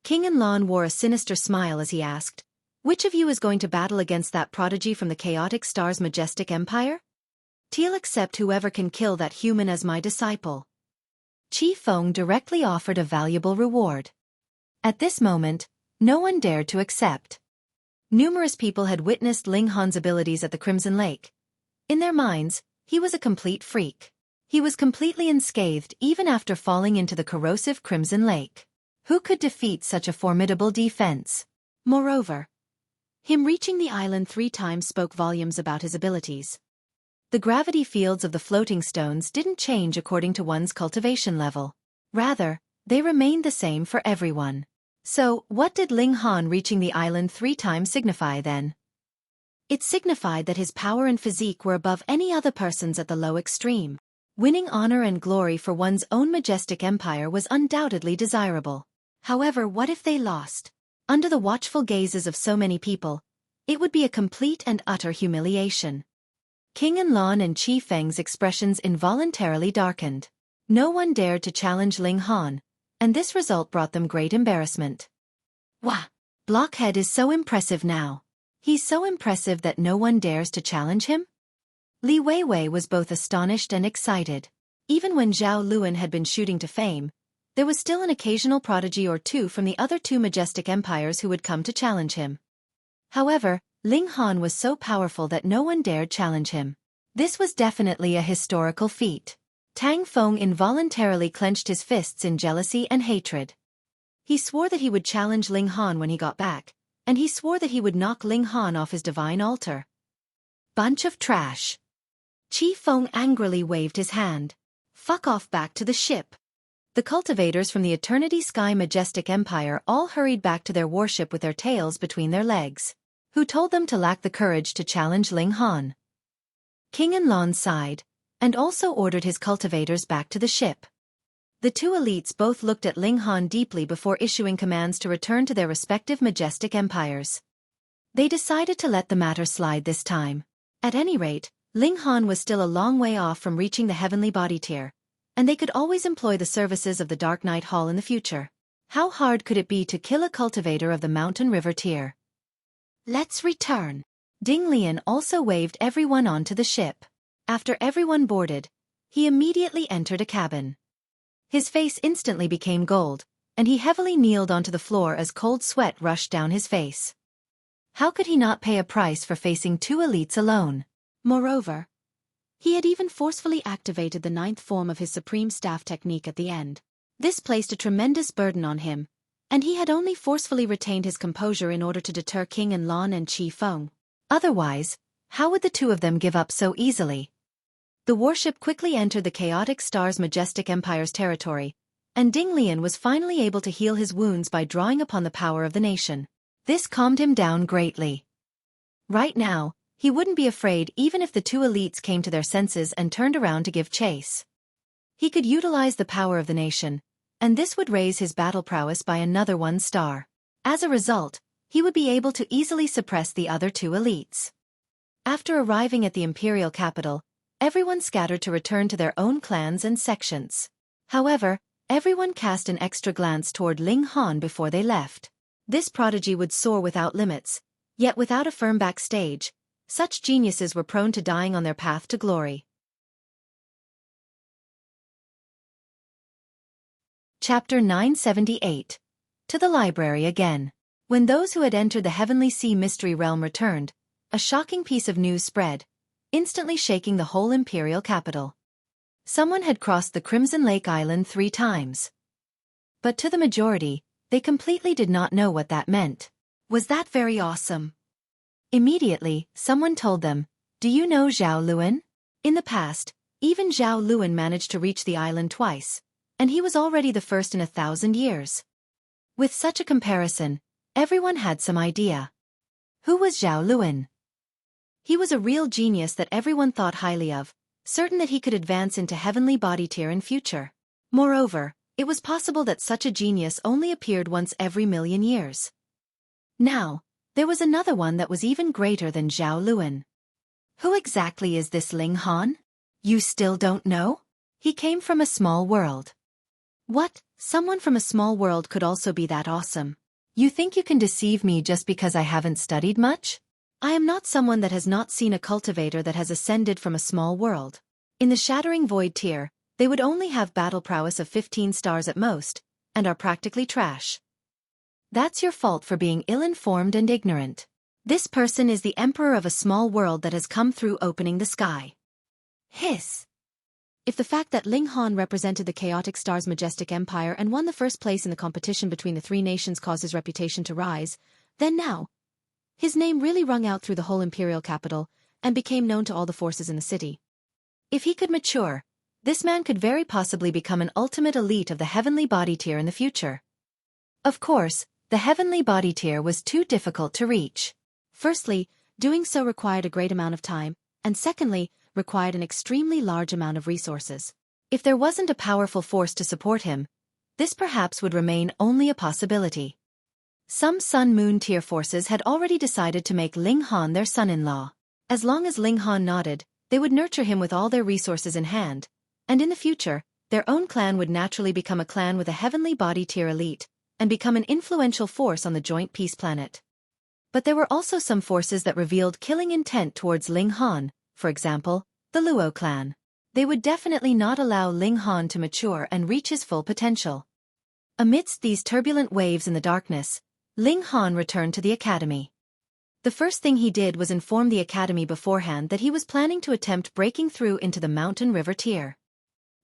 King and Lan wore a sinister smile as he asked, which of you is going to battle against that prodigy from the Chaotic Star's majestic empire? I'll accept whoever can kill that human as my disciple. Feng directly offered a valuable reward. At this moment, no one dared to accept. Numerous people had witnessed Ling Han's abilities at the Crimson Lake. In their minds, he was a complete freak. He was completely unscathed even after falling into the corrosive Crimson Lake. Who could defeat such a formidable defense? Moreover, him reaching the island 3 times spoke volumes about his abilities. The gravity fields of the floating stones didn't change according to one's cultivation level. Rather, they remained the same for everyone. So, what did Ling Han reaching the island 3 times signify then? It signified that his power and physique were above any other person's at the low extreme. Winning honor and glory for one's own majestic empire was undoubtedly desirable. However, what if they lost? Under the watchful gazes of so many people, it would be a complete and utter humiliation. King and Lan and Feng's expressions involuntarily darkened. No one dared to challenge Ling Han, and this result brought them great embarrassment. Wah! Blockhead is so impressive now. He's so impressive that no one dares to challenge him? Li Weiwei was both astonished and excited. Even when Zhao Luan had been shooting to fame, there was still an occasional prodigy or two from the other 2 majestic empires who would come to challenge him. However, Ling Han was so powerful that no one dared challenge him. This was definitely a historical feat. Tang Feng involuntarily clenched his fists in jealousy and hatred. He swore that he would challenge Ling Han when he got back, and he swore that he would knock Ling Han off his divine altar. Bunch of trash. Feng angrily waved his hand. Fuck off back to the ship. The cultivators from the Eternity Sky Majestic Empire all hurried back to their warship with their tails between their legs. Who told them to lack the courage to challenge Ling Han? King and Lan sighed, and also ordered his cultivators back to the ship. The 2 elites both looked at Ling Han deeply before issuing commands to return to their respective majestic empires. They decided to let the matter slide this time. At any rate, Ling Han was still a long way off from reaching the heavenly body tier, and they could always employ the services of the Dark Knight Hall in the future. How hard could it be to kill a cultivator of the Mountain River tier? Let's return. Ding Lian also waved everyone onto the ship. After everyone boarded, he immediately entered a cabin. His face instantly became gold, and he heavily kneeled onto the floor as cold sweat rushed down his face. How could he not pay a price for facing 2 elites alone? Moreover, he had even forcefully activated the 9th form of his Supreme Staff technique at the end. This placed a tremendous burden on him, and he had only forcefully retained his composure in order to deter King and Lan and Feng. Otherwise, how would the 2 of them give up so easily? The warship quickly entered the Chaotic Star's Majestic Empire's territory, and Ding Lian was finally able to heal his wounds by drawing upon the power of the nation. This calmed him down greatly. Right now, he wouldn't be afraid even if the 2 elites came to their senses and turned around to give chase. He could utilize the power of the nation, and this would raise his battle prowess by another 1 star. As a result, he would be able to easily suppress the other 2 elites. After arriving at the imperial capital, everyone scattered to return to their own clans and sections. However, everyone cast an extra glance toward Ling Han before they left. This prodigy would soar without limits, yet without a firm backstage. Such geniuses were prone to dying on their path to glory. Chapter 978. To the library again. When those who had entered the Heavenly Sea Mystery Realm returned, a shocking piece of news spread, instantly shaking the whole imperial capital. Someone had crossed the Crimson Lake Island 3 times. But to the majority, They completely did not know what that meant. Was that very awesome? Immediately, someone told them, "Do you know Zhao Luan?" In the past, even Zhao Luan managed to reach the island twice, and he was already the first in 1,000 years. With such a comparison, everyone had some idea. Who was Zhao Luan? He was a real genius that everyone thought highly of, certain that he could advance into heavenly body tier in future. Moreover, it was possible that such a genius only appeared once every million years. Now, there was another one that was even greater than Zhao Luan. Who exactly is this Ling Han? You still don't know? He came from a small world. What? Someone from a small world could also be that awesome? You think you can deceive me just because I haven't studied much? I am not someone that has not seen a cultivator that has ascended from a small world. In the Shattering Void tier, they would only have battle prowess of 15 stars at most, and are practically trash. That's your fault for being ill-informed and ignorant. This person is the emperor of a small world that has come through opening the sky. Hiss. If the fact that Ling Han represented the chaotic star's majestic empire and won the first place in the competition between the three nations caused his reputation to rise, then now, his name really rung out through the whole imperial capital and became known to all the forces in the city. If he could mature, this man could very possibly become an ultimate elite of the heavenly body tier in the future. Of course, the heavenly body tier was too difficult to reach. Firstly, doing so required a great amount of time, and secondly, required an extremely large amount of resources. If there wasn't a powerful force to support him, this perhaps would remain only a possibility. Some Sun-Moon tier forces had already decided to make Ling Han their son-in-law. As long as Ling Han nodded, they would nurture him with all their resources in hand, and in the future, their own clan would naturally become a clan with a heavenly body tier elite, and become an influential force on the joint peace planet. But there were also some forces that revealed killing intent towards Ling Han, for example, the Luo clan. They would definitely not allow Ling Han to mature and reach his full potential. Amidst these turbulent waves in the darkness, Ling Han returned to the academy. The first thing he did was inform the academy beforehand that he was planning to attempt breaking through into the Mountain River tier.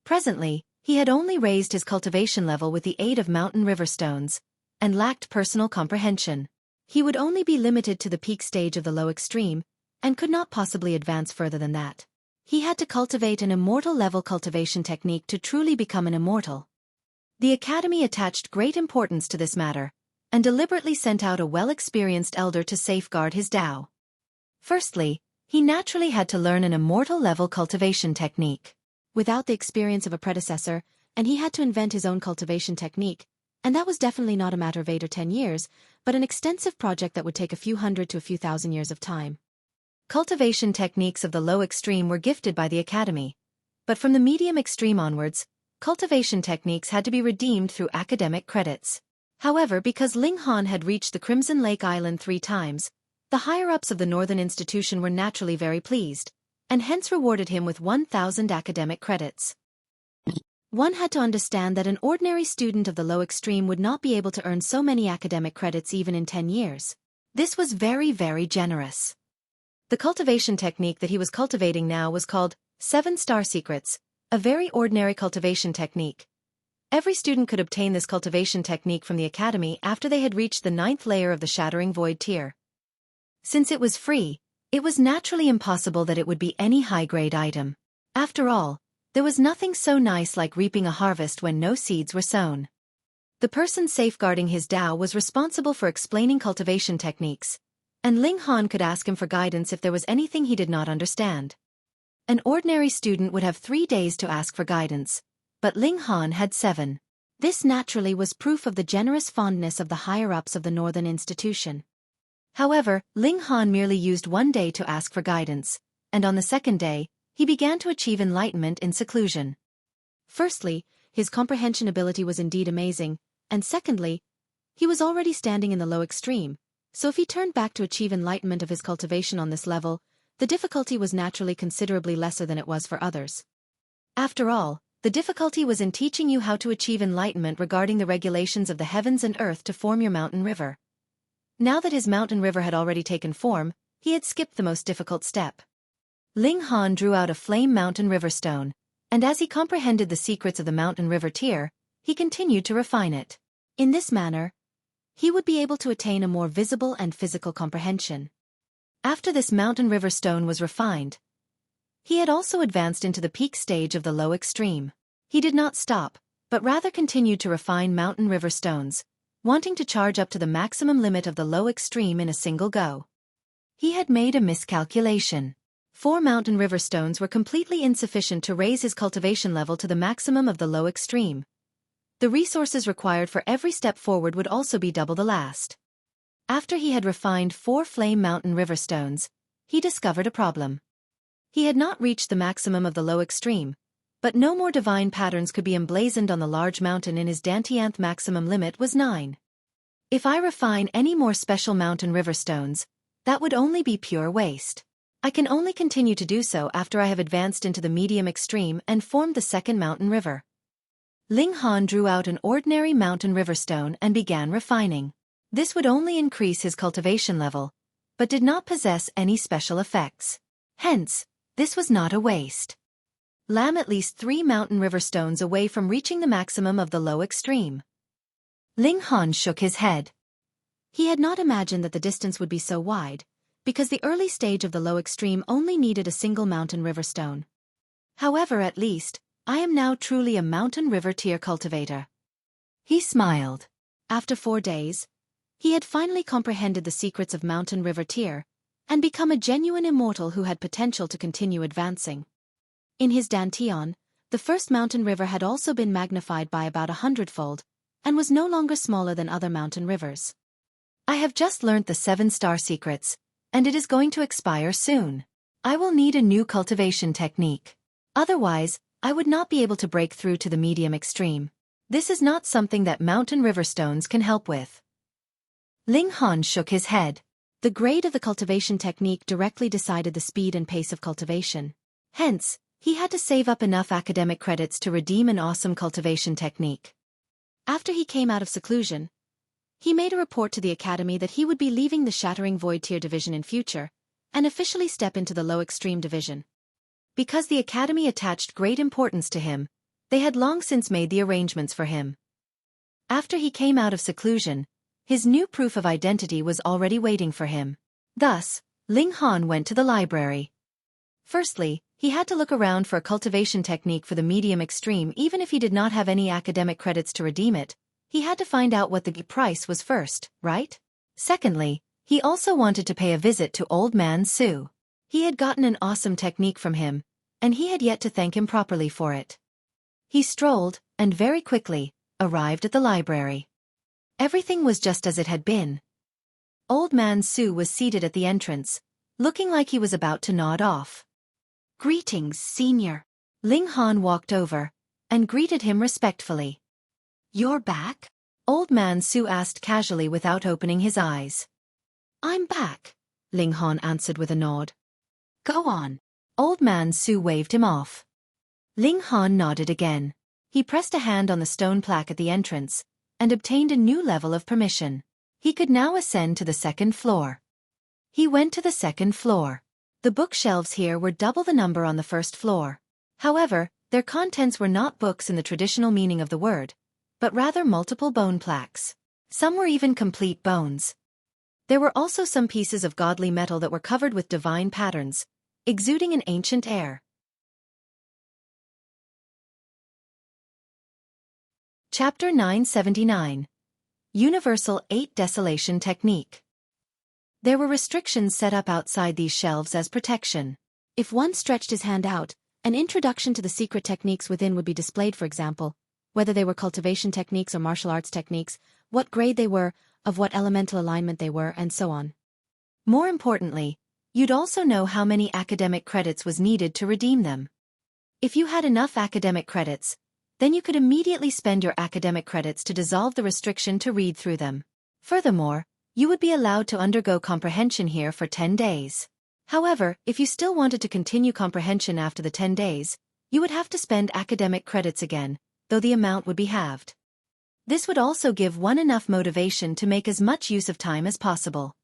Presently, he had only raised his cultivation level with the aid of Mountain River stones, and lacked personal comprehension. He would only be limited to the peak stage of the low extreme, and could not possibly advance further than that. He had to cultivate an immortal-level cultivation technique to truly become an immortal. The Academy attached great importance to this matter, and deliberately sent out a well-experienced elder to safeguard his Dao. Firstly, he naturally had to learn an immortal-level cultivation technique. Without the experience of a predecessor, and he had to invent his own cultivation technique, and that was definitely not a matter of 8 or 10 years, but an extensive project that would take a few hundred to a few thousand years of time. Cultivation techniques of the low extreme were gifted by the Academy, but from the medium extreme onwards, cultivation techniques had to be redeemed through academic credits. However, because Ling Han had reached the Crimson Lake Island 3 times, the higher-ups of the Northern Institution were naturally very pleased, and hence rewarded him with 1,000 academic credits. One had to understand that an ordinary student of the low extreme would not be able to earn so many academic credits even in 10 years. This was very, very generous. The cultivation technique that he was cultivating now was called 7 Star Secrets, a very ordinary cultivation technique. Every student could obtain this cultivation technique from the Academy after they had reached the 9th layer of the Shattering Void tier. Since it was free, it was naturally impossible that it would be any high-grade item. After all, there was nothing so nice like reaping a harvest when no seeds were sown. The person safeguarding his Dao was responsible for explaining cultivation techniques, and Ling Han could ask him for guidance if there was anything he did not understand. An ordinary student would have 3 days to ask for guidance, but Ling Han had 7. This naturally was proof of the generous fondness of the higher-ups of the Northern Institution. However, Ling Han merely used 1 day to ask for guidance, and on the 2nd day, he began to achieve enlightenment in seclusion. Firstly, his comprehension ability was indeed amazing, and secondly, he was already standing in the low extreme, so if he turned back to achieve enlightenment of his cultivation on this level, the difficulty was naturally considerably lesser than it was for others. After all, the difficulty was in teaching you how to achieve enlightenment regarding the regulations of the heavens and earth to form your mountain river. Now that his mountain river had already taken form, he had skipped the most difficult step. Ling Han drew out a flame mountain river stone, and as he comprehended the secrets of the mountain river tier, he continued to refine it. In this manner, he would be able to attain a more visible and physical comprehension. After this mountain river stone was refined, he had also advanced into the peak stage of the low extreme. He did not stop, but rather continued to refine mountain river stones, wanting to charge up to the maximum limit of the low extreme in a single go. He had made a miscalculation. 4 mountain river stones were completely insufficient to raise his cultivation level to the maximum of the low extreme. The resources required for every step forward would also be double the last. After he had refined 4 flame mountain river stones, he discovered a problem. He had not reached the maximum of the low extreme, but no more divine patterns could be emblazoned on the large mountain, and his Dantianth maximum limit was 9. If I refine any more special mountain river stones, that would only be pure waste. I can only continue to do so after I have advanced into the medium extreme and formed the second mountain river. Ling Han drew out an ordinary mountain river stone and began refining. This would only increase his cultivation level, but did not possess any special effects. Hence, this was not a waste. Lam at least 3 mountain river stones away from reaching the maximum of the low extreme. Ling Han shook his head. He had not imagined that the distance would be so wide, because the early stage of the low extreme only needed a single mountain river stone. However, at least, I am now truly a mountain river tier cultivator. He smiled. After 4 days, he had finally comprehended the secrets of mountain river tier, and become a genuine immortal who had potential to continue advancing. In his Dantian, the first mountain river had also been magnified by about 100-fold, and was no longer smaller than other mountain rivers. I have just learnt the 7-star secrets, and it is going to expire soon. I will need a new cultivation technique. Otherwise, I would not be able to break through to the medium extreme. This is not something that mountain river stones can help with. Ling Han shook his head. The grade of the cultivation technique directly decided the speed and pace of cultivation. Hence, he had to save up enough academic credits to redeem an awesome cultivation technique. After he came out of seclusion, he made a report to the academy that he would be leaving the Shattering Void tier division in future, and officially step into the low extreme division. Because the academy attached great importance to him, they had long since made the arrangements for him. After he came out of seclusion, his new proof of identity was already waiting for him. Thus, Ling Han went to the library. Firstly, he had to look around for a cultivation technique for the medium extreme. Even if he did not have any academic credits to redeem it, he had to find out what the price was first, right? Secondly, he also wanted to pay a visit to Old Man Su. He had gotten an awesome technique from him, and he had yet to thank him properly for it. He strolled, and very quickly, arrived at the library. Everything was just as it had been. Old Man Su was seated at the entrance, looking like he was about to nod off. "Greetings, senior." Ling Han walked over, and greeted him respectfully. "You're back?" Old Man Su asked casually without opening his eyes. "I'm back," Ling Han answered with a nod. "Go on." Old Man Su waved him off. Ling Han nodded again. He pressed a hand on the stone plaque at the entrance, and obtained a new level of permission. He could now ascend to the second floor. He went to the second floor. The bookshelves here were double the number on the first floor. However, their contents were not books in the traditional meaning of the word, but rather multiple bone plaques. Some were even complete bones. There were also some pieces of godly metal that were covered with divine patterns, exuding an ancient air. Chapter 979. Universal 8 Desolation Technique. There were restrictions set up outside these shelves as protection. If one stretched his hand out, an introduction to the secret techniques within would be displayed. For example, whether they were cultivation techniques or martial arts techniques, what grade they were, of what elemental alignment they were, and so on. More importantly, you'd also know how many academic credits was needed to redeem them. If you had enough academic credits, then you could immediately spend your academic credits to dissolve the restriction to read through them. Furthermore, you would be allowed to undergo comprehension here for 10 days. However, if you still wanted to continue comprehension after the 10 days, you would have to spend academic credits again, though the amount would be halved. This would also give one enough motivation to make as much use of time as possible.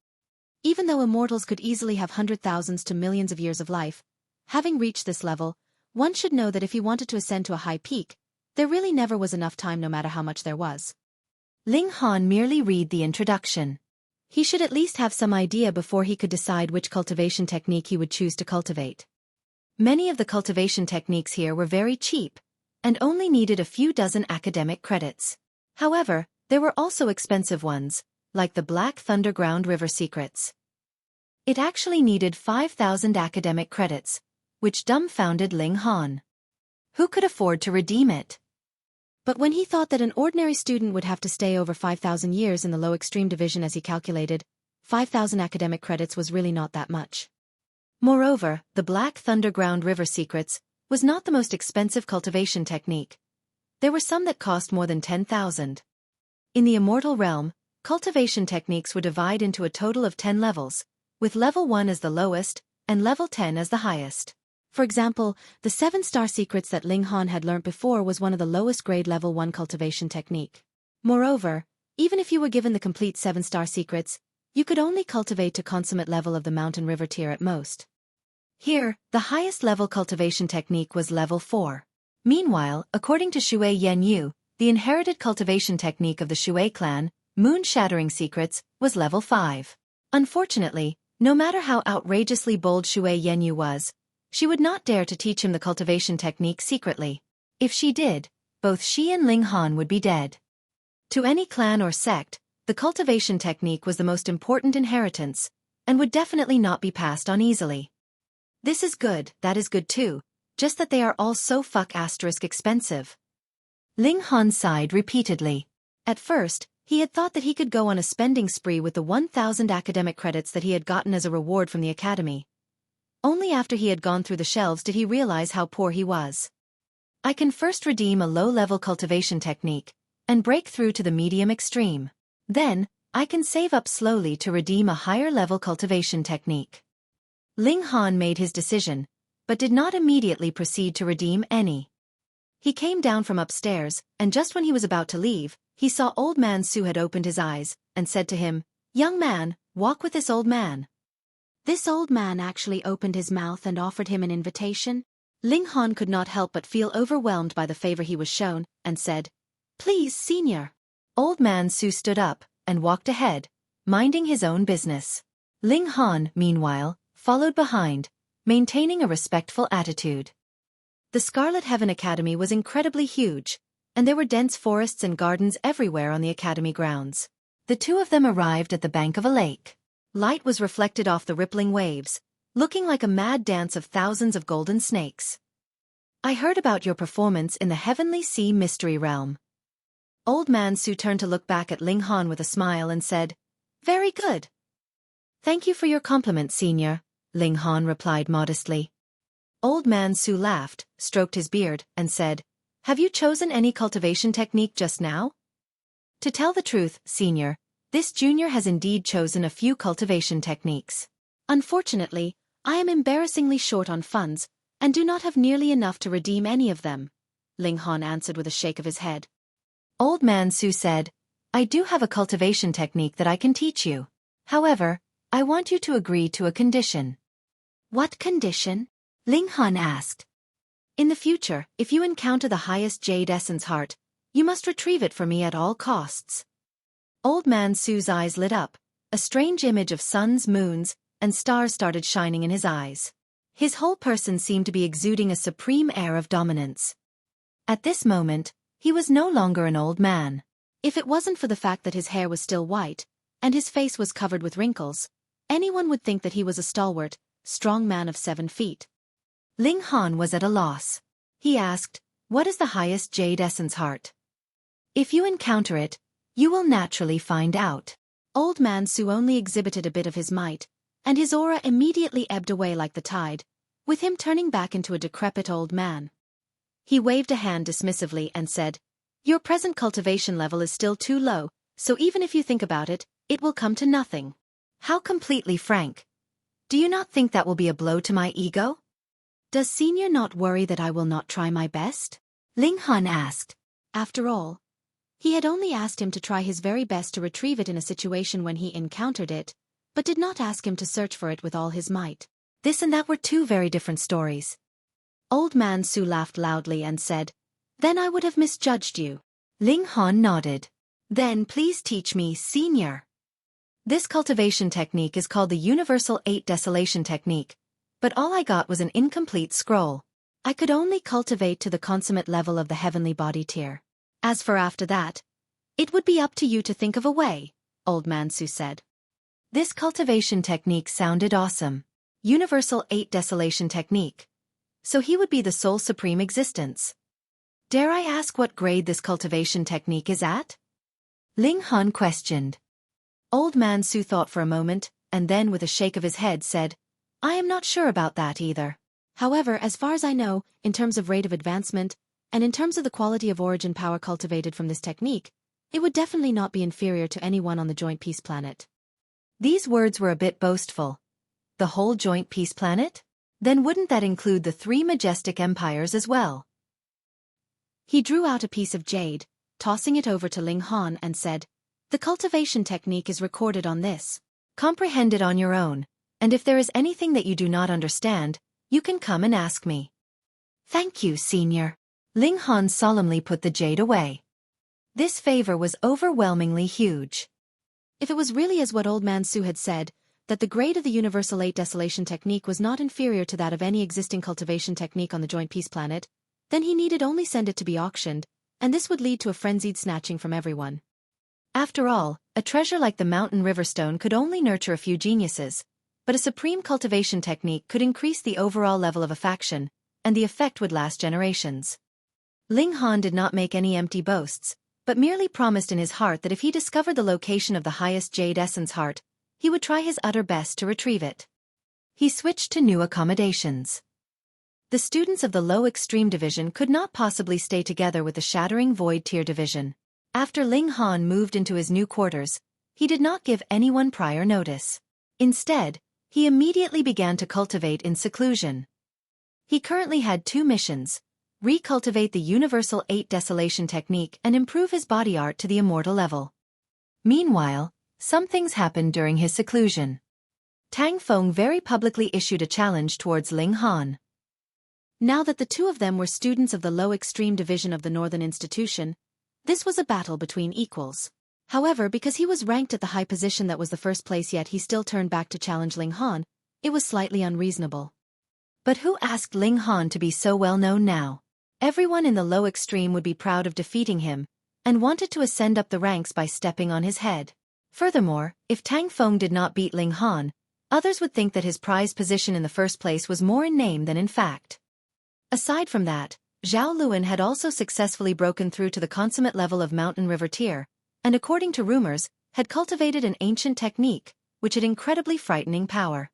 Even though immortals could easily have 100,000s to millions of years of life, having reached this level, one should know that if he wanted to ascend to a high peak, there really never was enough time no matter how much there was. Ling Han merely read the introduction. He should at least have some idea before he could decide which cultivation technique he would choose to cultivate. Many of the cultivation techniques here were very cheap, and only needed a few dozen academic credits. However, there were also expensive ones, like the Black Thunderground River Secrets. It actually needed 5,000 academic credits, which dumbfounded Ling Han. Who could afford to redeem it? But when he thought that an ordinary student would have to stay over 5,000 years in the low extreme division as he calculated, 5,000 academic credits was really not that much. Moreover, the Black Thunderground River Secrets was not the most expensive cultivation technique. There were some that cost more than 10,000. In the Immortal Realm, cultivation techniques were divided into a total of 10 levels, with level 1 as the lowest, and level 10 as the highest. For example, the 7-star secrets that Ling Han had learnt before was one of the lowest grade level 1 cultivation technique. Moreover, even if you were given the complete 7-star secrets, you could only cultivate to consummate level of the mountain river tier at most. Here, the highest level cultivation technique was level 4. Meanwhile, according to Xue Yanyu, the inherited cultivation technique of the Xue clan, Moon-Shattering Secrets, was level 5. Unfortunately, no matter how outrageously bold Xue Yanyu was, she would not dare to teach him the cultivation technique secretly. If she did, both she and Ling Han would be dead. To any clan or sect, the cultivation technique was the most important inheritance, and would definitely not be passed on easily. This is good, that is good too, just that they are all so expensive. Ling Han sighed repeatedly. At first, he had thought that he could go on a spending spree with the 1,000 academic credits that he had gotten as a reward from the academy. Only after he had gone through the shelves did he realize how poor he was. I can first redeem a low-level cultivation technique, and break through to the medium extreme. Then, I can save up slowly to redeem a higher-level cultivation technique. Ling Han made his decision, but did not immediately proceed to redeem any. He came down from upstairs, and just when he was about to leave, he saw Old Man Su had opened his eyes, and said to him, "Young man, walk with this old man." This old man actually opened his mouth and offered him an invitation. Ling Han could not help but feel overwhelmed by the favor he was shown, and said, "Please, senior." Old Man Su stood up, and walked ahead, minding his own business. Ling Han, meanwhile, followed behind, maintaining a respectful attitude. The Scarlet Heaven Academy was incredibly huge, and there were dense forests and gardens everywhere on the academy grounds. The two of them arrived at the bank of a lake. Light was reflected off the rippling waves, looking like a mad dance of thousands of golden snakes. "I heard about your performance in the Heavenly Sea Mystery Realm." Old Man Su turned to look back at Ling Han with a smile and said, "Very good." "Thank you for your compliment, senior," Ling Han replied modestly. Old Man Su laughed, stroked his beard, and said, "Have you chosen any cultivation technique just now?" "To tell the truth, senior, this junior has indeed chosen a few cultivation techniques. Unfortunately, I am embarrassingly short on funds, and do not have nearly enough to redeem any of them," Ling Han answered with a shake of his head. Old Man Su said, "I do have a cultivation technique that I can teach you. However, I want you to agree to a condition." "What condition?" Ling Han asked. "In the future, if you encounter the highest Jade Essence heart, you must retrieve it for me at all costs." Old Man Su's eyes lit up, a strange image of suns, moons, and stars started shining in his eyes. His whole person seemed to be exuding a supreme air of dominance. At this moment, he was no longer an old man. If it wasn't for the fact that his hair was still white, and his face was covered with wrinkles, anyone would think that he was a stalwart, strong man of 7 feet. Ling Han was at a loss. He asked, "What is the highest Jade Essence heart?" "If you encounter it, you will naturally find out." Old Man Su only exhibited a bit of his might, and his aura immediately ebbed away like the tide, with him turning back into a decrepit old man. He waved a hand dismissively and said, "Your present cultivation level is still too low, so even if you think about it, it will come to nothing." "How completely frank. Do you not think that will be a blow to my ego?" "Does senior not worry that I will not try my best?" Ling Han asked. After all, he had only asked him to try his very best to retrieve it in a situation when he encountered it, but did not ask him to search for it with all his might. This and that were two very different stories. Old Man Su laughed loudly and said, "Then I would have misjudged you." Ling Han nodded. Then please teach me, senior. This cultivation technique is called the Universal 8 Desolation technique, but all I got was an incomplete scroll. I could only cultivate to the consummate level of the heavenly body tier. As for after that, it would be up to you to think of a way, Old Man Su said. This cultivation technique sounded awesome. Universal 8 Desolation technique. So he would be the sole supreme existence. Dare I ask what grade this cultivation technique is at? Ling Han questioned. Old Man Su thought for a moment, and then with a shake of his head said, I am not sure about that either. However, as far as I know, in terms of rate of advancement, and in terms of the quality of origin power cultivated from this technique, it would definitely not be inferior to anyone on the Joint Peace Planet. These words were a bit boastful. The whole Joint Peace Planet? Then wouldn't that include the 3 majestic empires as well? He drew out a piece of jade, tossing it over to Ling Han and said, The cultivation technique is recorded on this. Comprehend it on your own, and if there is anything that you do not understand, you can come and ask me. Thank you, senior. Ling Han solemnly put the jade away. This favor was overwhelmingly huge. If it was really as what Old Man Su had said, that the grade of the Universal 8 Desolation technique was not inferior to that of any existing cultivation technique on the Joint Peace Planet, then he needed only send it to be auctioned, and this would lead to a frenzied snatching from everyone. After all, a treasure like the Mountain River Stone could only nurture a few geniuses, but a supreme cultivation technique could increase the overall level of a faction, and the effect would last generations. Ling Han did not make any empty boasts, but merely promised in his heart that if he discovered the location of the highest jade essence heart, he would try his utter best to retrieve it. He switched to new accommodations. The students of the low extreme division could not possibly stay together with the shattering void tier division. After Ling Han moved into his new quarters, he did not give anyone prior notice. Instead, he immediately began to cultivate in seclusion. He currently had 2 missions: recultivate the Universal 8 Desolation technique and improve his body art to the immortal level. Meanwhile, some things happened during his seclusion. Tang Feng very publicly issued a challenge towards Ling Han. Now that the 2 of them were students of the low extreme division of the Northern Institution, this was a battle between equals. However, because he was ranked at the high position that was the first place yet he still turned back to challenge Ling Han, it was slightly unreasonable. But who asked Ling Han to be so well known now? Everyone in the low extreme would be proud of defeating him, and wanted to ascend up the ranks by stepping on his head. Furthermore, if Tang Feng did not beat Ling Han, others would think that his prized position in the first place was more in name than in fact. Aside from that, Zhao Luan had also successfully broken through to the consummate level of Mountain River tier, and according to rumors, had cultivated an ancient technique, which had incredibly frightening power.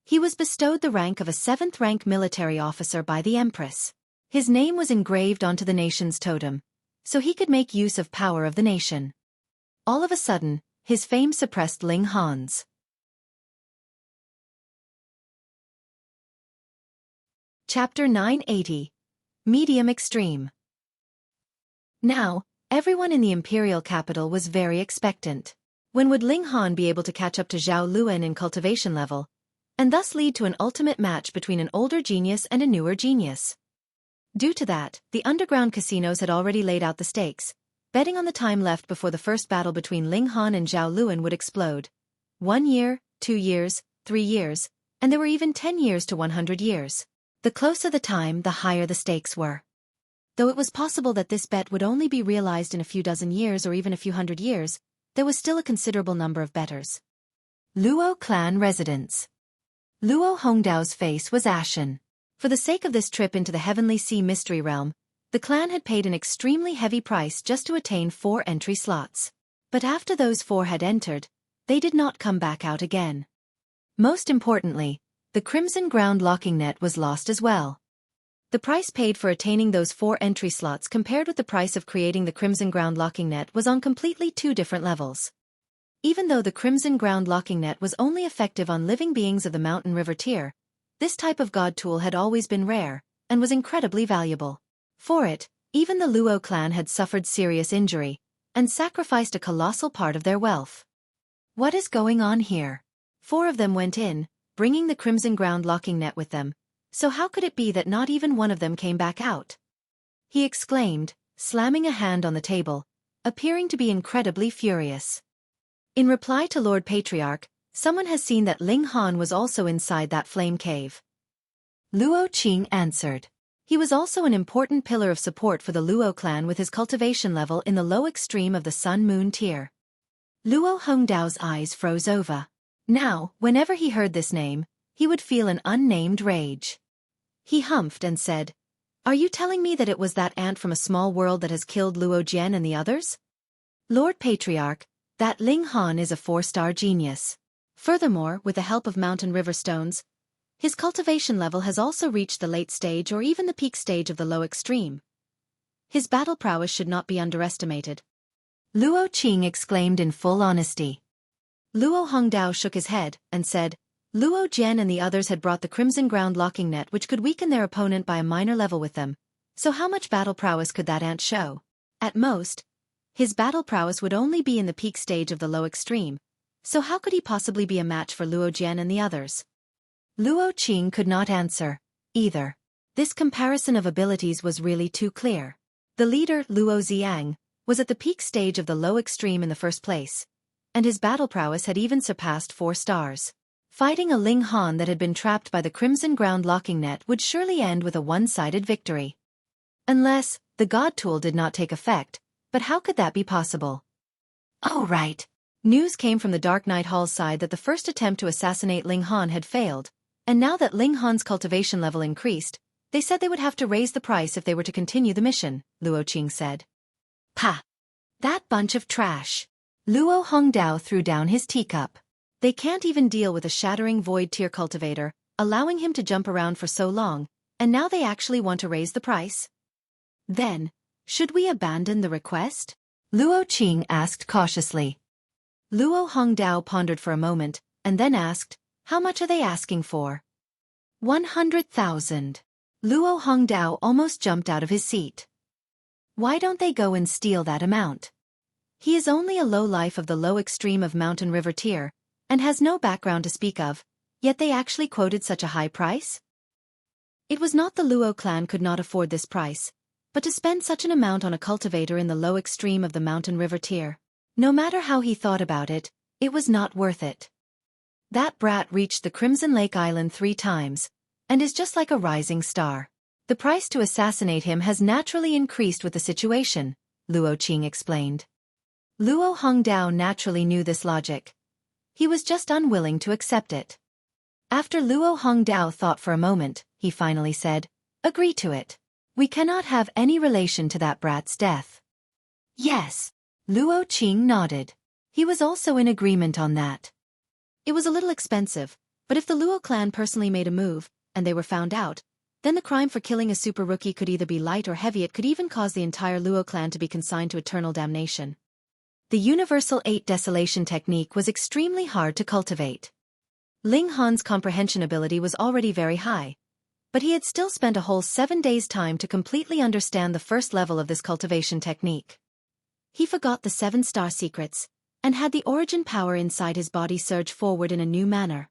He was bestowed the rank of a 7th-rank military officer by the Empress. His name was engraved onto the nation's totem, so he could make use of power of the nation. All of a sudden, his fame suppressed Ling Han's. Chapter 980. Medium Extreme. Now, everyone in the imperial capital was very expectant. When would Ling Han be able to catch up to Zhao Luan in cultivation level, and thus lead to an ultimate match between an older genius and a newer genius? Due to that, the underground casinos had already laid out the stakes, betting on the time left before the first battle between Ling Han and Zhao Luan would explode. 1 year, 2 years, 3 years, and there were even 10 years to 100 years. The closer the time, the higher the stakes were. Though it was possible that this bet would only be realized in a few dozen years or even a few hundred years, there was still a considerable number of bettors. Luo clan residence. Luo Hongdao's face was ashen. For the sake of this trip into the Heavenly Sea Mystery Realm, the clan had paid an extremely heavy price just to attain 4 entry slots. But after those 4 had entered, they did not come back out again. Most importantly, the Crimson Ground locking net was lost as well. The price paid for attaining those 4 entry slots compared with the price of creating the Crimson Ground locking net was on completely 2 different levels. Even though the Crimson Ground locking net was only effective on living beings of the Mountain River tier, this type of god tool had always been rare, and was incredibly valuable. For it, even the Luo clan had suffered serious injury, and sacrificed a colossal part of their wealth. What is going on here? 4 of them went in, bringing the Crimson Ground locking net with them, so how could it be that not even one of them came back out? He exclaimed, slamming a hand on the table, appearing to be incredibly furious. In reply to Lord Patriarch, someone has seen that Ling Han was also inside that flame cave. Luo Qing answered. He was also an important pillar of support for the Luo clan with his cultivation level in the low extreme of the Sun-Moon tier. Luo Hongdao's eyes froze over. Now, whenever he heard this name, he would feel an unnamed rage. He humphed and said, "Are you telling me that it was that ant from a small world that has killed Luo Zhen and the others?" Lord Patriarch, that Ling Han is a 4-star genius. Furthermore, with the help of mountain river stones, his cultivation level has also reached the late stage or even the peak stage of the low extreme. His battle prowess should not be underestimated. Luo Qing exclaimed in full honesty. Luo Hongdao shook his head and said, Luo Zhen and the others had brought the Crimson Ground locking net which could weaken their opponent by a minor level with them, so how much battle prowess could that ant show? At most, his battle prowess would only be in the peak stage of the low extreme, so how could he possibly be a match for Luo Zhen and the others? Luo Qing could not answer, either. This comparison of abilities was really too clear. The leader, Luo Xiang, was at the peak stage of the low extreme in the first place, and his battle prowess had even surpassed 4 stars. Fighting a Ling Han that had been trapped by the Crimson Ground locking net would surely end with a one-sided victory. Unless, the God Tool did not take effect, but how could that be possible? Oh right. News came from the Dark Knight Hall's side that the first attempt to assassinate Ling Han had failed, and now that Ling Han's cultivation level increased, they said they would have to raise the price if they were to continue the mission, Luo Qing said. Pah! That bunch of trash. Luo Hongdao threw down his teacup. They can't even deal with a shattering void tier cultivator, allowing him to jump around for so long, and now they actually want to raise the price? Then, should we abandon the request? Luo Qing asked cautiously. Luo Hongdao pondered for a moment, and then asked, how much are they asking for? 100,000. Luo Hongdao almost jumped out of his seat. Why don't they go and steal that amount? He is only a lowlife of the low extreme of Mountain River tier, and has no background to speak of, yet they actually quoted such a high price? It was not the Luo clan could not afford this price, but to spend such an amount on a cultivator in the low extreme of the Mountain River tier. No matter how he thought about it, it was not worth it. That brat reached the Crimson Lake Island 3 times, and is just like a rising star. The price to assassinate him has naturally increased with the situation, Luo Qing explained. Luo Hongdao naturally knew this logic. He was just unwilling to accept it. After Luo Hongdao thought for a moment, he finally said, agree to it. We cannot have any relation to that brat's death. Yes. Luo Qing nodded. He was also in agreement on that. It was a little expensive, but if the Luo clan personally made a move, and they were found out, then the crime for killing a super rookie could either be light or heavy. It could even cause the entire Luo clan to be consigned to eternal damnation. The Universal 8 Desolation technique was extremely hard to cultivate. Ling Han's comprehension ability was already very high, but he had still spent a whole 7 days' time to completely understand the first level of this cultivation technique. He forgot the 7-star secrets, and had the origin power inside his body surge forward in a new manner.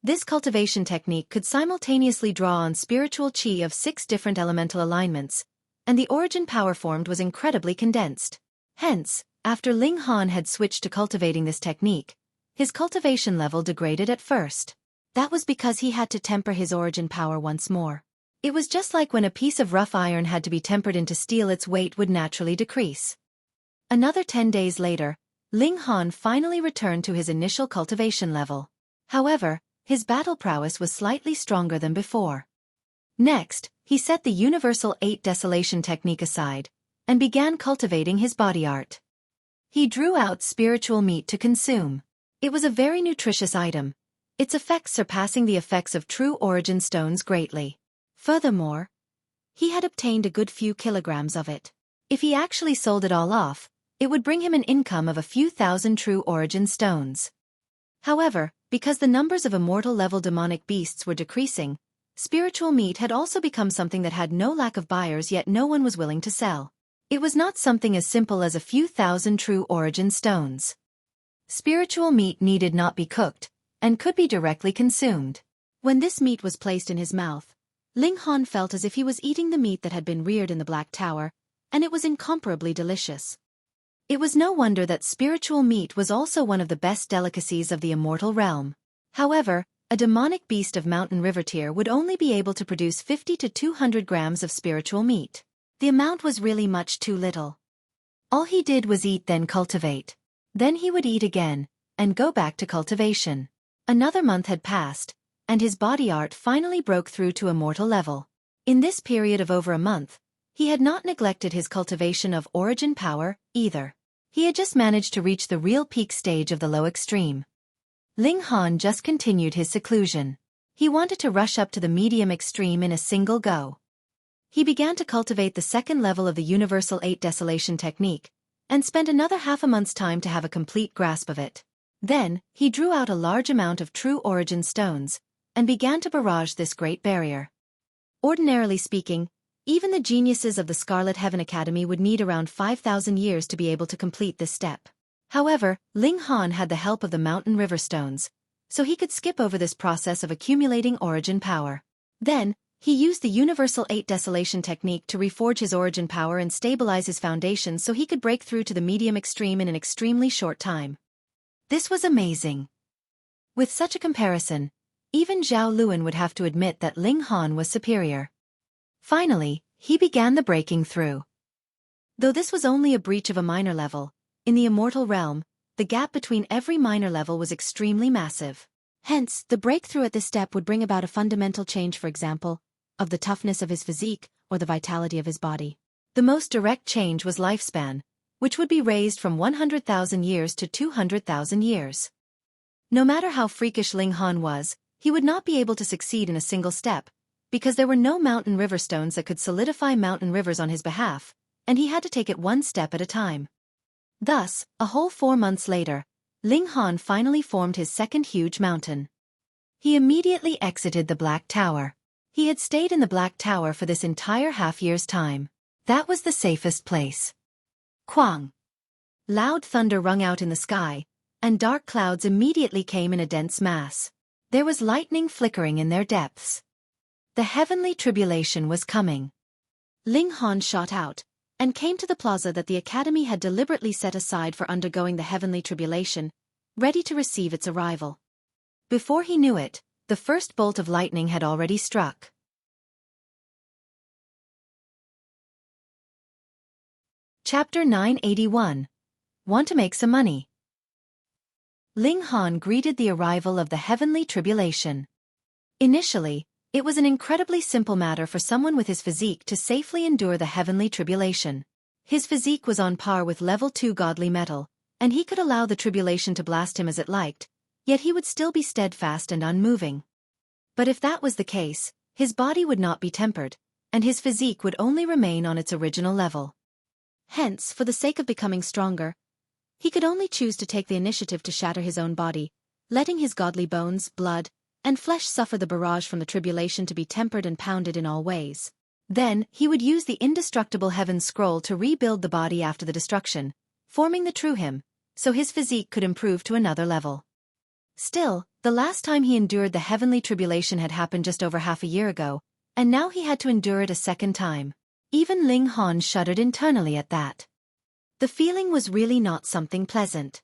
This cultivation technique could simultaneously draw on spiritual qi of 6 different elemental alignments, and the origin power formed was incredibly condensed. Hence, after Ling Han had switched to cultivating this technique, his cultivation level degraded at first. That was because he had to temper his origin power once more. It was just like when a piece of rough iron had to be tempered into steel, its weight would naturally decrease. Another 10 days later, Ling Han finally returned to his initial cultivation level. However, his battle prowess was slightly stronger than before. Next, he set the Universal 8 Desolation technique aside, and began cultivating his body art. He drew out spiritual meat to consume. It was a very nutritious item, its effects surpassing the effects of true origin stones greatly. Furthermore, he had obtained a good few kilograms of it. If he actually sold it all off, it would bring him an income of a few thousand true origin stones. However, because the numbers of immortal-level demonic beasts were decreasing, spiritual meat had also become something that had no lack of buyers, yet no one was willing to sell. It was not something as simple as a few thousand true origin stones. Spiritual meat needed not be cooked, and could be directly consumed. When this meat was placed in his mouth, Ling Han felt as if he was eating the meat that had been reared in the Black Tower, and it was incomparably delicious. It was no wonder that spiritual meat was also one of the best delicacies of the immortal realm. However, a demonic beast of mountain river tier would only be able to produce 50 to 200 grams of spiritual meat. The amount was really much too little. All he did was eat then cultivate. Then he would eat again, and go back to cultivation. Another month had passed, and his body art finally broke through to immortal level. In this period of over a month, he had not neglected his cultivation of origin power, either. He had just managed to reach the real peak stage of the low extreme. Ling Han just continued his seclusion. He wanted to rush up to the medium extreme in a single go. He began to cultivate the second level of the Universal 8 Desolation technique, and spent another half a month's time to have a complete grasp of it. Then, he drew out a large amount of true origin stones, and began to barrage this great barrier. Ordinarily speaking, even the geniuses of the Scarlet Heaven Academy would need around 5,000 years to be able to complete this step. However, Ling Han had the help of the mountain river stones, so he could skip over this process of accumulating origin power. Then, he used the Universal 8 Desolation technique to reforge his origin power and stabilize his foundation so he could break through to the medium extreme in an extremely short time. This was amazing. With such a comparison, even Zhao Luan would have to admit that Ling Han was superior. Finally, he began the breaking through. Though this was only a breach of a minor level, in the immortal realm, the gap between every minor level was extremely massive. Hence, the breakthrough at this step would bring about a fundamental change, for example, of the toughness of his physique or the vitality of his body. The most direct change was lifespan, which would be raised from 100,000 years to 200,000 years. No matter how freakish Ling Han was, he would not be able to succeed in a single step, because there were no mountain river stones that could solidify mountain rivers on his behalf, and he had to take it one step at a time. Thus, a whole 4 months later, Ling Han finally formed his second huge mountain. He immediately exited the Black Tower. He had stayed in the Black Tower for this entire half-year's time. That was the safest place. Quang! Loud thunder rung out in the sky, and dark clouds immediately came in a dense mass. There was lightning flickering in their depths. The heavenly tribulation was coming. Ling Han shot out, and came to the plaza that the Academy had deliberately set aside for undergoing the heavenly tribulation, ready to receive its arrival. Before he knew it, the first bolt of lightning had already struck. Chapter 981. Want to make some money? Ling Han greeted the arrival of the heavenly tribulation. Initially, it was an incredibly simple matter for someone with his physique to safely endure the heavenly tribulation. His physique was on par with level 2 godly metal, and he could allow the tribulation to blast him as it liked, yet he would still be steadfast and unmoving. But if that was the case, his body would not be tempered, and his physique would only remain on its original level. Hence, for the sake of becoming stronger, he could only choose to take the initiative to shatter his own body, letting his godly bones, blood, and flesh suffer the barrage from the tribulation to be tempered and pounded in all ways. Then, he would use the indestructible heaven scroll to rebuild the body after the destruction, forming the true him, so his physique could improve to another level. Still, the last time he endured the heavenly tribulation had happened just over half a year ago, and now he had to endure it a second time. Even Ling Han shuddered internally at that. The feeling was really not something pleasant.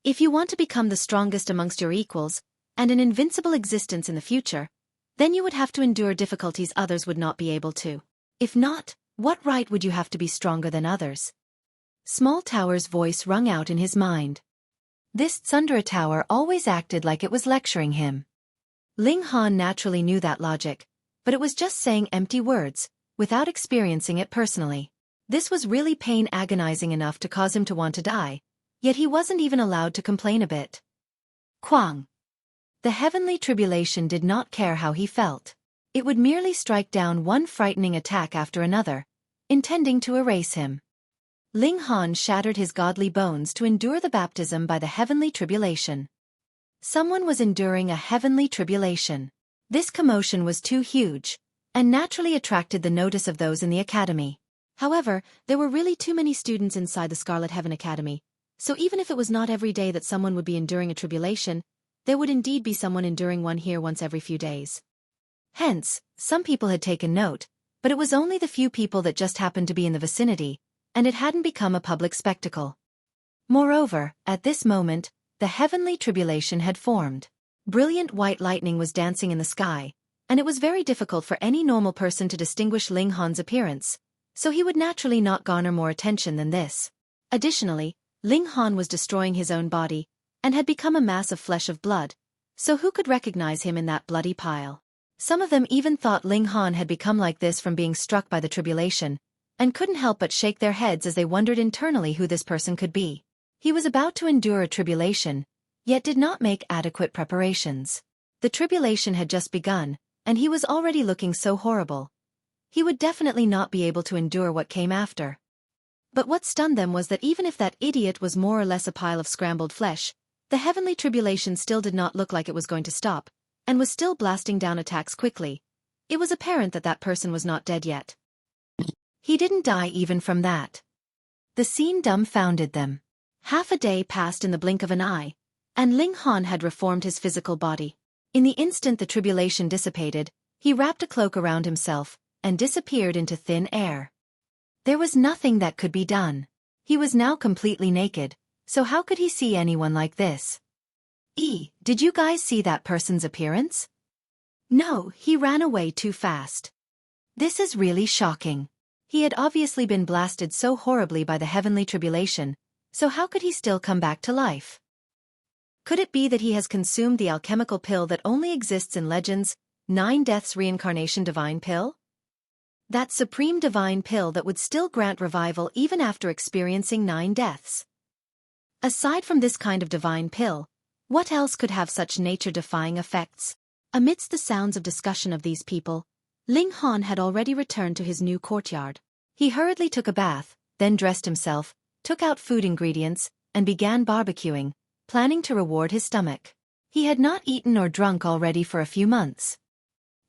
If you want to become the strongest amongst your equals, and an invincible existence in the future, then you would have to endure difficulties others would not be able to. If not, what right would you have to be stronger than others? Small Tower's voice rung out in his mind. This Tsundere Tower always acted like it was lecturing him. Ling Han naturally knew that logic, but it was just saying empty words, without experiencing it personally. This was really pain-agonizing enough to cause him to want to die, yet he wasn't even allowed to complain a bit. Quang! The heavenly tribulation did not care how he felt. It would merely strike down one frightening attack after another, intending to erase him. Ling Han shattered his godly bones to endure the baptism by the heavenly tribulation. Someone was enduring a heavenly tribulation. This commotion was too huge, and naturally attracted the notice of those in the academy. However, there were really too many students inside the Scarlet Heaven Academy, so even if it was not every day that someone would be enduring a tribulation, there would indeed be someone enduring one here once every few days. Hence, some people had taken note, but it was only the few people that just happened to be in the vicinity, and it hadn't become a public spectacle. Moreover, at this moment, the heavenly tribulation had formed. Brilliant white lightning was dancing in the sky, and it was very difficult for any normal person to distinguish Ling Han's appearance, so he would naturally not garner more attention than this. Additionally, Ling Han was destroying his own body, and had become a mass of flesh of blood, so who could recognize him in that bloody pile? Some of them even thought Ling Han had become like this from being struck by the tribulation, and couldn't help but shake their heads as they wondered internally who this person could be. He was about to endure a tribulation, yet did not make adequate preparations. The tribulation had just begun, and he was already looking so horrible. He would definitely not be able to endure what came after. But what stunned them was that even if that idiot was more or less a pile of scrambled flesh, the heavenly tribulation still did not look like it was going to stop, and was still blasting down attacks quickly. It was apparent that that person was not dead yet. He didn't die even from that. The scene dumbfounded them. Half a day passed in the blink of an eye, and Ling Han had reformed his physical body. In the instant the tribulation dissipated, he wrapped a cloak around himself, and disappeared into thin air. There was nothing that could be done. He was now completely naked, so how could he see anyone like this? Did you guys see that person's appearance? No, he ran away too fast. This is really shocking. He had obviously been blasted so horribly by the heavenly tribulation, so how could he still come back to life? Could it be that he has consumed the alchemical pill that only exists in legends, 9 Deaths Reincarnation Divine Pill? That supreme divine pill that would still grant revival even after experiencing 9 deaths. Aside from this kind of divine pill, what else could have such nature-defying effects? Amidst the sounds of discussion of these people, Ling Han had already returned to his new courtyard. He hurriedly took a bath, then dressed himself, took out food ingredients, and began barbecuing, planning to reward his stomach. He had not eaten or drunk already for a few months.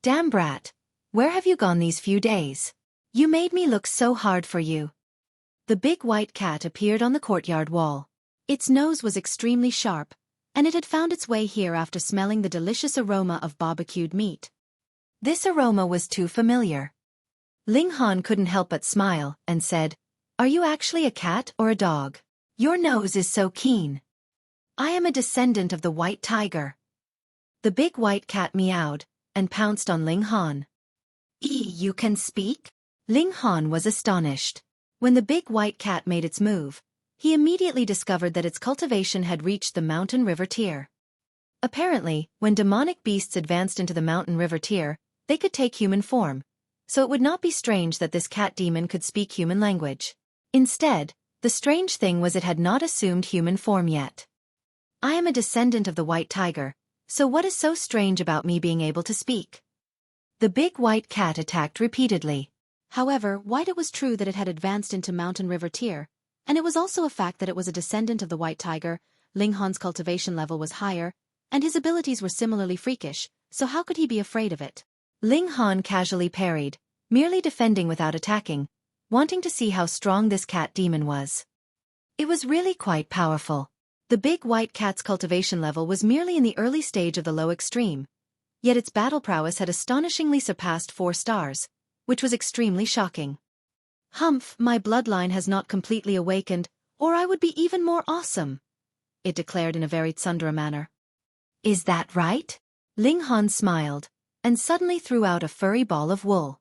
Damn brat, where have you gone these few days? You made me look so hard for you. The big white cat appeared on the courtyard wall. Its nose was extremely sharp, and it had found its way here after smelling the delicious aroma of barbecued meat. This aroma was too familiar. Ling Han couldn't help but smile, and said, "Are you actually a cat or a dog? Your nose is so keen." "I am a descendant of the white tiger." The big white cat meowed, and pounced on Ling Han. You can speak?" Ling Han was astonished. When the big white cat made its move, he immediately discovered that its cultivation had reached the mountain river tier. Apparently, when demonic beasts advanced into the mountain river tier, they could take human form, so it would not be strange that this cat demon could speak human language. Instead, the strange thing was it had not assumed human form yet. "I am a descendant of the white tiger, so what is so strange about me being able to speak?" The big white cat attacked repeatedly. However, while it was true that it had advanced into mountain river tier, and it was also a fact that it was a descendant of the white tiger, Ling Han's cultivation level was higher, and his abilities were similarly freakish, so how could he be afraid of it? Ling Han casually parried, merely defending without attacking, wanting to see how strong this cat demon was. It was really quite powerful. The big white cat's cultivation level was merely in the early stage of the low extreme, yet its battle prowess had astonishingly surpassed 4 stars, which was extremely shocking. "Humph, my bloodline has not completely awakened, or I would be even more awesome," it declared in a very tsundere manner. "Is that right?" Ling Han smiled, and suddenly threw out a furry ball of wool.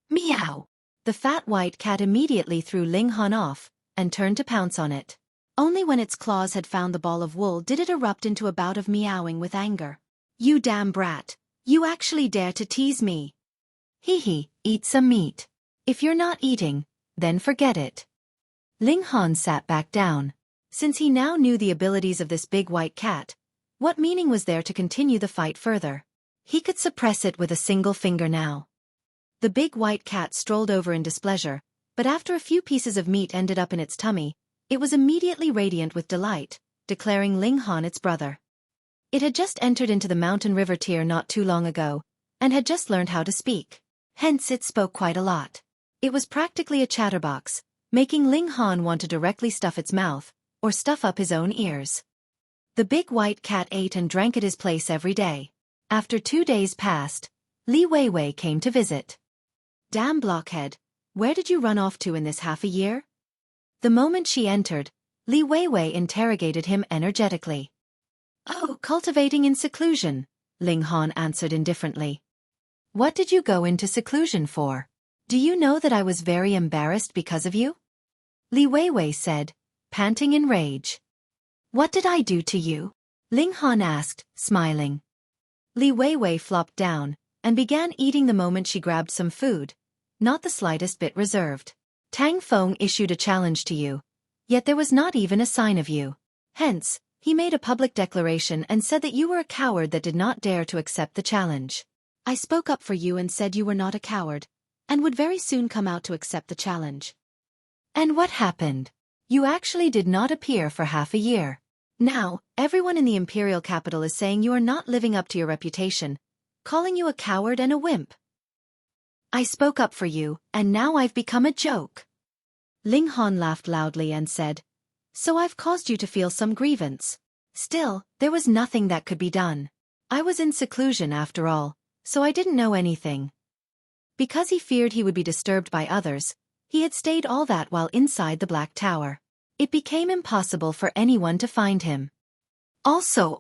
Meow! The fat white cat immediately threw Ling Han off, and turned to pounce on it. Only when its claws had found the ball of wool did it erupt into a bout of meowing with anger. "You damn brat! You actually dare to tease me! Hee, eat some meat. If you're not eating, then forget it." Ling Han sat back down. Since he now knew the abilities of this big white cat, what meaning was there to continue the fight further? He could suppress it with a single finger now. The big white cat strolled over in displeasure, but after a few pieces of meat ended up in its tummy, it was immediately radiant with delight, declaring Ling Han its brother. It had just entered into the mountain river tier not too long ago, and had just learned how to speak. Hence it spoke quite a lot. It was practically a chatterbox, making Ling Han want to directly stuff its mouth, or stuff up his own ears. The big white cat ate and drank at his place every day. After 2 days passed, Li Weiwei came to visit. "Damn blockhead, where did you run off to in this half a year?" The moment she entered, Li Weiwei interrogated him energetically. Oh, cultivating in seclusion, Ling Han answered indifferently. What did you go into seclusion for? Do you know that I was very embarrassed because of you? Li Weiwei said, panting in rage. What did I do to you? Ling Han asked, smiling. Li Weiwei flopped down and began eating the moment she grabbed some food, not the slightest bit reserved. Tang Feng issued a challenge to you, yet there was not even a sign of you. Hence, he made a public declaration and said that you were a coward that did not dare to accept the challenge. I spoke up for you and said you were not a coward, and would very soon come out to accept the challenge. And what happened? You actually did not appear for half a year. Now, everyone in the imperial capital is saying you are not living up to your reputation, calling you a coward and a wimp. I spoke up for you, and now I've become a joke. Ling Han laughed loudly and said, So I've caused you to feel some grievance. Still, there was nothing that could be done. I was in seclusion after all, so I didn't know anything. Because he feared he would be disturbed by others, he had stayed all that while inside the Black Tower. It became impossible for anyone to find him. Also,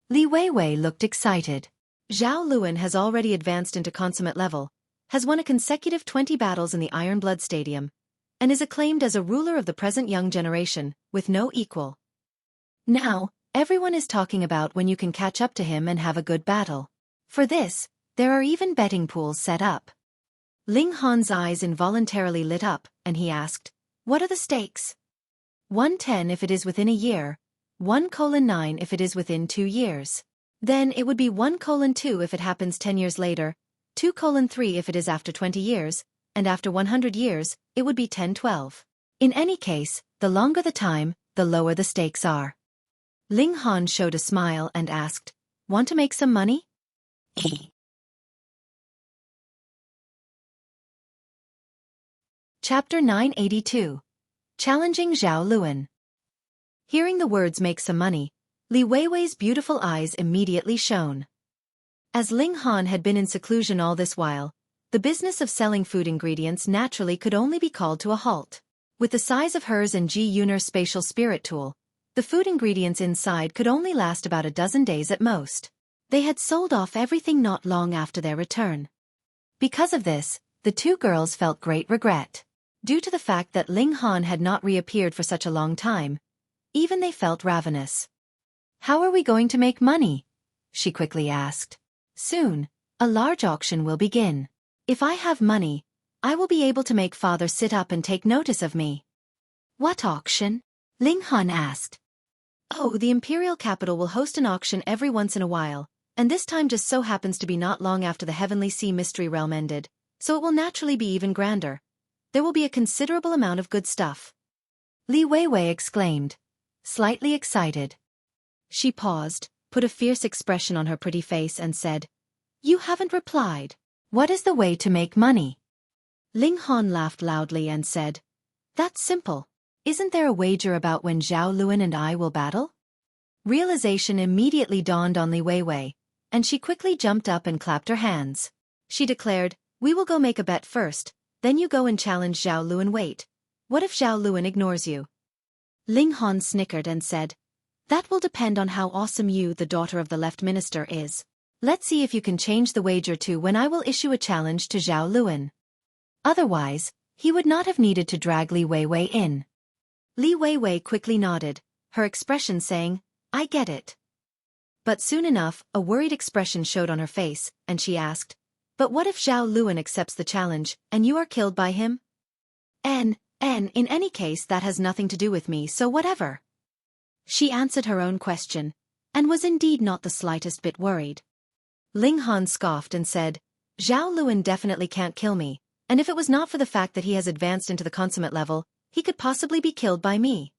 Li Weiwei looked excited. Zhao Luan has already advanced into consummate level, has won a consecutive 20 battles in the Iron Blood Stadium, and is acclaimed as a ruler of the present young generation, with no equal. Now, everyone is talking about when you can catch up to him and have a good battle. For this, there are even betting pools set up. Ling Han's eyes involuntarily lit up, and he asked, What are the stakes? 110 if it is within a year, 1:9 if it is within 2 years. Then it would be 1:2 if it happens 10 years later, 2:3 if it is after 20 years, and after 100 years, it would be 10-12. In any case, the longer the time, the lower the stakes are. Ling Han showed a smile and asked, Want to make some money? Chapter 982. Challenging Zhao Luan. Hearing the words make some money, Li Weiwei's beautiful eyes immediately shone. As Ling Han had been in seclusion all this while, the business of selling food ingredients naturally could only be called to a halt. With the size of hers and Ji Yun'er's spatial spirit tool, the food ingredients inside could only last about a dozen days at most. They had sold off everything not long after their return. Because of this, the two girls felt great regret. Due to the fact that Ling Han had not reappeared for such a long time, even they felt ravenous. How are we going to make money? She quickly asked. Soon, a large auction will begin. If I have money, I will be able to make father sit up and take notice of me. What auction? Ling Han asked. Oh, the imperial capital will host an auction every once in a while, and this time just so happens to be not long after the Heavenly Sea Mystery Realm ended, so it will naturally be even grander. There will be a considerable amount of good stuff. Li Weiwei exclaimed, slightly excited. She paused, put a fierce expression on her pretty face and said, You haven't replied. What is the way to make money? Ling Han laughed loudly and said, That's simple. Isn't there a wager about when Zhao Luan and I will battle? Realization immediately dawned on Li Weiwei, and she quickly jumped up and clapped her hands. She declared, We will go make a bet first, then you go and challenge Zhao Luan. Wait, what if Zhao Luan ignores you? Ling Han snickered and said, That will depend on how awesome you, the daughter of the left minister, is. Let's see if you can change the wager to when I will issue a challenge to Zhao Luan. Otherwise, he would not have needed to drag Li Weiwei in. Li Weiwei quickly nodded, her expression saying, I get it. But soon enough, a worried expression showed on her face, and she asked, But what if Zhao Luan accepts the challenge, and you are killed by him? In any case that has nothing to do with me, so whatever. She answered her own question, and was indeed not the slightest bit worried. Ling Han scoffed and said, Zhao Luan definitely can't kill me, and if it was not for the fact that he has advanced into the consummate level, he could possibly be killed by me.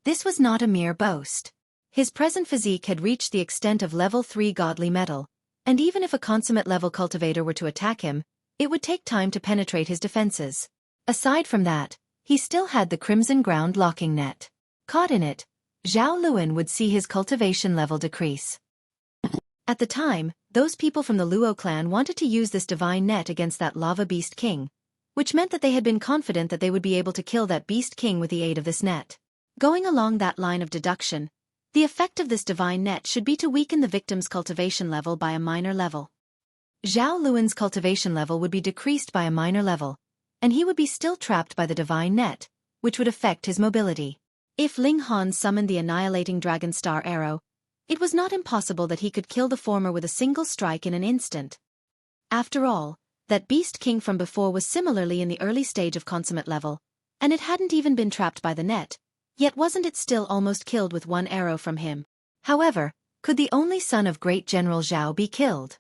This was not a mere boast. His present physique had reached the extent of level 3 godly metal, and even if a consummate level cultivator were to attack him, it would take time to penetrate his defenses. Aside from that, he still had the crimson ground locking net. Caught in it, Zhao Luan would see his cultivation level decrease. At the time, those people from the Luo clan wanted to use this divine net against that lava beast king, which meant that they had been confident that they would be able to kill that beast king with the aid of this net. Going along that line of deduction, the effect of this divine net should be to weaken the victim's cultivation level by a minor level. Zhao Luan's cultivation level would be decreased by a minor level, and he would be still trapped by the divine net, which would affect his mobility. If Ling Han summoned the annihilating dragon star arrow, it was not impossible that he could kill the former with a single strike in an instant. After all, that beast king from before was similarly in the early stage of consummate level, and it hadn't even been trapped by the net, yet wasn't it still almost killed with one arrow from him? However, could the only son of great General Zhao be killed?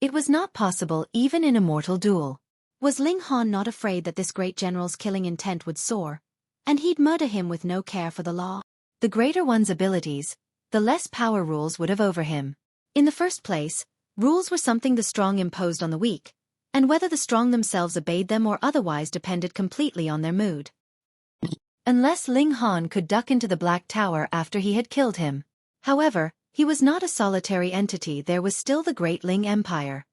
It was not possible even in a mortal duel. Was Ling Han not afraid that this great general's killing intent would soar, and he'd murder him with no care for the law? The greater one's abilities, the less power rules would have over him. In the first place, rules were something the strong imposed on the weak, and whether the strong themselves obeyed them or otherwise depended completely on their mood. Unless Ling Han could duck into the Black Tower after he had killed him. However, he was not a solitary entity, there was still the Great Ling Empire.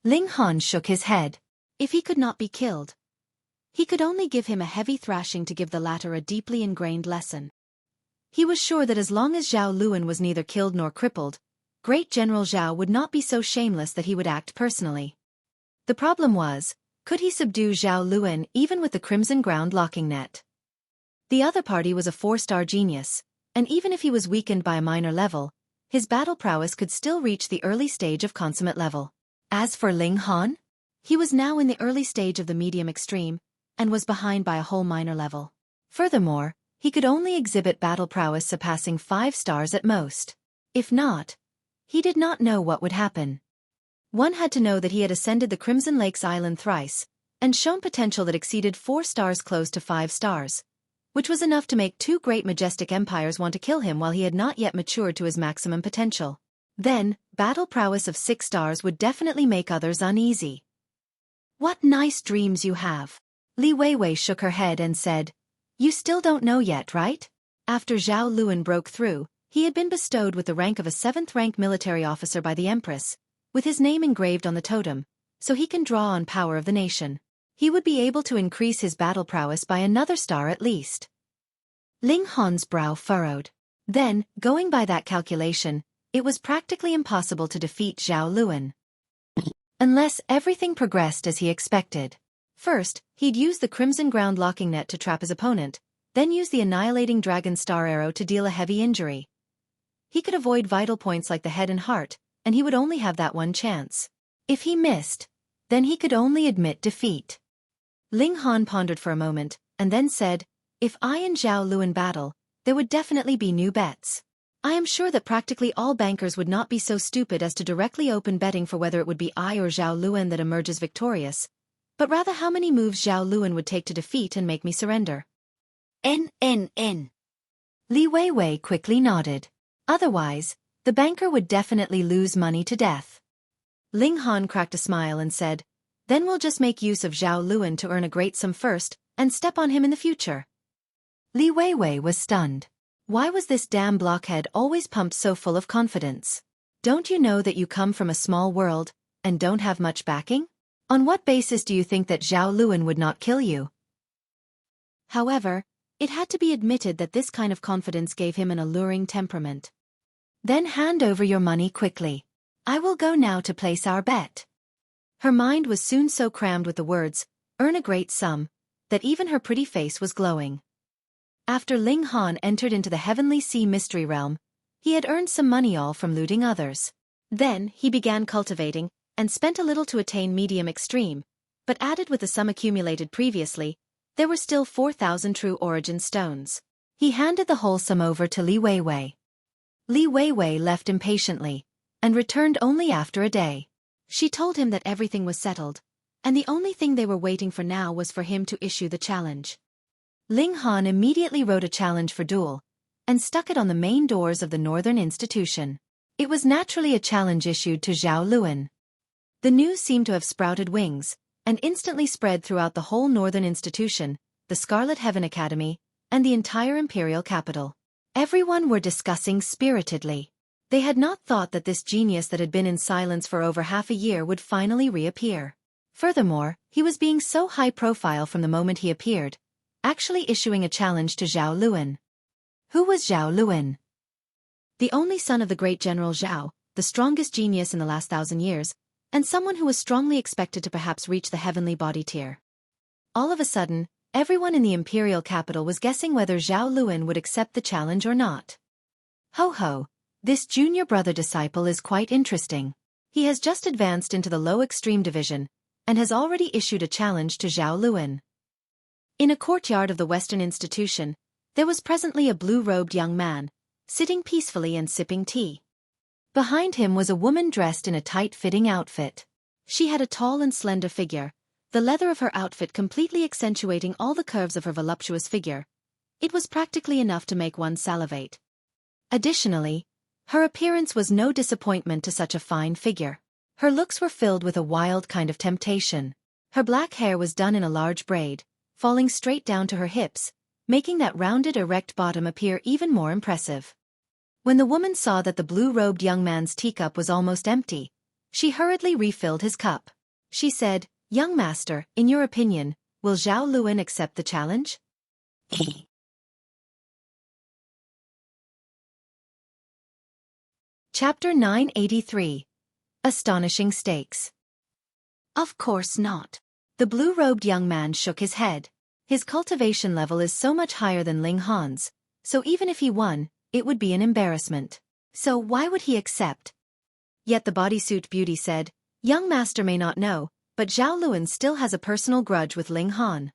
Ling Han shook his head. If he could not be killed, he could only give him a heavy thrashing to give the latter a deeply ingrained lesson. He was sure that as long as Zhao Luan was neither killed nor crippled, Great General Zhao would not be so shameless that he would act personally. The problem was, could he subdue Zhao Luan even with the Crimson Ground locking net? The other party was a 4-star genius, and even if he was weakened by a minor level, his battle prowess could still reach the early stage of consummate level. As for Ling Han, he was now in the early stage of the medium extreme, and was behind by a whole minor level. Furthermore, he could only exhibit battle prowess surpassing 5 stars at most. If not, he did not know what would happen. One had to know that he had ascended the Crimson Lakes Island thrice, and shown potential that exceeded 4 stars close to 5 stars, which was enough to make 2 great majestic empires want to kill him while he had not yet matured to his maximum potential. Then, battle prowess of 6 stars would definitely make others uneasy. What nice dreams you have. Li Weiwei shook her head and said, "You still don't know yet, right?" After Zhao Luan broke through, he had been bestowed with the rank of a 7th-rank military officer by the Empress, with his name engraved on the totem, so he can draw on power of the nation. He would be able to increase his battle prowess by another star at least. Ling Han's brow furrowed. Then, going by that calculation, it was practically impossible to defeat Zhao Luan. Unless everything progressed as he expected. First, he'd use the Crimson Ground locking net to trap his opponent, then use the annihilating dragon star arrow to deal a heavy injury. He could avoid vital points like the head and heart, and he would only have that one chance. If he missed, then he could only admit defeat. Ling Han pondered for a moment, and then said, "If I and Zhao Luan battle, there would definitely be new bets. I am sure that practically all bankers would not be so stupid as to directly open betting for whether it would be I or Zhao Luan that emerges victorious, but rather how many moves Zhao Luan would take to defeat and make me surrender." N. Li Weiwei quickly nodded. Otherwise, the banker would definitely lose money to death. Ling Han cracked a smile and said, "Then we'll just make use of Zhao Luan to earn a great sum first, and step on him in the future." Li Weiwei was stunned. Why was this damn blockhead always pumped so full of confidence? Don't you know that you come from a small world, and don't have much backing? On what basis do you think that Zhao Luan would not kill you? However, it had to be admitted that this kind of confidence gave him an alluring temperament. Then hand over your money quickly. I will go now to place our bet. Her mind was soon so crammed with the words, "earn a great sum," that even her pretty face was glowing. After Ling Han entered into the Heavenly Sea Mystery Realm, he had earned some money all from looting others. Then, he began cultivating, and spent a little to attain medium extreme, but added with the sum accumulated previously, there were still 4,000 true origin stones. He handed the whole sum over to Li Weiwei. Li Weiwei left impatiently, and returned only after a day. She told him that everything was settled, and the only thing they were waiting for now was for him to issue the challenge. Ling Han immediately wrote a challenge for duel, and stuck it on the main doors of the Northern Institution. It was naturally a challenge issued to Zhao Luan. The news seemed to have sprouted wings, and instantly spread throughout the whole Northern Institution, the Scarlet Heaven Academy, and the entire imperial capital. Everyone were discussing spiritedly. They had not thought that this genius that had been in silence for over half a year would finally reappear. Furthermore, he was being so high profile from the moment he appeared, actually issuing a challenge to Zhao Luan. Who was Zhao Luan? The only son of the great General Zhao, the strongest genius in the last 1,000 years, and someone who was strongly expected to perhaps reach the heavenly body tier. All of a sudden, everyone in the imperial capital was guessing whether Zhao Luan would accept the challenge or not. Ho ho, this junior brother disciple is quite interesting. He has just advanced into the low extreme division, and has already issued a challenge to Zhao Luan. In a courtyard of the Western institution, there was presently a blue-robed young man, sitting peacefully and sipping tea. Behind him was a woman dressed in a tight-fitting outfit. She had a tall and slender figure, the leather of her outfit completely accentuating all the curves of her voluptuous figure. It was practically enough to make one salivate. Additionally, her appearance was no disappointment to such a fine figure. Her looks were filled with a wild kind of temptation. Her black hair was done in a large braid, falling straight down to her hips, making that rounded erect bottom appear even more impressive. When the woman saw that the blue-robed young man's teacup was almost empty, she hurriedly refilled his cup. She said, "Young master, in your opinion, will Zhao Luan accept the challenge?" Chapter 983. Astonishing Stakes. Of course not. The blue-robed young man shook his head. His cultivation level is so much higher than Ling Han's, so even if he won, it would be an embarrassment. So why would he accept? Yet the bodysuit beauty said, "Young master may not know, but Zhao Luan still has a personal grudge with Ling Han."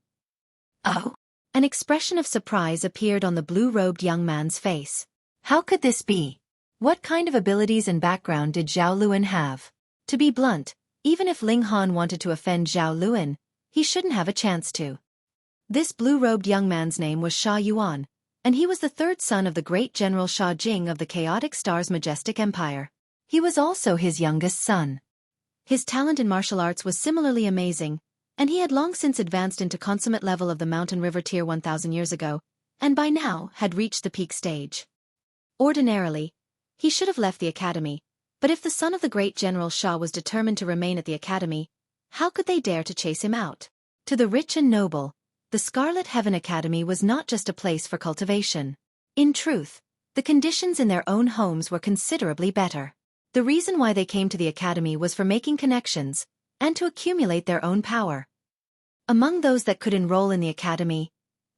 Oh? An expression of surprise appeared on the blue-robed young man's face. How could this be? What kind of abilities and background did Zhao Luan have? To be blunt, even if Ling Han wanted to offend Zhao Luan, he shouldn't have a chance to. This blue-robed young man's name was Sha Yuan, and he was the third son of the great General Sha Jing of the Chaotic Star's majestic empire. He was also his youngest son. His talent in martial arts was similarly amazing, and he had long since advanced into consummate level of the Mountain River tier 1,000 years ago, and by now had reached the peak stage. Ordinarily, he should have left the academy, but if the son of the great General Sha was determined to remain at the academy, how could they dare to chase him out? To the rich and noble, the Scarlet Heaven Academy was not just a place for cultivation. In truth, the conditions in their own homes were considerably better. The reason why they came to the academy was for making connections, and to accumulate their own power. Among those that could enroll in the academy,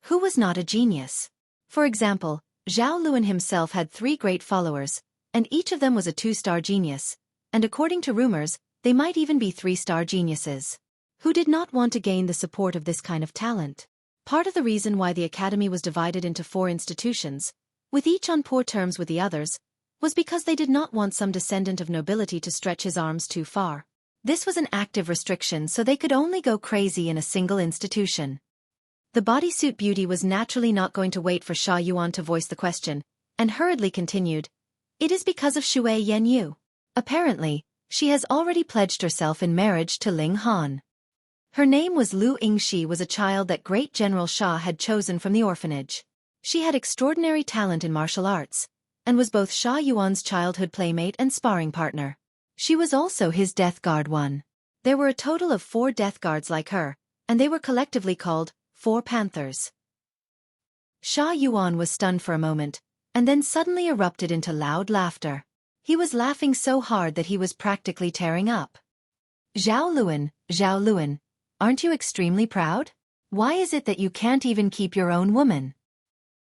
who was not a genius? For example, Zhao Luan himself had 3 great followers, and each of them was a 2-star genius, and according to rumors, they might even be 3-star geniuses. Who did not want to gain the support of this kind of talent? Part of the reason why the academy was divided into 4 institutions, with each on poor terms with the others, was because they did not want some descendant of nobility to stretch his arms too far. This was an active restriction, so they could only go crazy in a single institution. The bodysuit beauty was naturally not going to wait for Sha Yuan to voice the question, and hurriedly continued, "It is because of Xue Yanyu. Apparently, she has already pledged herself in marriage to Ling Han. Her name was Lu Yingxi, was a child that great General Sha had chosen from the orphanage. She had extraordinary talent in martial arts, and was both Sha Yuan's childhood playmate and sparring partner. She was also his death guard one. There were a total of 4 death guards like her, and they were collectively called 4 Panthers." Sha Yuan was stunned for a moment, and then suddenly erupted into loud laughter. He was laughing so hard that he was practically tearing up. Zhao Luan, aren't you extremely proud? Why is it that you can't even keep your own woman?"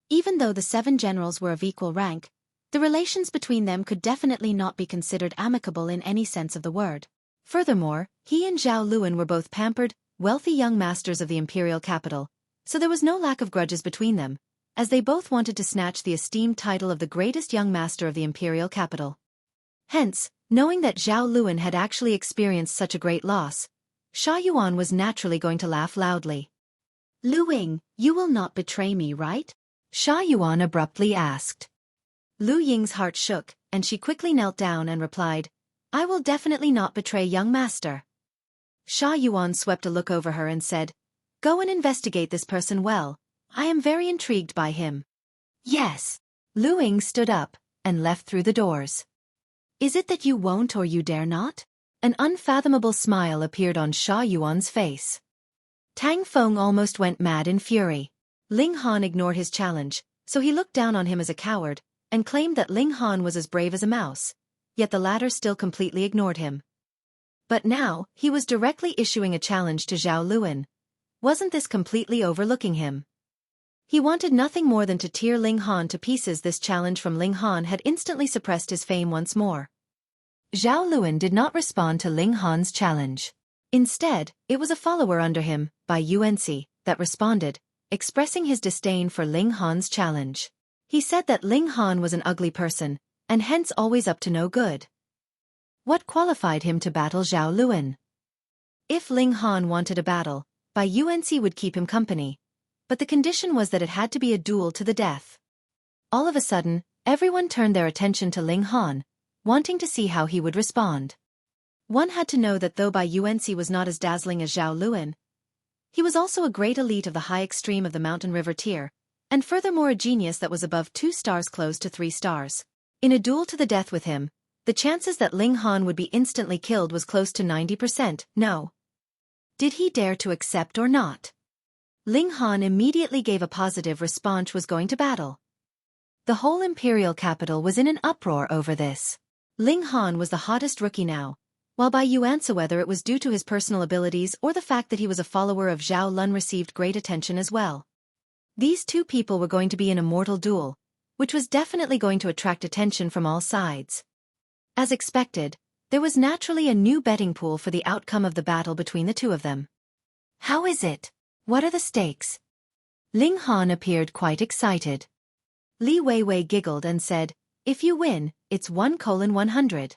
Even though the 7 generals were of equal rank, the relations between them could definitely not be considered amicable in any sense of the word. Furthermore, he and Zhao Luan were both pampered, wealthy young masters of the imperial capital, so there was no lack of grudges between them, as they both wanted to snatch the esteemed title of the greatest young master of the imperial capital. Hence, knowing that Zhao Luan had actually experienced such a great loss, Sha Yuan was naturally going to laugh loudly. "Lu Ying, you will not betray me, right?" Sha Yuan abruptly asked. Lu Ying's heart shook, and she quickly knelt down and replied, "I will definitely not betray young master." Sha Yuan swept a look over her and said, "Go and investigate this person well. I am very intrigued by him." "Yes." Lu Ying stood up and left through the doors. "Is it that you won't or you dare not?" An unfathomable smile appeared on Sha Yuan's face. Tang Feng almost went mad in fury. Ling Han ignored his challenge, so he looked down on him as a coward, and claimed that Ling Han was as brave as a mouse, yet the latter still completely ignored him. But now, he was directly issuing a challenge to Zhao Luan. Wasn't this completely overlooking him? He wanted nothing more than to tear Ling Han to pieces. This challenge from Ling Han had instantly suppressed his fame once more. Zhao Luan did not respond to Ling Han's challenge. Instead, it was a follower under him, by Yuansi, that responded, expressing his disdain for Ling Han's challenge. He said that Ling Han was an ugly person, and hence always up to no good. What qualified him to battle Zhao Luan? If Ling Han wanted a battle, Bai Yuansi would keep him company, but the condition was that it had to be a duel to the death. All of a sudden, everyone turned their attention to Ling Han, wanting to see how he would respond. One had to know that though Bai Yuansi was not as dazzling as Zhao Luan, he was also a great elite of the high extreme of the mountain river tier, and furthermore a genius that was above 2 stars close to 3 stars. In a duel to the death with him, the chances that Ling Han would be instantly killed was close to 90%. No. Did he dare to accept or not? Ling Han immediately gave a positive response, was going to battle. The whole imperial capital was in an uproar over this. Ling Han was the hottest rookie now, while Bai Yuansi, whether it was due to his personal abilities or the fact that he was a follower of Zhao Lun, received great attention as well. These two people were going to be in a mortal duel, which was definitely going to attract attention from all sides. As expected, there was naturally a new betting pool for the outcome of the battle between the two of them. How is it? What are the stakes? Ling Han appeared quite excited. Li Weiwei giggled and said, if you win, it's 1:100.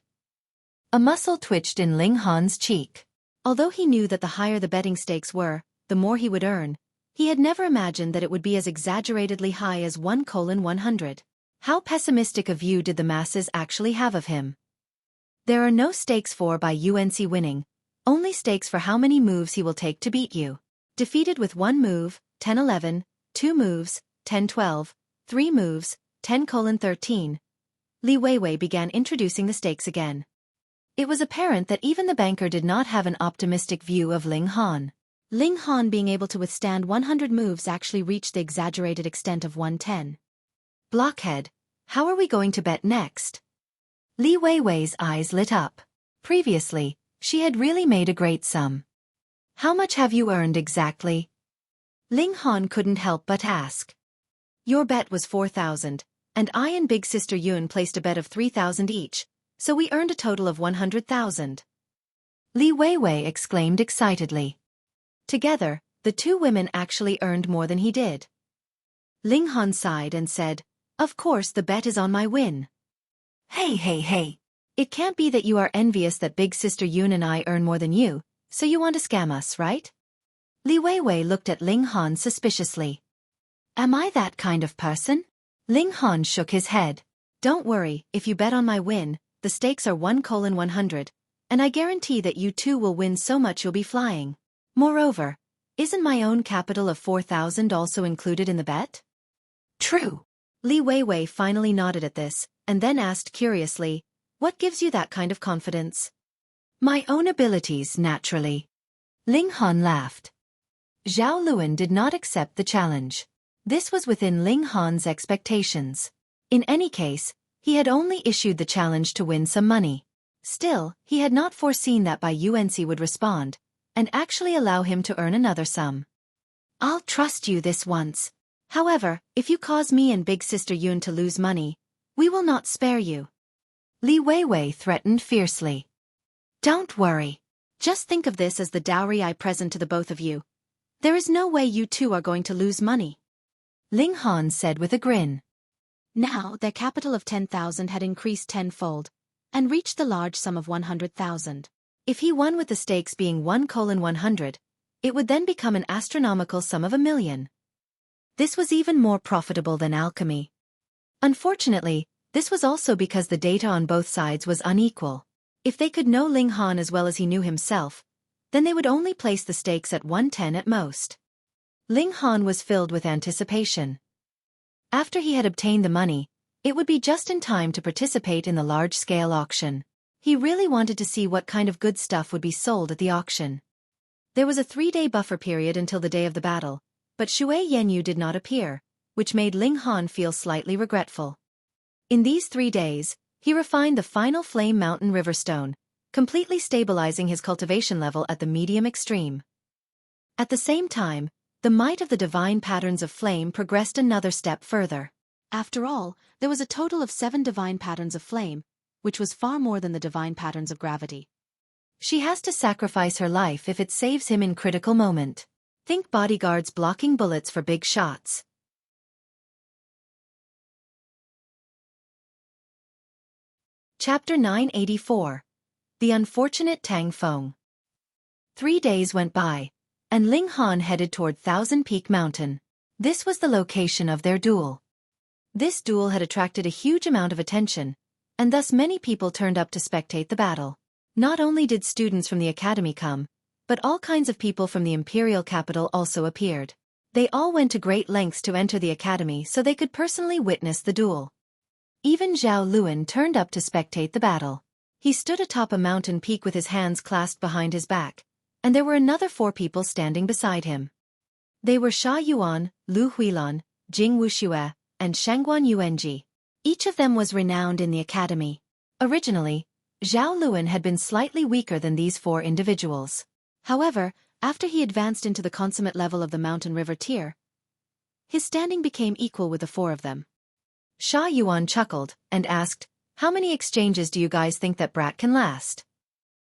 A muscle twitched in Ling Han's cheek. Although he knew that the higher the betting stakes were, the more he would earn, he had never imagined that it would be as exaggeratedly high as 1:100. How pessimistic a view did the masses actually have of him? There are no stakes for Bai Yuansi winning, only stakes for how many moves he will take to beat you. Defeated with 1 move, 10-11, 2 moves, 10-12, 3 moves, 10:13. Li Weiwei began introducing the stakes again. It was apparent that even the banker did not have an optimistic view of Ling Han. Ling Han being able to withstand 100 moves actually reached the exaggerated extent of 110. Blockhead, how are we going to bet next? Li Weiwei's eyes lit up. Previously, she had really made a great sum. How much have you earned exactly? Ling Han couldn't help but ask. Your bet was 4,000, and I and big sister Yun placed a bet of 3,000 each, so we earned a total of 100,000. Li Weiwei exclaimed excitedly. Together, the two women actually earned more than he did. Ling Han sighed and said, of course the bet is on my win. Hey. It can't be that you are envious that big sister Yun and I earn more than you, so you want to scam us, right? Li Weiwei looked at Ling Han suspiciously. Am I that kind of person? Ling Han shook his head. Don't worry, if you bet on my win, the stakes are 1:100, and I guarantee that you two will win so much you'll be flying. Moreover, isn't my own capital of 4,000 also included in the bet? True. Li Weiwei finally nodded at this, and then asked curiously, what gives you that kind of confidence? My own abilities, naturally. Ling Han laughed. Zhao Luan did not accept the challenge. This was within Ling Han's expectations. In any case, he had only issued the challenge to win some money. Still, he had not foreseen that Bai Yuansi would respond, and actually allow him to earn another sum. I'll trust you this once. However, if you cause me and big sister Yun to lose money, we will not spare you. Li Weiwei threatened fiercely. Don't worry. Just think of this as the dowry I present to the both of you. There is no way you two are going to lose money. Ling Han said with a grin. Now their capital of 10,000 had increased tenfold, and reached the large sum of 100,000. If he won with the stakes being 1:100, it would then become an astronomical sum of 1,000,000. This was even more profitable than alchemy. Unfortunately, this was also because the data on both sides was unequal. If they could know Ling Han as well as he knew himself, then they would only place the stakes at 110 at most. Ling Han was filled with anticipation. After he had obtained the money, it would be just in time to participate in the large-scale auction. He really wanted to see what kind of good stuff would be sold at the auction. There was a 3-day buffer period until the day of the battle, but Xue Yanyu did not appear, which made Ling Han feel slightly regretful. In these 3 days, he refined the final Flame Mountain River Stone, completely stabilizing his cultivation level at the medium extreme. At the same time, the might of the divine patterns of flame progressed another step further. After all, there was a total of 7 divine patterns of flame, which was far more than the divine patterns of gravity. She has to sacrifice her life if it saves him in critical moment. Think bodyguards blocking bullets for big shots. Chapter 984. The Unfortunate Tang Feng. 3 days went by, and Ling Han headed toward Thousand Peak Mountain. This was the location of their duel. This duel had attracted a huge amount of attention, and thus many people turned up to spectate the battle. Not only did students from the academy come, but all kinds of people from the imperial capital also appeared. They all went to great lengths to enter the academy so they could personally witness the duel. Even Zhao Luan turned up to spectate the battle. He stood atop a mountain peak with his hands clasped behind his back, and there were another 4 people standing beside him. They were Sha Yuan, Lu Huilan, Jing Wuxue, and Shangguan Yuanji. Each of them was renowned in the academy. Originally, Zhao Luan had been slightly weaker than these 4 individuals. However, after he advanced into the consummate level of the mountain river tier, his standing became equal with the 4 of them. Sha Yuan chuckled and asked, "How many exchanges do you guys think that brat can last?"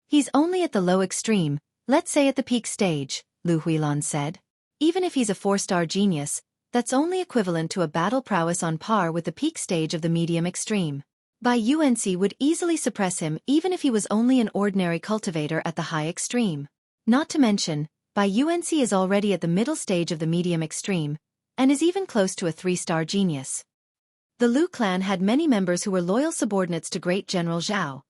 "He's only at the low extreme, let's say at the peak stage," Lu Huilan said. "Even if he's a 4-star genius, that's only equivalent to a battle prowess on par with the peak stage of the medium extreme. Bai Yuansi would easily suppress him even if he was only an ordinary cultivator at the high extreme. Not to mention, Bai Yuansi is already at the middle stage of the medium extreme, and is even close to a 3-star genius." The Lu clan had many members who were loyal subordinates to Great General Zhao.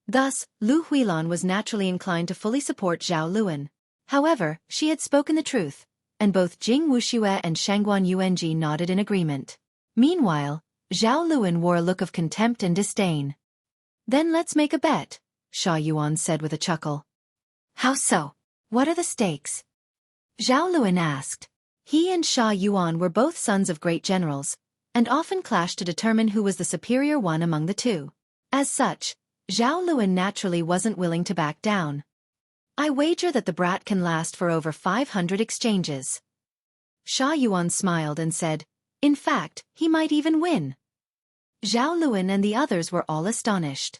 Thus, Lu Huilan was naturally inclined to fully support Zhao Luan. However, she had spoken the truth, and both Jing Wuxue and Shangguan Yuanji nodded in agreement. Meanwhile, Zhao Luan wore a look of contempt and disdain. "Then let's make a bet," Sha Yuan said with a chuckle. "How so? What are the stakes?" Zhao Luan asked. He and Sha Yuan were both sons of great generals, and often clashed to determine who was the superior one among the two. As such, Zhao Luan naturally wasn't willing to back down. "I wager that the brat can last for over 500 exchanges." Sha Yuan smiled and said, "In fact, he might even win." Zhao Luan and the others were all astonished.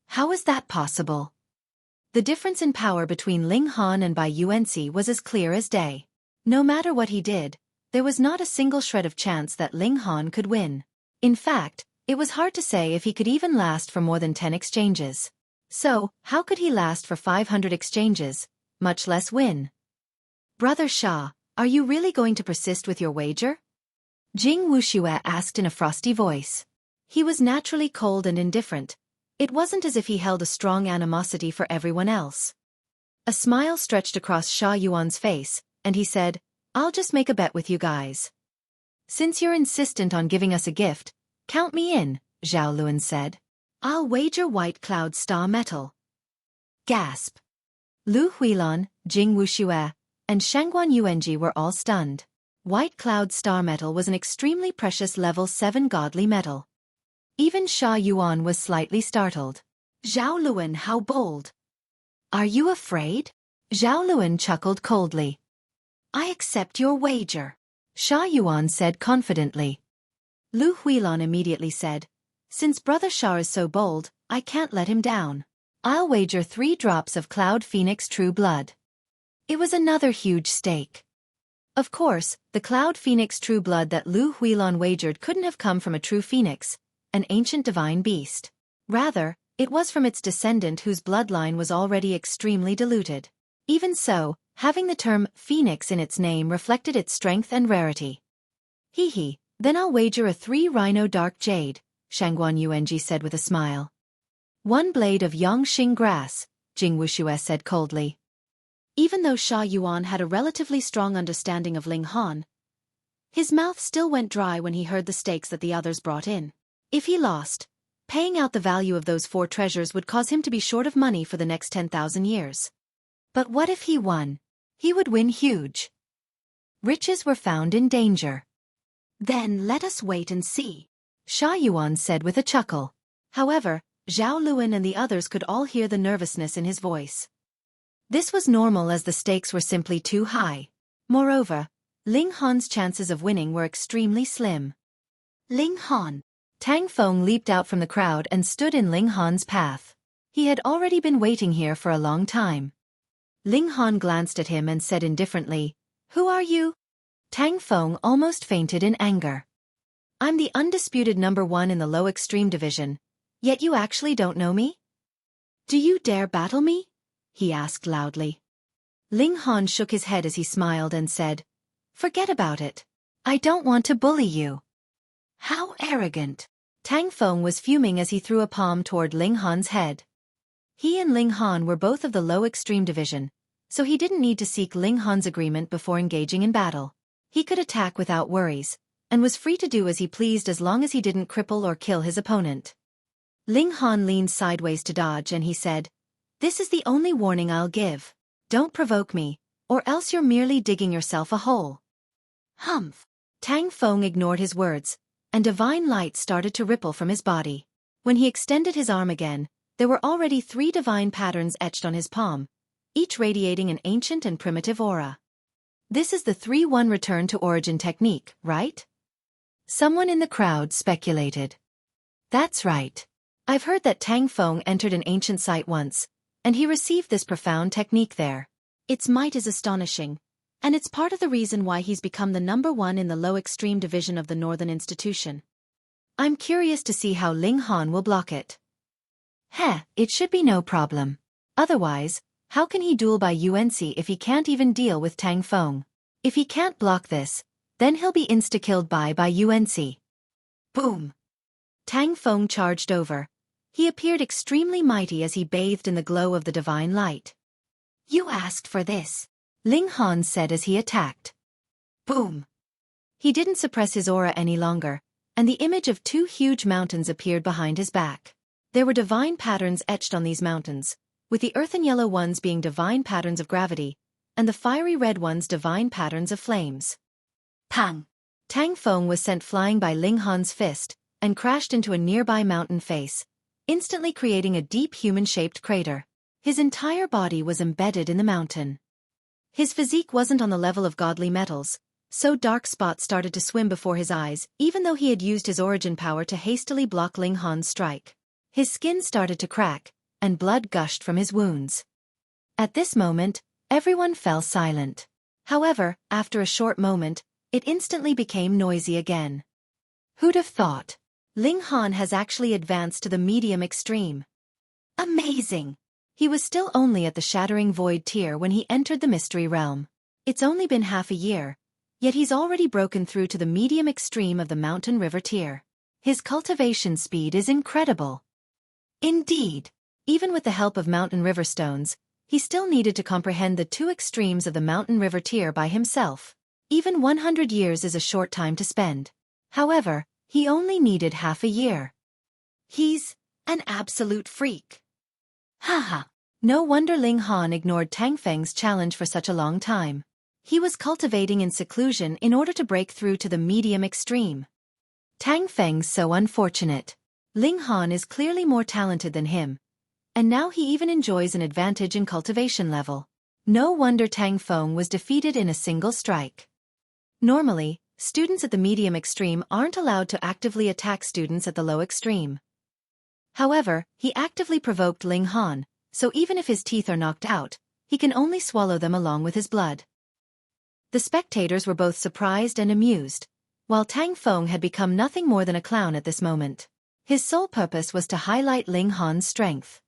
How is that possible? The difference in power between Ling Han and Bai Yuansi was as clear as day. No matter what he did, there was not a single shred of chance that Ling Han could win. In fact, it was hard to say if he could even last for more than 10 exchanges. So, how could he last for 500 exchanges, much less win? "Brother Sha, are you really going to persist with your wager?" Jing Wuxue asked in a frosty voice. He was naturally cold and indifferent. It wasn't as if he held a strong animosity for everyone else. A smile stretched across Sha Yuan's face, and he said, "I'll just make a bet with you guys." "Since you're insistent on giving us a gift, count me in," Zhao Luan said. "I'll wager White Cloud Star Metal." Gasp. Lu Huilan, Jing Wuxue, and Shangguan Yuanji were all stunned. White Cloud Star Metal was an extremely precious level 7 godly metal. Even Sha Yuan was slightly startled. "Zhao Luan, how bold! Are you afraid?" Zhao Luan chuckled coldly. "I accept your wager," Sha Yuan said confidently. Lu Huilan immediately said, "Since Brother Sha is so bold, I can't let him down. I'll wager 3 drops of Cloud Phoenix True Blood." It was another huge stake. Of course, the Cloud Phoenix True Blood that Lu Huilan wagered couldn't have come from a true phoenix, an ancient divine beast. Rather, it was from its descendant whose bloodline was already extremely diluted. Even so, having the term phoenix in its name reflected its strength and rarity. "Hee, then I'll wager a 3 Rhino Dark Jade," Shangguan Yuanji said with a smile. "1 blade of Yongxing grass," Jing Wuxue said coldly. Even though Sha Yuan had a relatively strong understanding of Ling Han, his mouth still went dry when he heard the stakes that the others brought in. If he lost, Paying out the value of those 4 treasures would cause him to be short of money for the next 10,000 years. But what if he won? He would win huge. Riches were found in danger. Then let us wait and see, Yuan said with a chuckle. However, Zhao Luan and the others could all hear the nervousness in his voice. This was normal as the stakes were simply too high. Moreover, Ling Han's chances of winning were extremely slim. Ling Han. Tang Feng leaped out from the crowd and stood in Ling Han's path. He had already been waiting here for a long time. Ling Han glanced at him and said indifferently, "Who are you?" Tang Feng almost fainted in anger. "I'm the undisputed #1 in the low extreme division, yet you actually don't know me? Do you dare battle me?" he asked loudly. Ling Han shook his head as he smiled and said, "Forget about it. I don't want to bully you." How arrogant! Tang Feng was fuming as he threw a palm toward Ling Han's head. He and Ling Han were both of the low extreme division, so he didn't need to seek Ling Han's agreement before engaging in battle. He could attack without worries, and was free to do as he pleased as long as he didn't cripple or kill his opponent. Ling Han leaned sideways to dodge and he said, "This is the only warning I'll give. Don't provoke me, or else you're merely digging yourself a hole." Humph! Tang Feng ignored his words, and divine light started to ripple from his body. When he extended his arm again, there were already 3 divine patterns etched on his palm, each radiating an ancient and primitive aura. This is the 3-1 return to origin technique, right? Someone in the crowd speculated. That's right. I've heard that Tang Feng entered an ancient site once, and he received this profound technique there. Its might is astonishing, and it's part of the reason why he's become the #1 in the low extreme division of the Northern Institution. I'm curious to see how Ling Han will block it. It should be no problem. Otherwise, how can he duel by Yuansi if he can't even deal with Tang Feng? If he can't block this, then he'll be insta-killed by Yuansi. Boom! Tang Feng charged over. He appeared extremely mighty as he bathed in the glow of the divine light. "You asked for this," Ling Han said as he attacked. Boom! He didn't suppress his aura any longer, and the image of 2 huge mountains appeared behind his back. There were divine patterns etched on these mountains, with the earthen yellow ones being divine patterns of gravity, and the fiery red ones divine patterns of flames. Tang! Tang Feng was sent flying by Ling Han's fist, and crashed into a nearby mountain face, instantly creating a deep human-shaped crater. His entire body was embedded in the mountain. His physique wasn't on the level of godly metals, so dark spots started to swim before his eyes, even though he had used his origin power to hastily block Ling Han's strike. His skin started to crack, and blood gushed from his wounds. At this moment, everyone fell silent. However, after a short moment, it instantly became noisy again. Who'd have thought? Ling Han has actually advanced to the medium extreme. Amazing! He was still only at the Shattering Void tier when he entered the Mystery Realm. It's only been half a year, yet he's already broken through to the medium extreme of the Mountain River tier. His cultivation speed is incredible. Indeed, even with the help of Mountain River stones, he still needed to comprehend the 2 extremes of the Mountain River tier by himself. Even 100 years is a short time to spend. However, he only needed half a year. He's an absolute freak. Haha. No wonder Ling Han ignored Tang Feng's challenge for such a long time. He was cultivating in seclusion in order to break through to the medium extreme. Tang Feng's so unfortunate. Ling Han is clearly more talented than him, and now he even enjoys an advantage in cultivation level. No wonder Tang Feng was defeated in a single strike. Normally, students at the medium extreme aren't allowed to actively attack students at the low extreme. However, he actively provoked Ling Han, so even if his teeth are knocked out, he can only swallow them along with his blood. The spectators were both surprised and amused, while Tang Feng had become nothing more than a clown at this moment. His sole purpose was to highlight Ling Han's strength.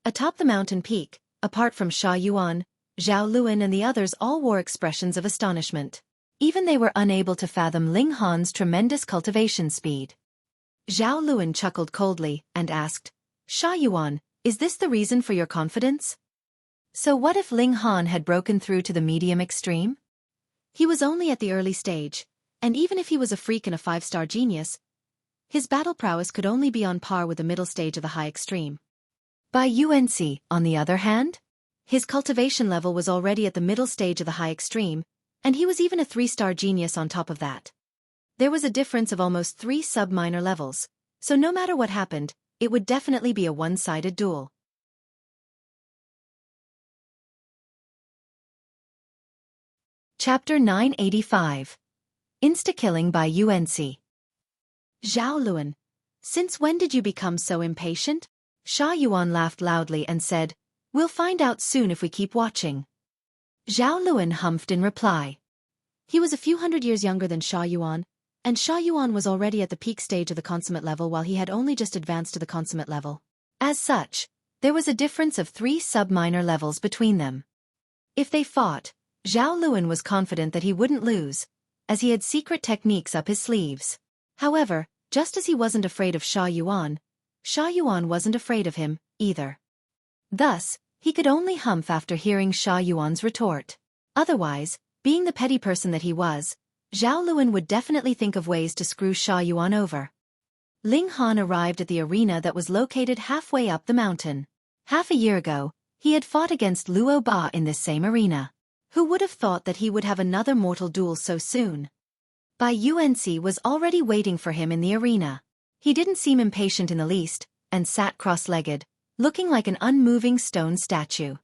Atop the mountain peak, apart from Yuan, Zhao Luan and the others all wore expressions of astonishment. Even they were unable to fathom Ling Han's tremendous cultivation speed. Zhao Luan chuckled coldly and asked, Yuan, is this the reason for your confidence? So what if Ling Han had broken through to the medium extreme? He was only at the early stage, and even if he was a freak and a 5-star genius, His battle prowess could only be on par with the middle stage of the high extreme. By Yuansi, on the other hand, his cultivation level was already at the middle stage of the high extreme, and he was even a 3-star genius on top of that. There was a difference of almost 3 sub-minor levels, so no matter what happened, it would definitely be a one-sided duel. Chapter 985. Insta-killing by Yuansi. Zhao Luan, since when did you become so impatient? Sha Yuan laughed loudly and said, we'll find out soon if we keep watching. Zhao Luan humphed in reply. He was a few hundred years younger than Sha Yuan, and Sha Yuan was already at the peak stage of the consummate level while he had only just advanced to the consummate level. As such, there was a difference of 3 sub-minor levels between them. If they fought, Zhao Luan was confident that he wouldn't lose, as he had secret techniques up his sleeves. However, just as he wasn't afraid of Sha Yuan wasn't afraid of him, either. Thus, he could only humph after hearing Sha Yuan's retort. Otherwise, being the petty person that he was, Zhao Luan would definitely think of ways to screw Sha Yuan over. Ling Han arrived at the arena that was located halfway up the mountain. Half a year ago, he had fought against Luo Ba in this same arena. Who would have thought that he would have another mortal duel so soon? Bai Yuansi was already waiting for him in the arena. He didn't seem impatient in the least, and sat cross-legged, looking like an unmoving stone statue.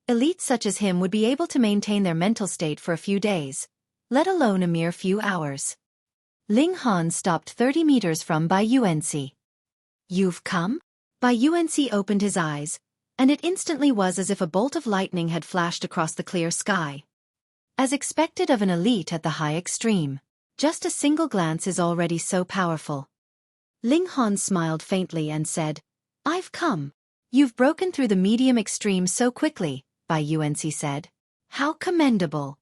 Elites such as him would be able to maintain their mental state for a few days, let alone a mere few hours. Ling Han stopped 30 meters from Bai Yuansi. You've come? Bai Yuansi opened his eyes, and it instantly was as if a bolt of lightning had flashed across the clear sky. As expected of an elite at the high extreme, just a single glance is already so powerful. Ling Han smiled faintly and said, I've come. You've broken through the medium extreme so quickly, Bai Yuansi said. How commendable.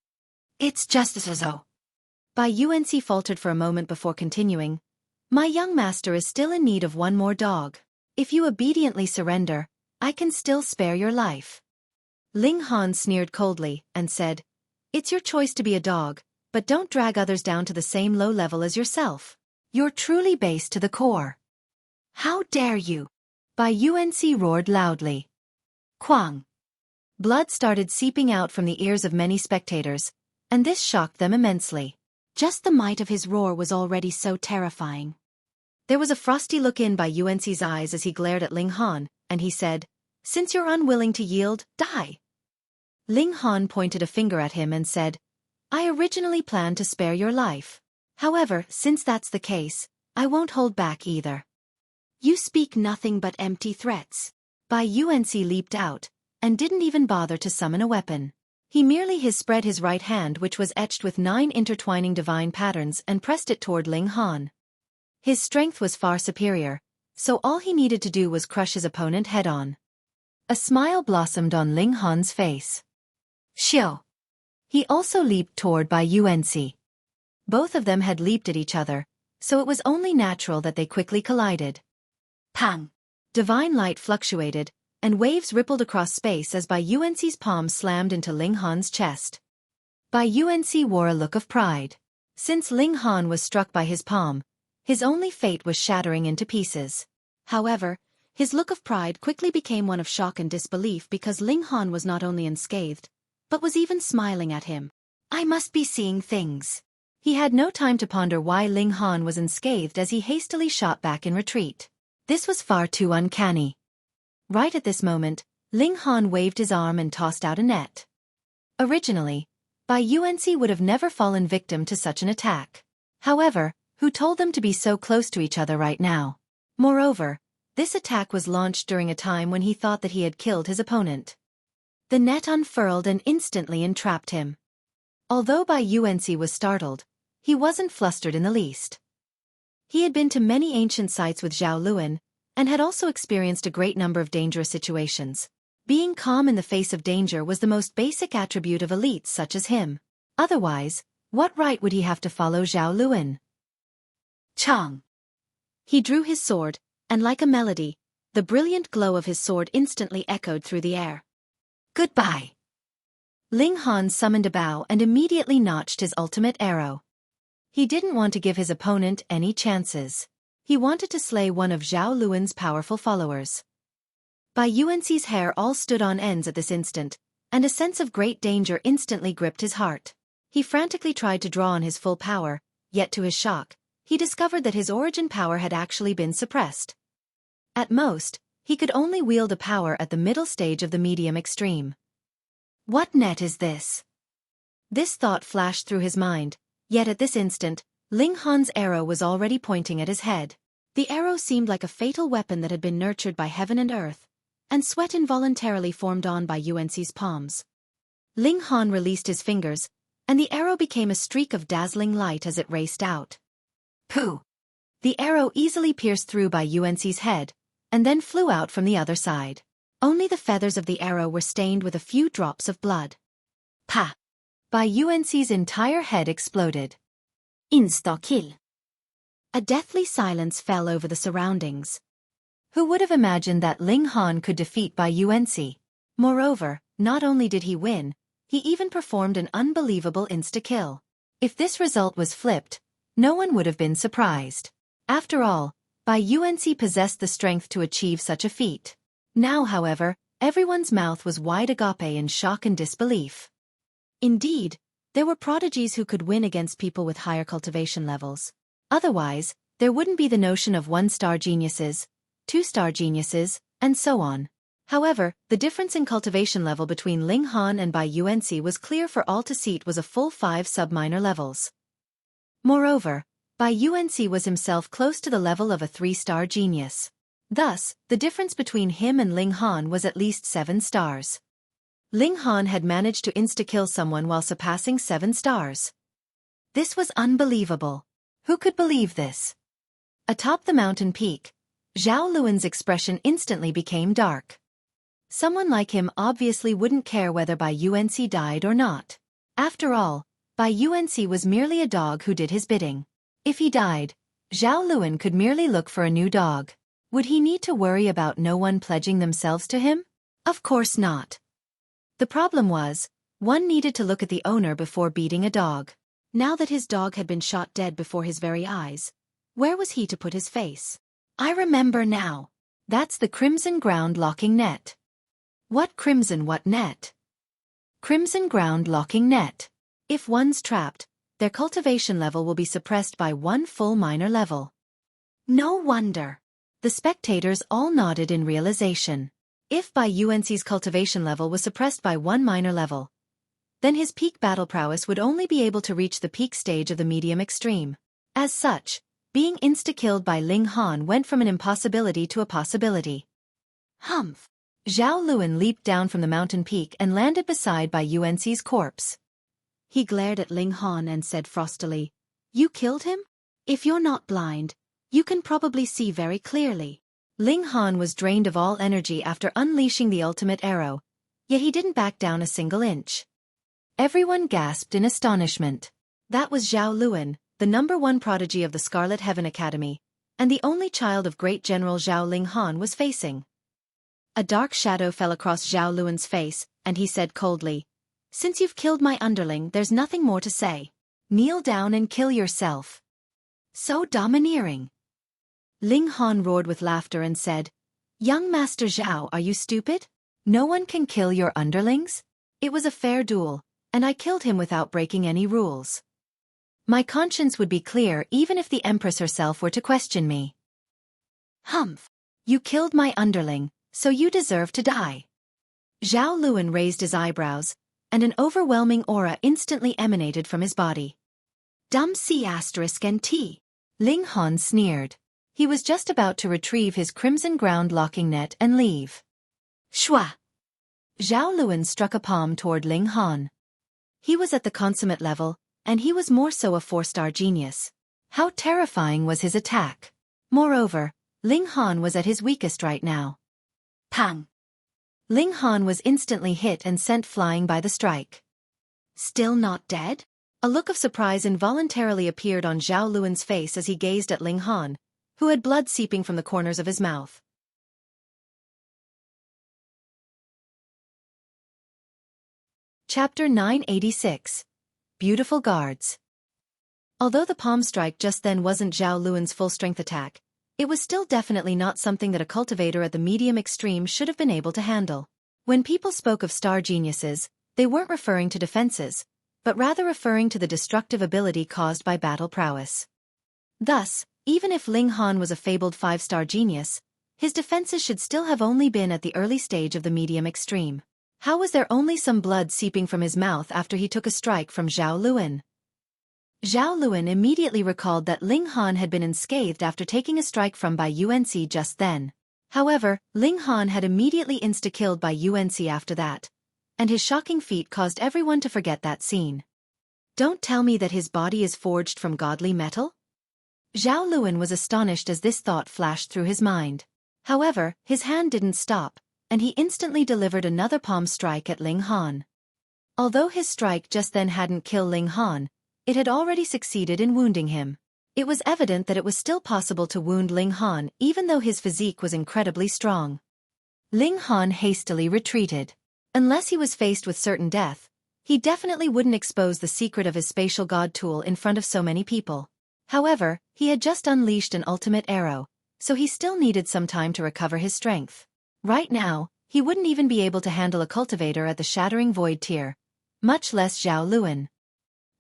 It's just as though. Bai Yuansi faltered for a moment before continuing. My young master is still in need of one more dog. If you obediently surrender, I can still spare your life. Ling Han sneered coldly and said, It's your choice to be a dog, but don't drag others down to the same low level as yourself. You're truly base to the core. How dare you? Bai Yuansi roared loudly. Quang. Blood started seeping out from the ears of many spectators, and this shocked them immensely. Just the might of his roar was already so terrifying. There was a frosty look in Bai Yuansi's eyes as he glared at Ling Han, and he said, Since you're unwilling to yield, die. Ling Han pointed a finger at him and said, I originally planned to spare your life. However, since that's the case, I won't hold back either. You speak nothing but empty threats. Bai Yuansi leaped out, and didn't even bother to summon a weapon. He merely spread his right hand, which was etched with 9 intertwining divine patterns, and pressed it toward Ling Han. His strength was far superior, so all he needed to do was crush his opponent head-on. A smile blossomed on Ling Han's face. Xiao. He also leaped toward Bai Yuansi. Both of them had leaped at each other, so it was only natural that they quickly collided. Tang. Divine light fluctuated, and waves rippled across space as Bai Yuansi's palm slammed into Ling Han's chest. Bai Yuansi wore a look of pride. Since Ling Han was struck by his palm, his only fate was shattering into pieces. However, his look of pride quickly became one of shock and disbelief because Ling Han was not only unscathed, but was even smiling at him. I must be seeing things. He had no time to ponder why Ling Han was unscathed as he hastily shot back in retreat. This was far too uncanny. Right at this moment, Ling Han waved his arm and tossed out a net. Originally, Bai Yuansi would have never fallen victim to such an attack. However, who told them to be so close to each other right now? Moreover, this attack was launched during a time when he thought that he had killed his opponent. The net unfurled and instantly entrapped him. Although Bai Yuansi was startled, he wasn't flustered in the least. He had been to many ancient sites with Zhao Luan, and had also experienced a great number of dangerous situations. Being calm in the face of danger was the most basic attribute of elites such as him. Otherwise, what right would he have to follow Zhao Luan? Chang. He drew his sword, and like a melody, the brilliant glow of his sword instantly echoed through the air. Goodbye. Ling Han summoned a bow and immediately notched his ultimate arrow. He didn't want to give his opponent any chances. He wanted to slay one of Zhao Luan's powerful followers. Bai Yuanxi's hair all stood on ends at this instant, and a sense of great danger instantly gripped his heart. He frantically tried to draw on his full power, yet to his shock, he discovered that his origin power had actually been suppressed. At most, he could only wield a power at the middle stage of the medium extreme. What net is this? This thought flashed through his mind, yet at this instant, Ling Han's arrow was already pointing at his head. The arrow seemed like a fatal weapon that had been nurtured by heaven and earth, and sweat involuntarily formed on Bai Yuanxi's palms. Ling Han released his fingers, and the arrow became a streak of dazzling light as it raced out. Pooh! The arrow easily pierced through Bai Yuanxi's head, and then flew out from the other side. Only the feathers of the arrow were stained with a few drops of blood. Pa! Bai Yuanxi's entire head exploded. Insta-kill. A deathly silence fell over the surroundings. Who would have imagined that Ling Han could defeat Bai Yuanxi? Moreover, not only did he win, he even performed an unbelievable insta-kill. If this result was flipped, no one would have been surprised. After all, Bai Yuanxi possessed the strength to achieve such a feat. Now, however, everyone's mouth was wide agape in shock and disbelief. Indeed, there were prodigies who could win against people with higher cultivation levels. Otherwise, there wouldn't be the notion of 1-star geniuses, 2-star geniuses, and so on. However, the difference in cultivation level between Ling Han and Bai Yuanxi was clear for all to see. It was a full 5 sub-minor levels. Moreover, Bai Yuanxi was himself close to the level of a 3-star genius. Thus, the difference between him and Ling Han was at least 7 stars. Ling Han had managed to insta-kill someone while surpassing 7 stars. This was unbelievable. Who could believe this? Atop the mountain peak, Zhao Luan's expression instantly became dark. Someone like him obviously wouldn't care whether Bai Yuanxi died or not. After all, Bai Yuanxi was merely a dog who did his bidding. If he died, Zhao Luan could merely look for a new dog. Would he need to worry about no one pledging themselves to him? Of course not. The problem was, one needed to look at the owner before beating a dog. Now that his dog had been shot dead before his very eyes, where was he to put his face? I remember now. That's the crimson ground locking net. What crimson what net? Crimson ground locking net. If one's trapped, their cultivation level will be suppressed by 1 full minor level. No wonder. The spectators all nodded in realization. If Bai Yuanxi's cultivation level was suppressed by 1 minor level, then his peak battle prowess would only be able to reach the peak stage of the medium extreme. As such, being insta-killed by Ling Han went from an impossibility to a possibility. Humph! Zhao Luan leaped down from the mountain peak and landed beside Bai Yuanxi's corpse. He glared at Ling Han and said frostily, "You killed him? If you're not blind, you can probably see very clearly." Ling Han was drained of all energy after unleashing the ultimate arrow, yet he didn't back down a single inch. Everyone gasped in astonishment. That was Zhao Luan, the #1 prodigy of the Scarlet Heaven Academy, and the only child of great General Zhao Ling Han was facing. A dark shadow fell across Zhao Luan's face, and he said coldly, "Since you've killed my underling, there's nothing more to say. Kneel down and kill yourself." So domineering. Ling Han roared with laughter and said, "Young Master Zhao, are you stupid? No one can kill your underlings? It was a fair duel, and I killed him without breaking any rules. My conscience would be clear even if the Empress herself were to question me." "Humph! You killed my underling, so you deserve to die." Zhao Luan raised his eyebrows, and an overwhelming aura instantly emanated from his body. "Dumb C***NT. Ling Han sneered. He was just about to retrieve his crimson ground locking net and leave. Shua! Zhao Luan struck a palm toward Ling Han. He was at the consummate level, and he was more so a 4-star genius. How terrifying was his attack! Moreover, Ling Han was at his weakest right now. Tang! Ling Han was instantly hit and sent flying by the strike. Still not dead? A look of surprise involuntarily appeared on Zhao Luan's face as he gazed at Ling Han, who had blood seeping from the corners of his mouth. Chapter 986. Beautiful Guards. Although the palm strike just then wasn't Zhao Luan's full-strength attack, It was still definitely not something that a cultivator at the medium extreme should have been able to handle. When people spoke of star geniuses, they weren't referring to defenses, but rather referring to the destructive ability caused by battle prowess. Thus, even if Ling Han was a fabled 5-star genius, his defenses should still have only been at the early stage of the medium extreme. How was there only some blood seeping from his mouth after he took a strike from Zhao Luan? Zhao Luan immediately recalled that Ling Han had been unscathed after taking a strike from by Yuansi just then. However, Ling Han had immediately insta-killed by Yuansi after that, and his shocking feat caused everyone to forget that scene. Don't tell me that his body is forged from godly metal? Zhao Luan was astonished as this thought flashed through his mind. However, his hand didn't stop, and he instantly delivered another palm strike at Ling Han. Although his strike just then hadn't killed Ling Han, it had already succeeded in wounding him. It was evident that it was still possible to wound Ling Han even though his physique was incredibly strong. Ling Han hastily retreated. Unless he was faced with certain death, he definitely wouldn't expose the secret of his spatial god tool in front of so many people. However, he had just unleashed an ultimate arrow, so he still needed some time to recover his strength. Right now, he wouldn't even be able to handle a cultivator at the shattering void tier, much less Zhao Luan.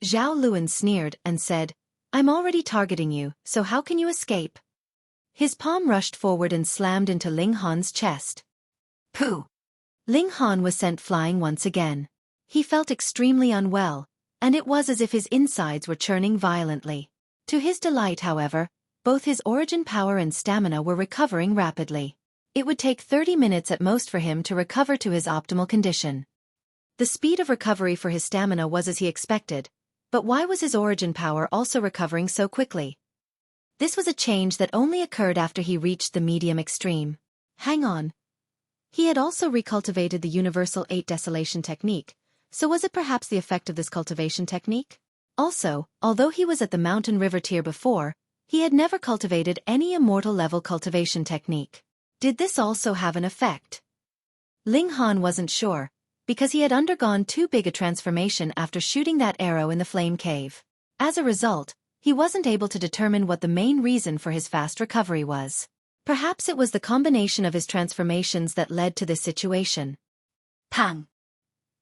Zhao Luan sneered and said, "I'm already targeting you, so how can you escape?" His palm rushed forward and slammed into Ling Han's chest. Pooh! Ling Han was sent flying once again. He felt extremely unwell, and it was as if his insides were churning violently. To his delight, however, both his origin power and stamina were recovering rapidly. It would take 30 minutes at most for him to recover to his optimal condition. The speed of recovery for his stamina was as he expected, but why was his origin power also recovering so quickly? This was a change that only occurred after he reached the medium extreme. Hang on. He had also recultivated the Universal 8 Desolation technique, so was it perhaps the effect of this cultivation technique? Also, although he was at the mountain river tier before, he had never cultivated any immortal level cultivation technique. Did this also have an effect? Ling Han wasn't sure, because he had undergone too big a transformation after shooting that arrow in the flame cave. As a result, he wasn't able to determine what the main reason for his fast recovery was. Perhaps it was the combination of his transformations that led to this situation. Tang!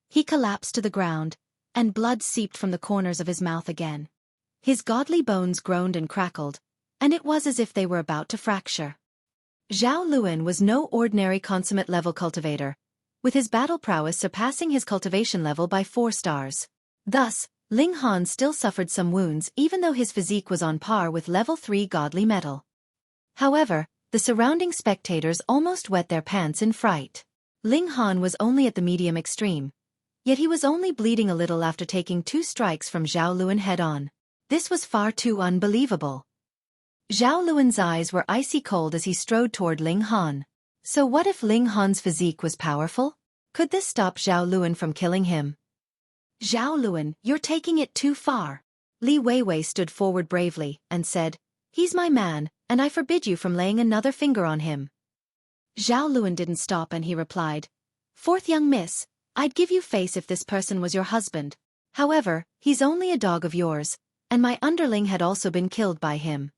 He collapsed to the ground, and blood seeped from the corners of his mouth again. His godly bones groaned and crackled, and it was as if they were about to fracture. Zhao Luan was no ordinary consummate level cultivator, with his battle prowess surpassing his cultivation level by 4 stars. Thus, Ling Han still suffered some wounds even though his physique was on par with level 3 godly metal. However, the surrounding spectators almost wet their pants in fright. Ling Han was only at the medium extreme, yet he was only bleeding a little after taking 2 strikes from Zhao Luan head-on. This was far too unbelievable. Zhao Luan's eyes were icy cold as he strode toward Ling Han. So what if Ling Han's physique was powerful? Could this stop Zhao Luan from killing him? Zhao Luan, you're taking it too far. Li Weiwei stood forward bravely and said, "He's my man, and I forbid you from laying another finger on him." Zhao Luan didn't stop and he replied, "Fourth young miss, I'd give you face if this person was your husband. However, he's only a dog of yours, and my underling had also been killed by him.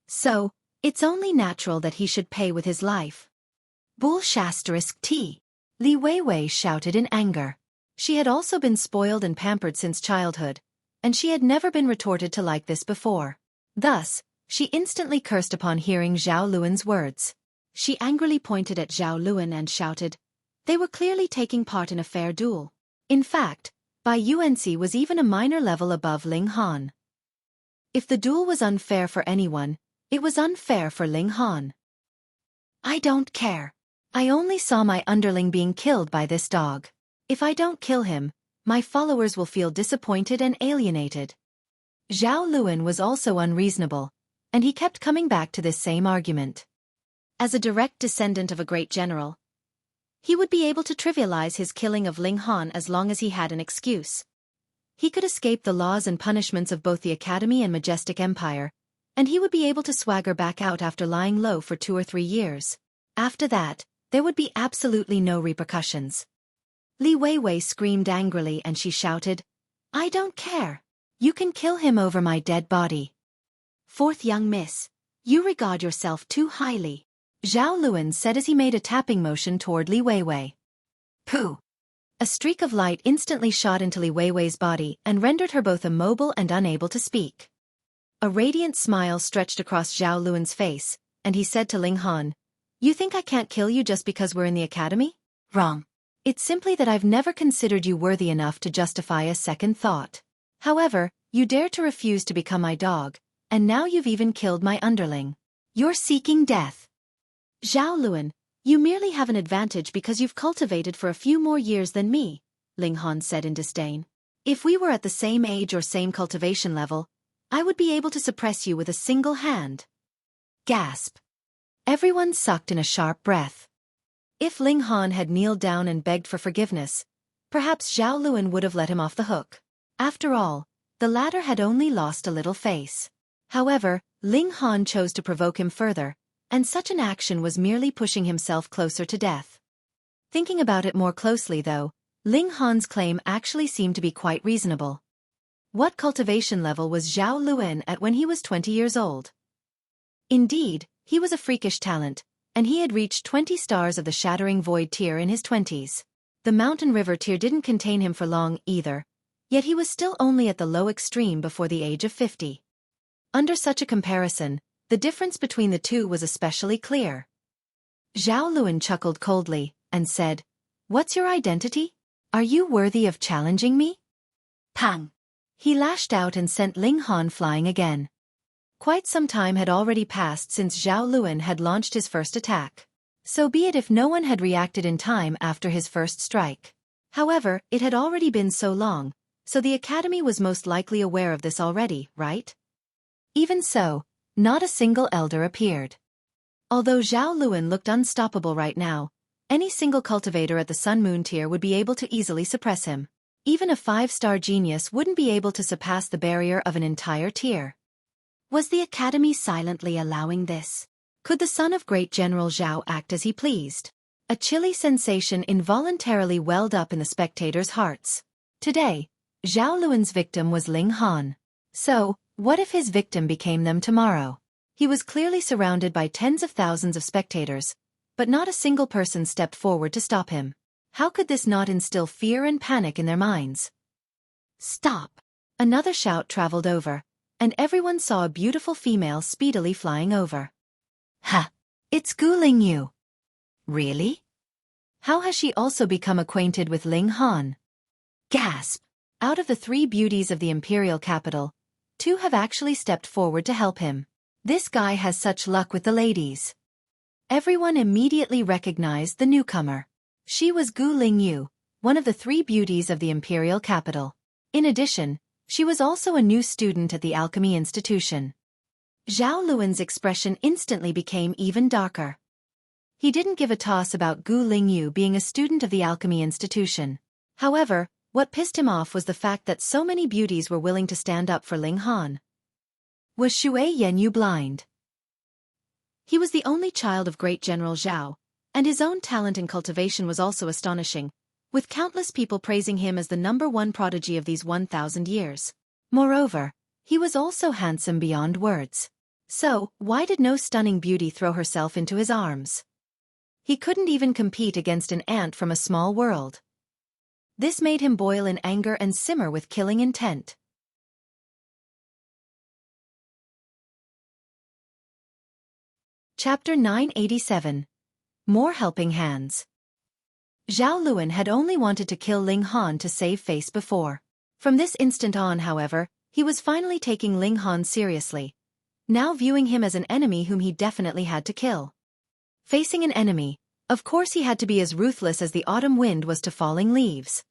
So, it's only natural that he should pay with his life." Bull**T. Li Weiwei shouted in anger. She had also been spoiled and pampered since childhood, and she had never been retorted to like this before. Thus, she instantly cursed upon hearing Zhao Luan's words. She angrily pointed at Zhao Luan and shouted, "They were clearly taking part in a fair duel. In fact, Bai Yuansi was even a minor level above Ling Han. If the duel was unfair for anyone, it was unfair for Ling Han. I don't care. I only saw my underling being killed by this dog. If I don't kill him, my followers will feel disappointed and alienated." Zhao Luan was also unreasonable, and he kept coming back to this same argument. As a direct descendant of a great general, he would be able to trivialize his killing of Ling Han as long as he had an excuse. He could escape the laws and punishments of both the Academy and Majestic Empire, and he would be able to swagger back out after lying low for 2 or 3 years. After that, there would be absolutely no repercussions. Li Weiwei screamed angrily and she shouted, "I don't care. You can kill him over my dead body. Fourth young miss, You regard yourself too highly, Zhao Luan said as he made a tapping motion toward Li Weiwei. Pooh! A streak of light instantly shot into Li Weiwei's body and rendered her both immobile and unable to speak. A radiant smile stretched across Zhao Luan's face, and he said to Ling Han, "You think I can't kill you just because we're in the academy? Wrong. It's simply that I've never considered you worthy enough to justify a second thought. However, you dare to refuse to become my dog, and now you've even killed my underling. You're seeking death. Zhao Luan, you merely have an advantage because you've cultivated for a few more years than me," Ling Han said in disdain. "If we were at the same age or same cultivation level, I would be able to suppress you with a single hand." Gasp. Everyone sucked in a sharp breath. If Ling Han had kneeled down and begged for forgiveness, perhaps Zhao Luan would have let him off the hook. After all, the latter had only lost a little face. However, Ling Han chose to provoke him further, and such an action was merely pushing himself closer to death. Thinking about it more closely though, Ling Han's claim actually seemed to be quite reasonable. What cultivation level was Zhao Luan at when he was 20 years old? Indeed, he was a freakish talent, and he had reached 20 stars of the Shattering Void tier in his 20s. The Mountain River tier didn't contain him for long either, yet he was still only at the low extreme before the age of 50. Under such a comparison, the difference between the two was especially clear. Zhao Luan chuckled coldly, and said, "What's your identity? Are you worthy of challenging me?" Pang! He lashed out and sent Ling Han flying again. Quite some time had already passed since Zhao Luan had launched his first attack. So be it if no one had reacted in time after his first strike. However, it had already been so long, so the Academy was most likely aware of this already, right? Even so, not a single elder appeared. Although Zhao Luan looked unstoppable right now, any single cultivator at the Sun Moon tier would be able to easily suppress him. Even a 5-star genius wouldn't be able to surpass the barrier of an entire tier. Was the Academy silently allowing this? Could the son of great General Zhao act as he pleased? A chilly sensation involuntarily welled up in the spectators' hearts. Today, Zhao Luan's victim was Ling Han. So, what if his victim became them tomorrow? He was clearly surrounded by tens of thousands of spectators, but not a single person stepped forward to stop him. How could this not instill fear and panic in their minds? Stop! Another shout traveled over, and everyone saw a beautiful female speedily flying over. Ha! It's Gu Lingyu. Really? How has she also become acquainted with Ling Han? Gasp! Out of the 3 beauties of the imperial capital, 2 have actually stepped forward to help him. This guy has such luck with the ladies. Everyone immediately recognized the newcomer. She was Gu Lingyu, one of the 3 beauties of the imperial capital. In addition, she was also a new student at the Alchemy institution. Zhao Luan's expression instantly became even darker. He didn't give a toss about Gu Lingyu being a student of the Alchemy institution. However, what pissed him off was the fact that so many beauties were willing to stand up for Ling Han. Was Xueqi blind? He was the only child of great General Zhao, and his own talent in cultivation was also astonishing, with countless people praising him as the #1 prodigy of these 1,000 years. Moreover, he was also handsome beyond words. So, why did no stunning beauty throw herself into his arms? He couldn't even compete against an ant from a small world. This made him boil in anger and simmer with killing intent. Chapter 987. More Helping Hands. Zhao Luan had only wanted to kill Ling Han to save face before. From this instant on, however, he was finally taking Ling Han seriously, now viewing him as an enemy whom he definitely had to kill. Facing an enemy, of course he had to be as ruthless as the autumn wind was to falling leaves.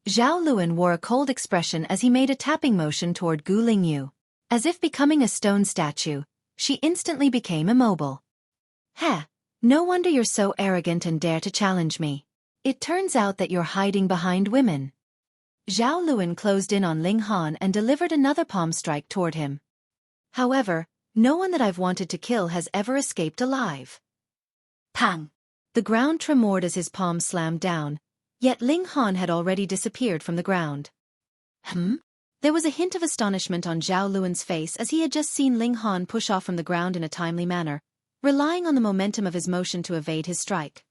Zhao Luan wore a cold expression as he made a tapping motion toward Gu Lingyu. As if becoming a stone statue, she instantly became immobile. Heh, no wonder you're so arrogant and dare to challenge me. It turns out that you're hiding behind women. Zhao Luan closed in on Ling Han and delivered another palm strike toward him. However, no one that I've wanted to kill has ever escaped alive. Pang! The ground tremored as his palm slammed down, yet Ling Han had already disappeared from the ground. There was a hint of astonishment on Zhao Luan's face as he had just seen Ling Han push off from the ground in a timely manner, relying on the momentum of his motion to evade his strike.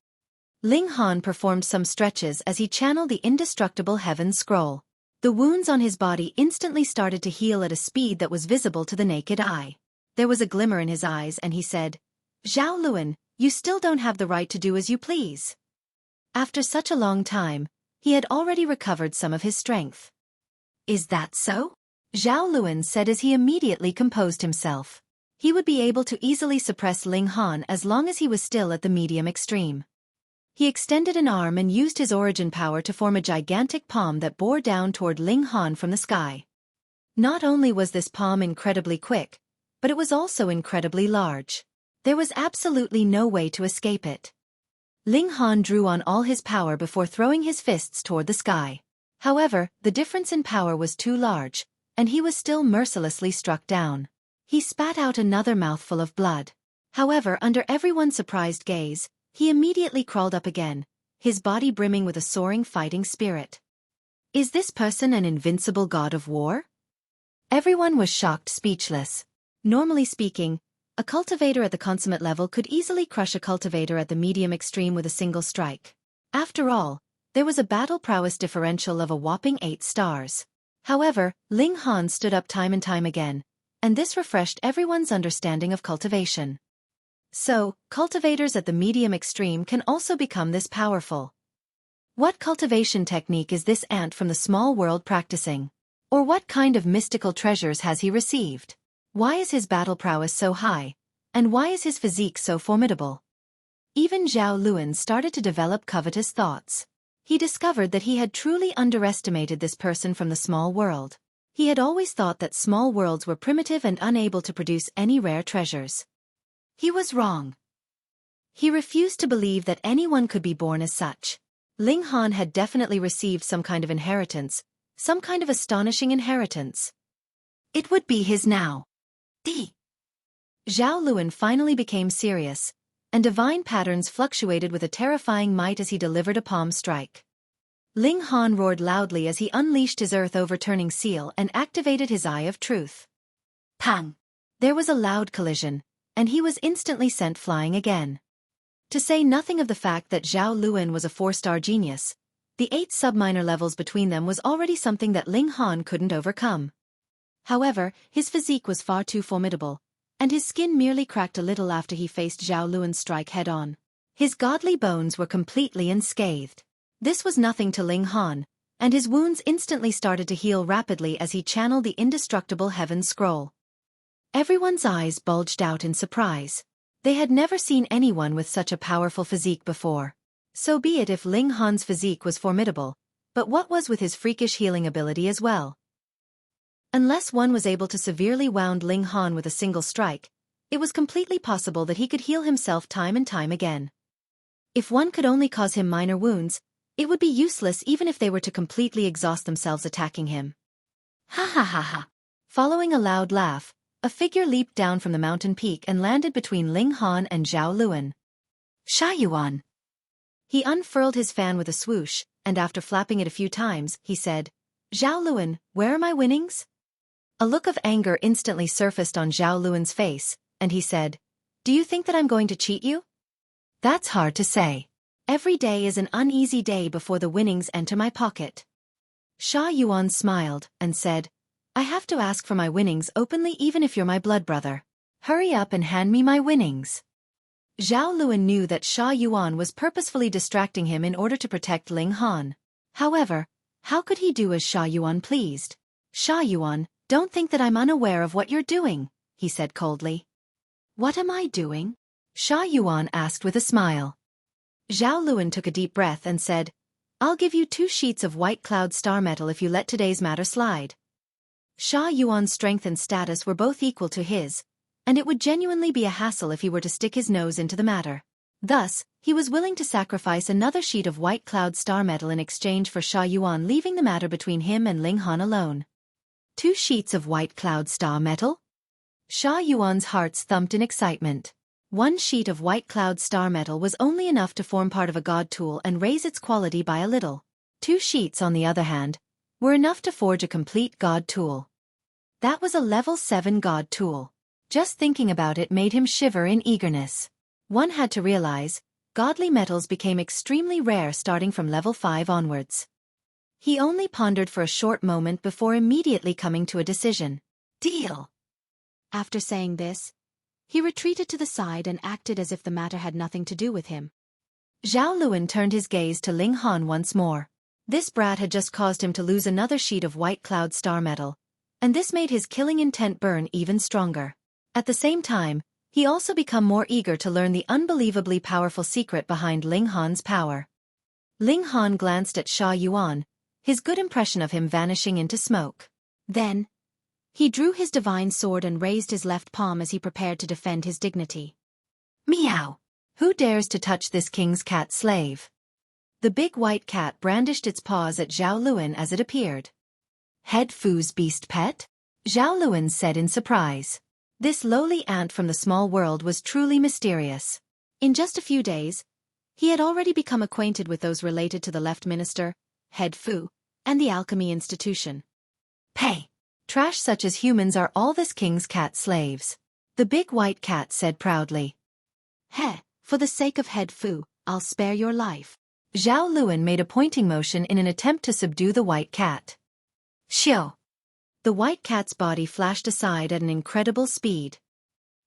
Ling Han performed some stretches as he channeled the indestructible Heaven Scroll. The wounds on his body instantly started to heal at a speed that was visible to the naked eye. There was a glimmer in his eyes and he said, "Zhao Luan, you still don't have the right to do as you please." After such a long time, he had already recovered some of his strength. "Is that so?" Zhao Luan said as he immediately composed himself. He would be able to easily suppress Ling Han as long as he was still at the medium extreme. He extended an arm and used his origin power to form a gigantic palm that bore down toward Ling Han from the sky. Not only was this palm incredibly quick, but it was also incredibly large. There was absolutely no way to escape it. Ling Han drew on all his power before throwing his fists toward the sky. However, the difference in power was too large, and he was still mercilessly struck down. He spat out another mouthful of blood. However, under everyone's surprised gaze, he immediately crawled up again, his body brimming with a soaring fighting spirit. Is this person an invincible god of war? Everyone was shocked, speechless. Normally speaking, a cultivator at the consummate level could easily crush a cultivator at the medium extreme with a single strike. After all, there was a battle prowess differential of a whopping 8 stars. However, Ling Han stood up time and time again, and this refreshed everyone's understanding of cultivation. So, cultivators at the medium extreme can also become this powerful. What cultivation technique is this ant from the small world practicing? Or what kind of mystical treasures has he received? Why is his battle prowess so high? And why is his physique so formidable? Even Zhao Luan started to develop covetous thoughts. He discovered that he had truly underestimated this person from the small world. He had always thought that small worlds were primitive and unable to produce any rare treasures. He was wrong. He refused to believe that anyone could be born as such. Ling Han had definitely received some kind of inheritance, some kind of astonishing inheritance. It would be his now. Zhao Luan finally became serious, and divine patterns fluctuated with a terrifying might as he delivered a palm strike. Ling Han roared loudly as he unleashed his earth-overturning seal and activated his Eye of Truth. Tang! There was a loud collision, and he was instantly sent flying again. To say nothing of the fact that Zhao Luan was a 4-star genius, the 8 sub-minor levels between them was already something that Ling Han couldn't overcome. However, his physique was far too formidable, and his skin merely cracked a little after he faced Zhao Luan's strike head-on. His godly bones were completely unscathed. This was nothing to Ling Han, and his wounds instantly started to heal rapidly as he channeled the indestructible Heaven Scroll. Everyone's eyes bulged out in surprise. They had never seen anyone with such a powerful physique before. So be it if Ling Han's physique was formidable, but what was with his freakish healing ability as well? Unless one was able to severely wound Ling Han with a single strike, it was completely possible that he could heal himself time and time again. If one could only cause him minor wounds, it would be useless even if they were to completely exhaust themselves attacking him. Ha ha ha ha. Following a loud laugh, a figure leaped down from the mountain peak and landed between Ling Han and Zhao Luan. Yuan. He unfurled his fan with a swoosh, and after flapping it a few times, he said, "Zhao Luan, where are my winnings?" A look of anger instantly surfaced on Zhao Luan's face, and he said, "Do you think that I'm going to cheat you?" "That's hard to say. Every day is an uneasy day before the winnings enter my pocket." Yuan smiled, and said, "I have to ask for my winnings openly even if you're my blood brother. Hurry up and hand me my winnings." Zhao Luan knew that Yuan was purposefully distracting him in order to protect Ling Han. However, how could he do as Yuan pleased? "Yuan, don't think that I'm unaware of what you're doing," he said coldly. "What am I doing?" Yuan asked with a smile. Zhao Luan took a deep breath and said, "I'll give you 2 sheets of white cloud star metal if you let today's matter slide." Yuan's strength and status were both equal to his, and it would genuinely be a hassle if he were to stick his nose into the matter. Thus, he was willing to sacrifice another sheet of white cloud star metal in exchange for Yuan leaving the matter between him and Ling Han alone. 2 sheets of white cloud star metal? Yuan's hearts thumped in excitement. 1 sheet of white cloud star metal was only enough to form part of a god tool and raise its quality by a little. 2 sheets, on the other hand, were enough to forge a complete god tool. That was a level 7 god tool. Just thinking about it made him shiver in eagerness. One had to realize, godly metals became extremely rare starting from level 5 onwards. He only pondered for a short moment before immediately coming to a decision. Deal! After saying this, he retreated to the side and acted as if the matter had nothing to do with him. Zhao Luan turned his gaze to Ling Han once more. This brat had just caused him to lose another sheet of white cloud star metal, and this made his killing intent burn even stronger. At the same time, he also became more eager to learn the unbelievably powerful secret behind Ling Han's power. Ling Han glanced at Sha Yuan, his good impression of him vanishing into smoke. Then, he drew his divine sword and raised his left palm as he prepared to defend his dignity. Meow! Who dares to touch this king's cat slave? The big white cat brandished its paws at Zhao Luan as it appeared. Head Fu's beast pet? Zhao Luan said in surprise. This lowly ant from the small world was truly mysterious. In just a few days, he had already become acquainted with those related to the Left Minister, Head Fu, and the Alchemy Institution. Pay! Trash such as humans are all this king's cat slaves. The big white cat said proudly. Heh, for the sake of Head Fu, I'll spare your life. Zhao Luan made a pointing motion in an attempt to subdue the white cat. Xiao! The white cat's body flashed aside at an incredible speed.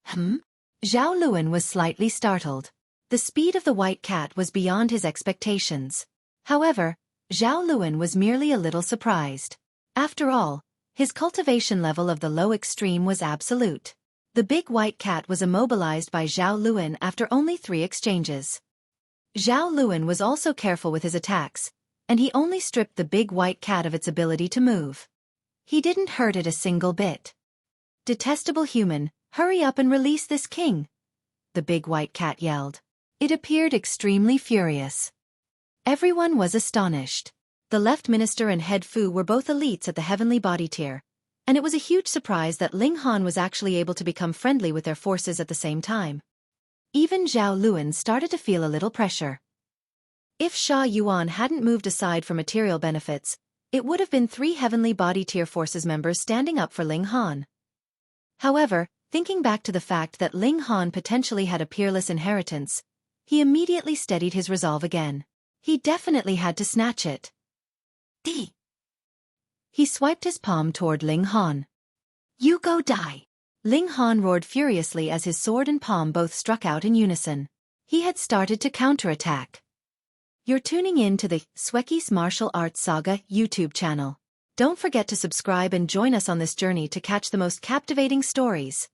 Zhao Luan was slightly startled. The speed of the white cat was beyond his expectations. However, Zhao Luan was merely a little surprised. After all, his cultivation level of the low extreme was absolute. The big white cat was immobilized by Zhao Luan after only 3 exchanges. Zhao Luan was also careful with his attacks, and he only stripped the big white cat of its ability to move. He didn't hurt it a single bit. Detestable human, hurry up and release this king! The big white cat yelled. It appeared extremely furious. Everyone was astonished. The Left Minister and Head Fu were both elites at the heavenly body tier, and it was a huge surprise that Ling Han was actually able to become friendly with their forces at the same time. Even Zhao Luan started to feel a little pressure. If Sha Yuan hadn't moved aside for material benefits, it would have been 3 heavenly body tier forces members standing up for Ling Han. However, thinking back to the fact that Ling Han potentially had a peerless inheritance, he immediately steadied his resolve again. He definitely had to snatch it. D. He swiped his palm toward Ling Han. You go die! Ling Han roared furiously as his sword and palm both struck out in unison. He had started to counterattack. You're tuning in to the Xueqi's Martial Arts Saga YouTube channel. Don't forget to subscribe and join us on this journey to catch the most captivating stories.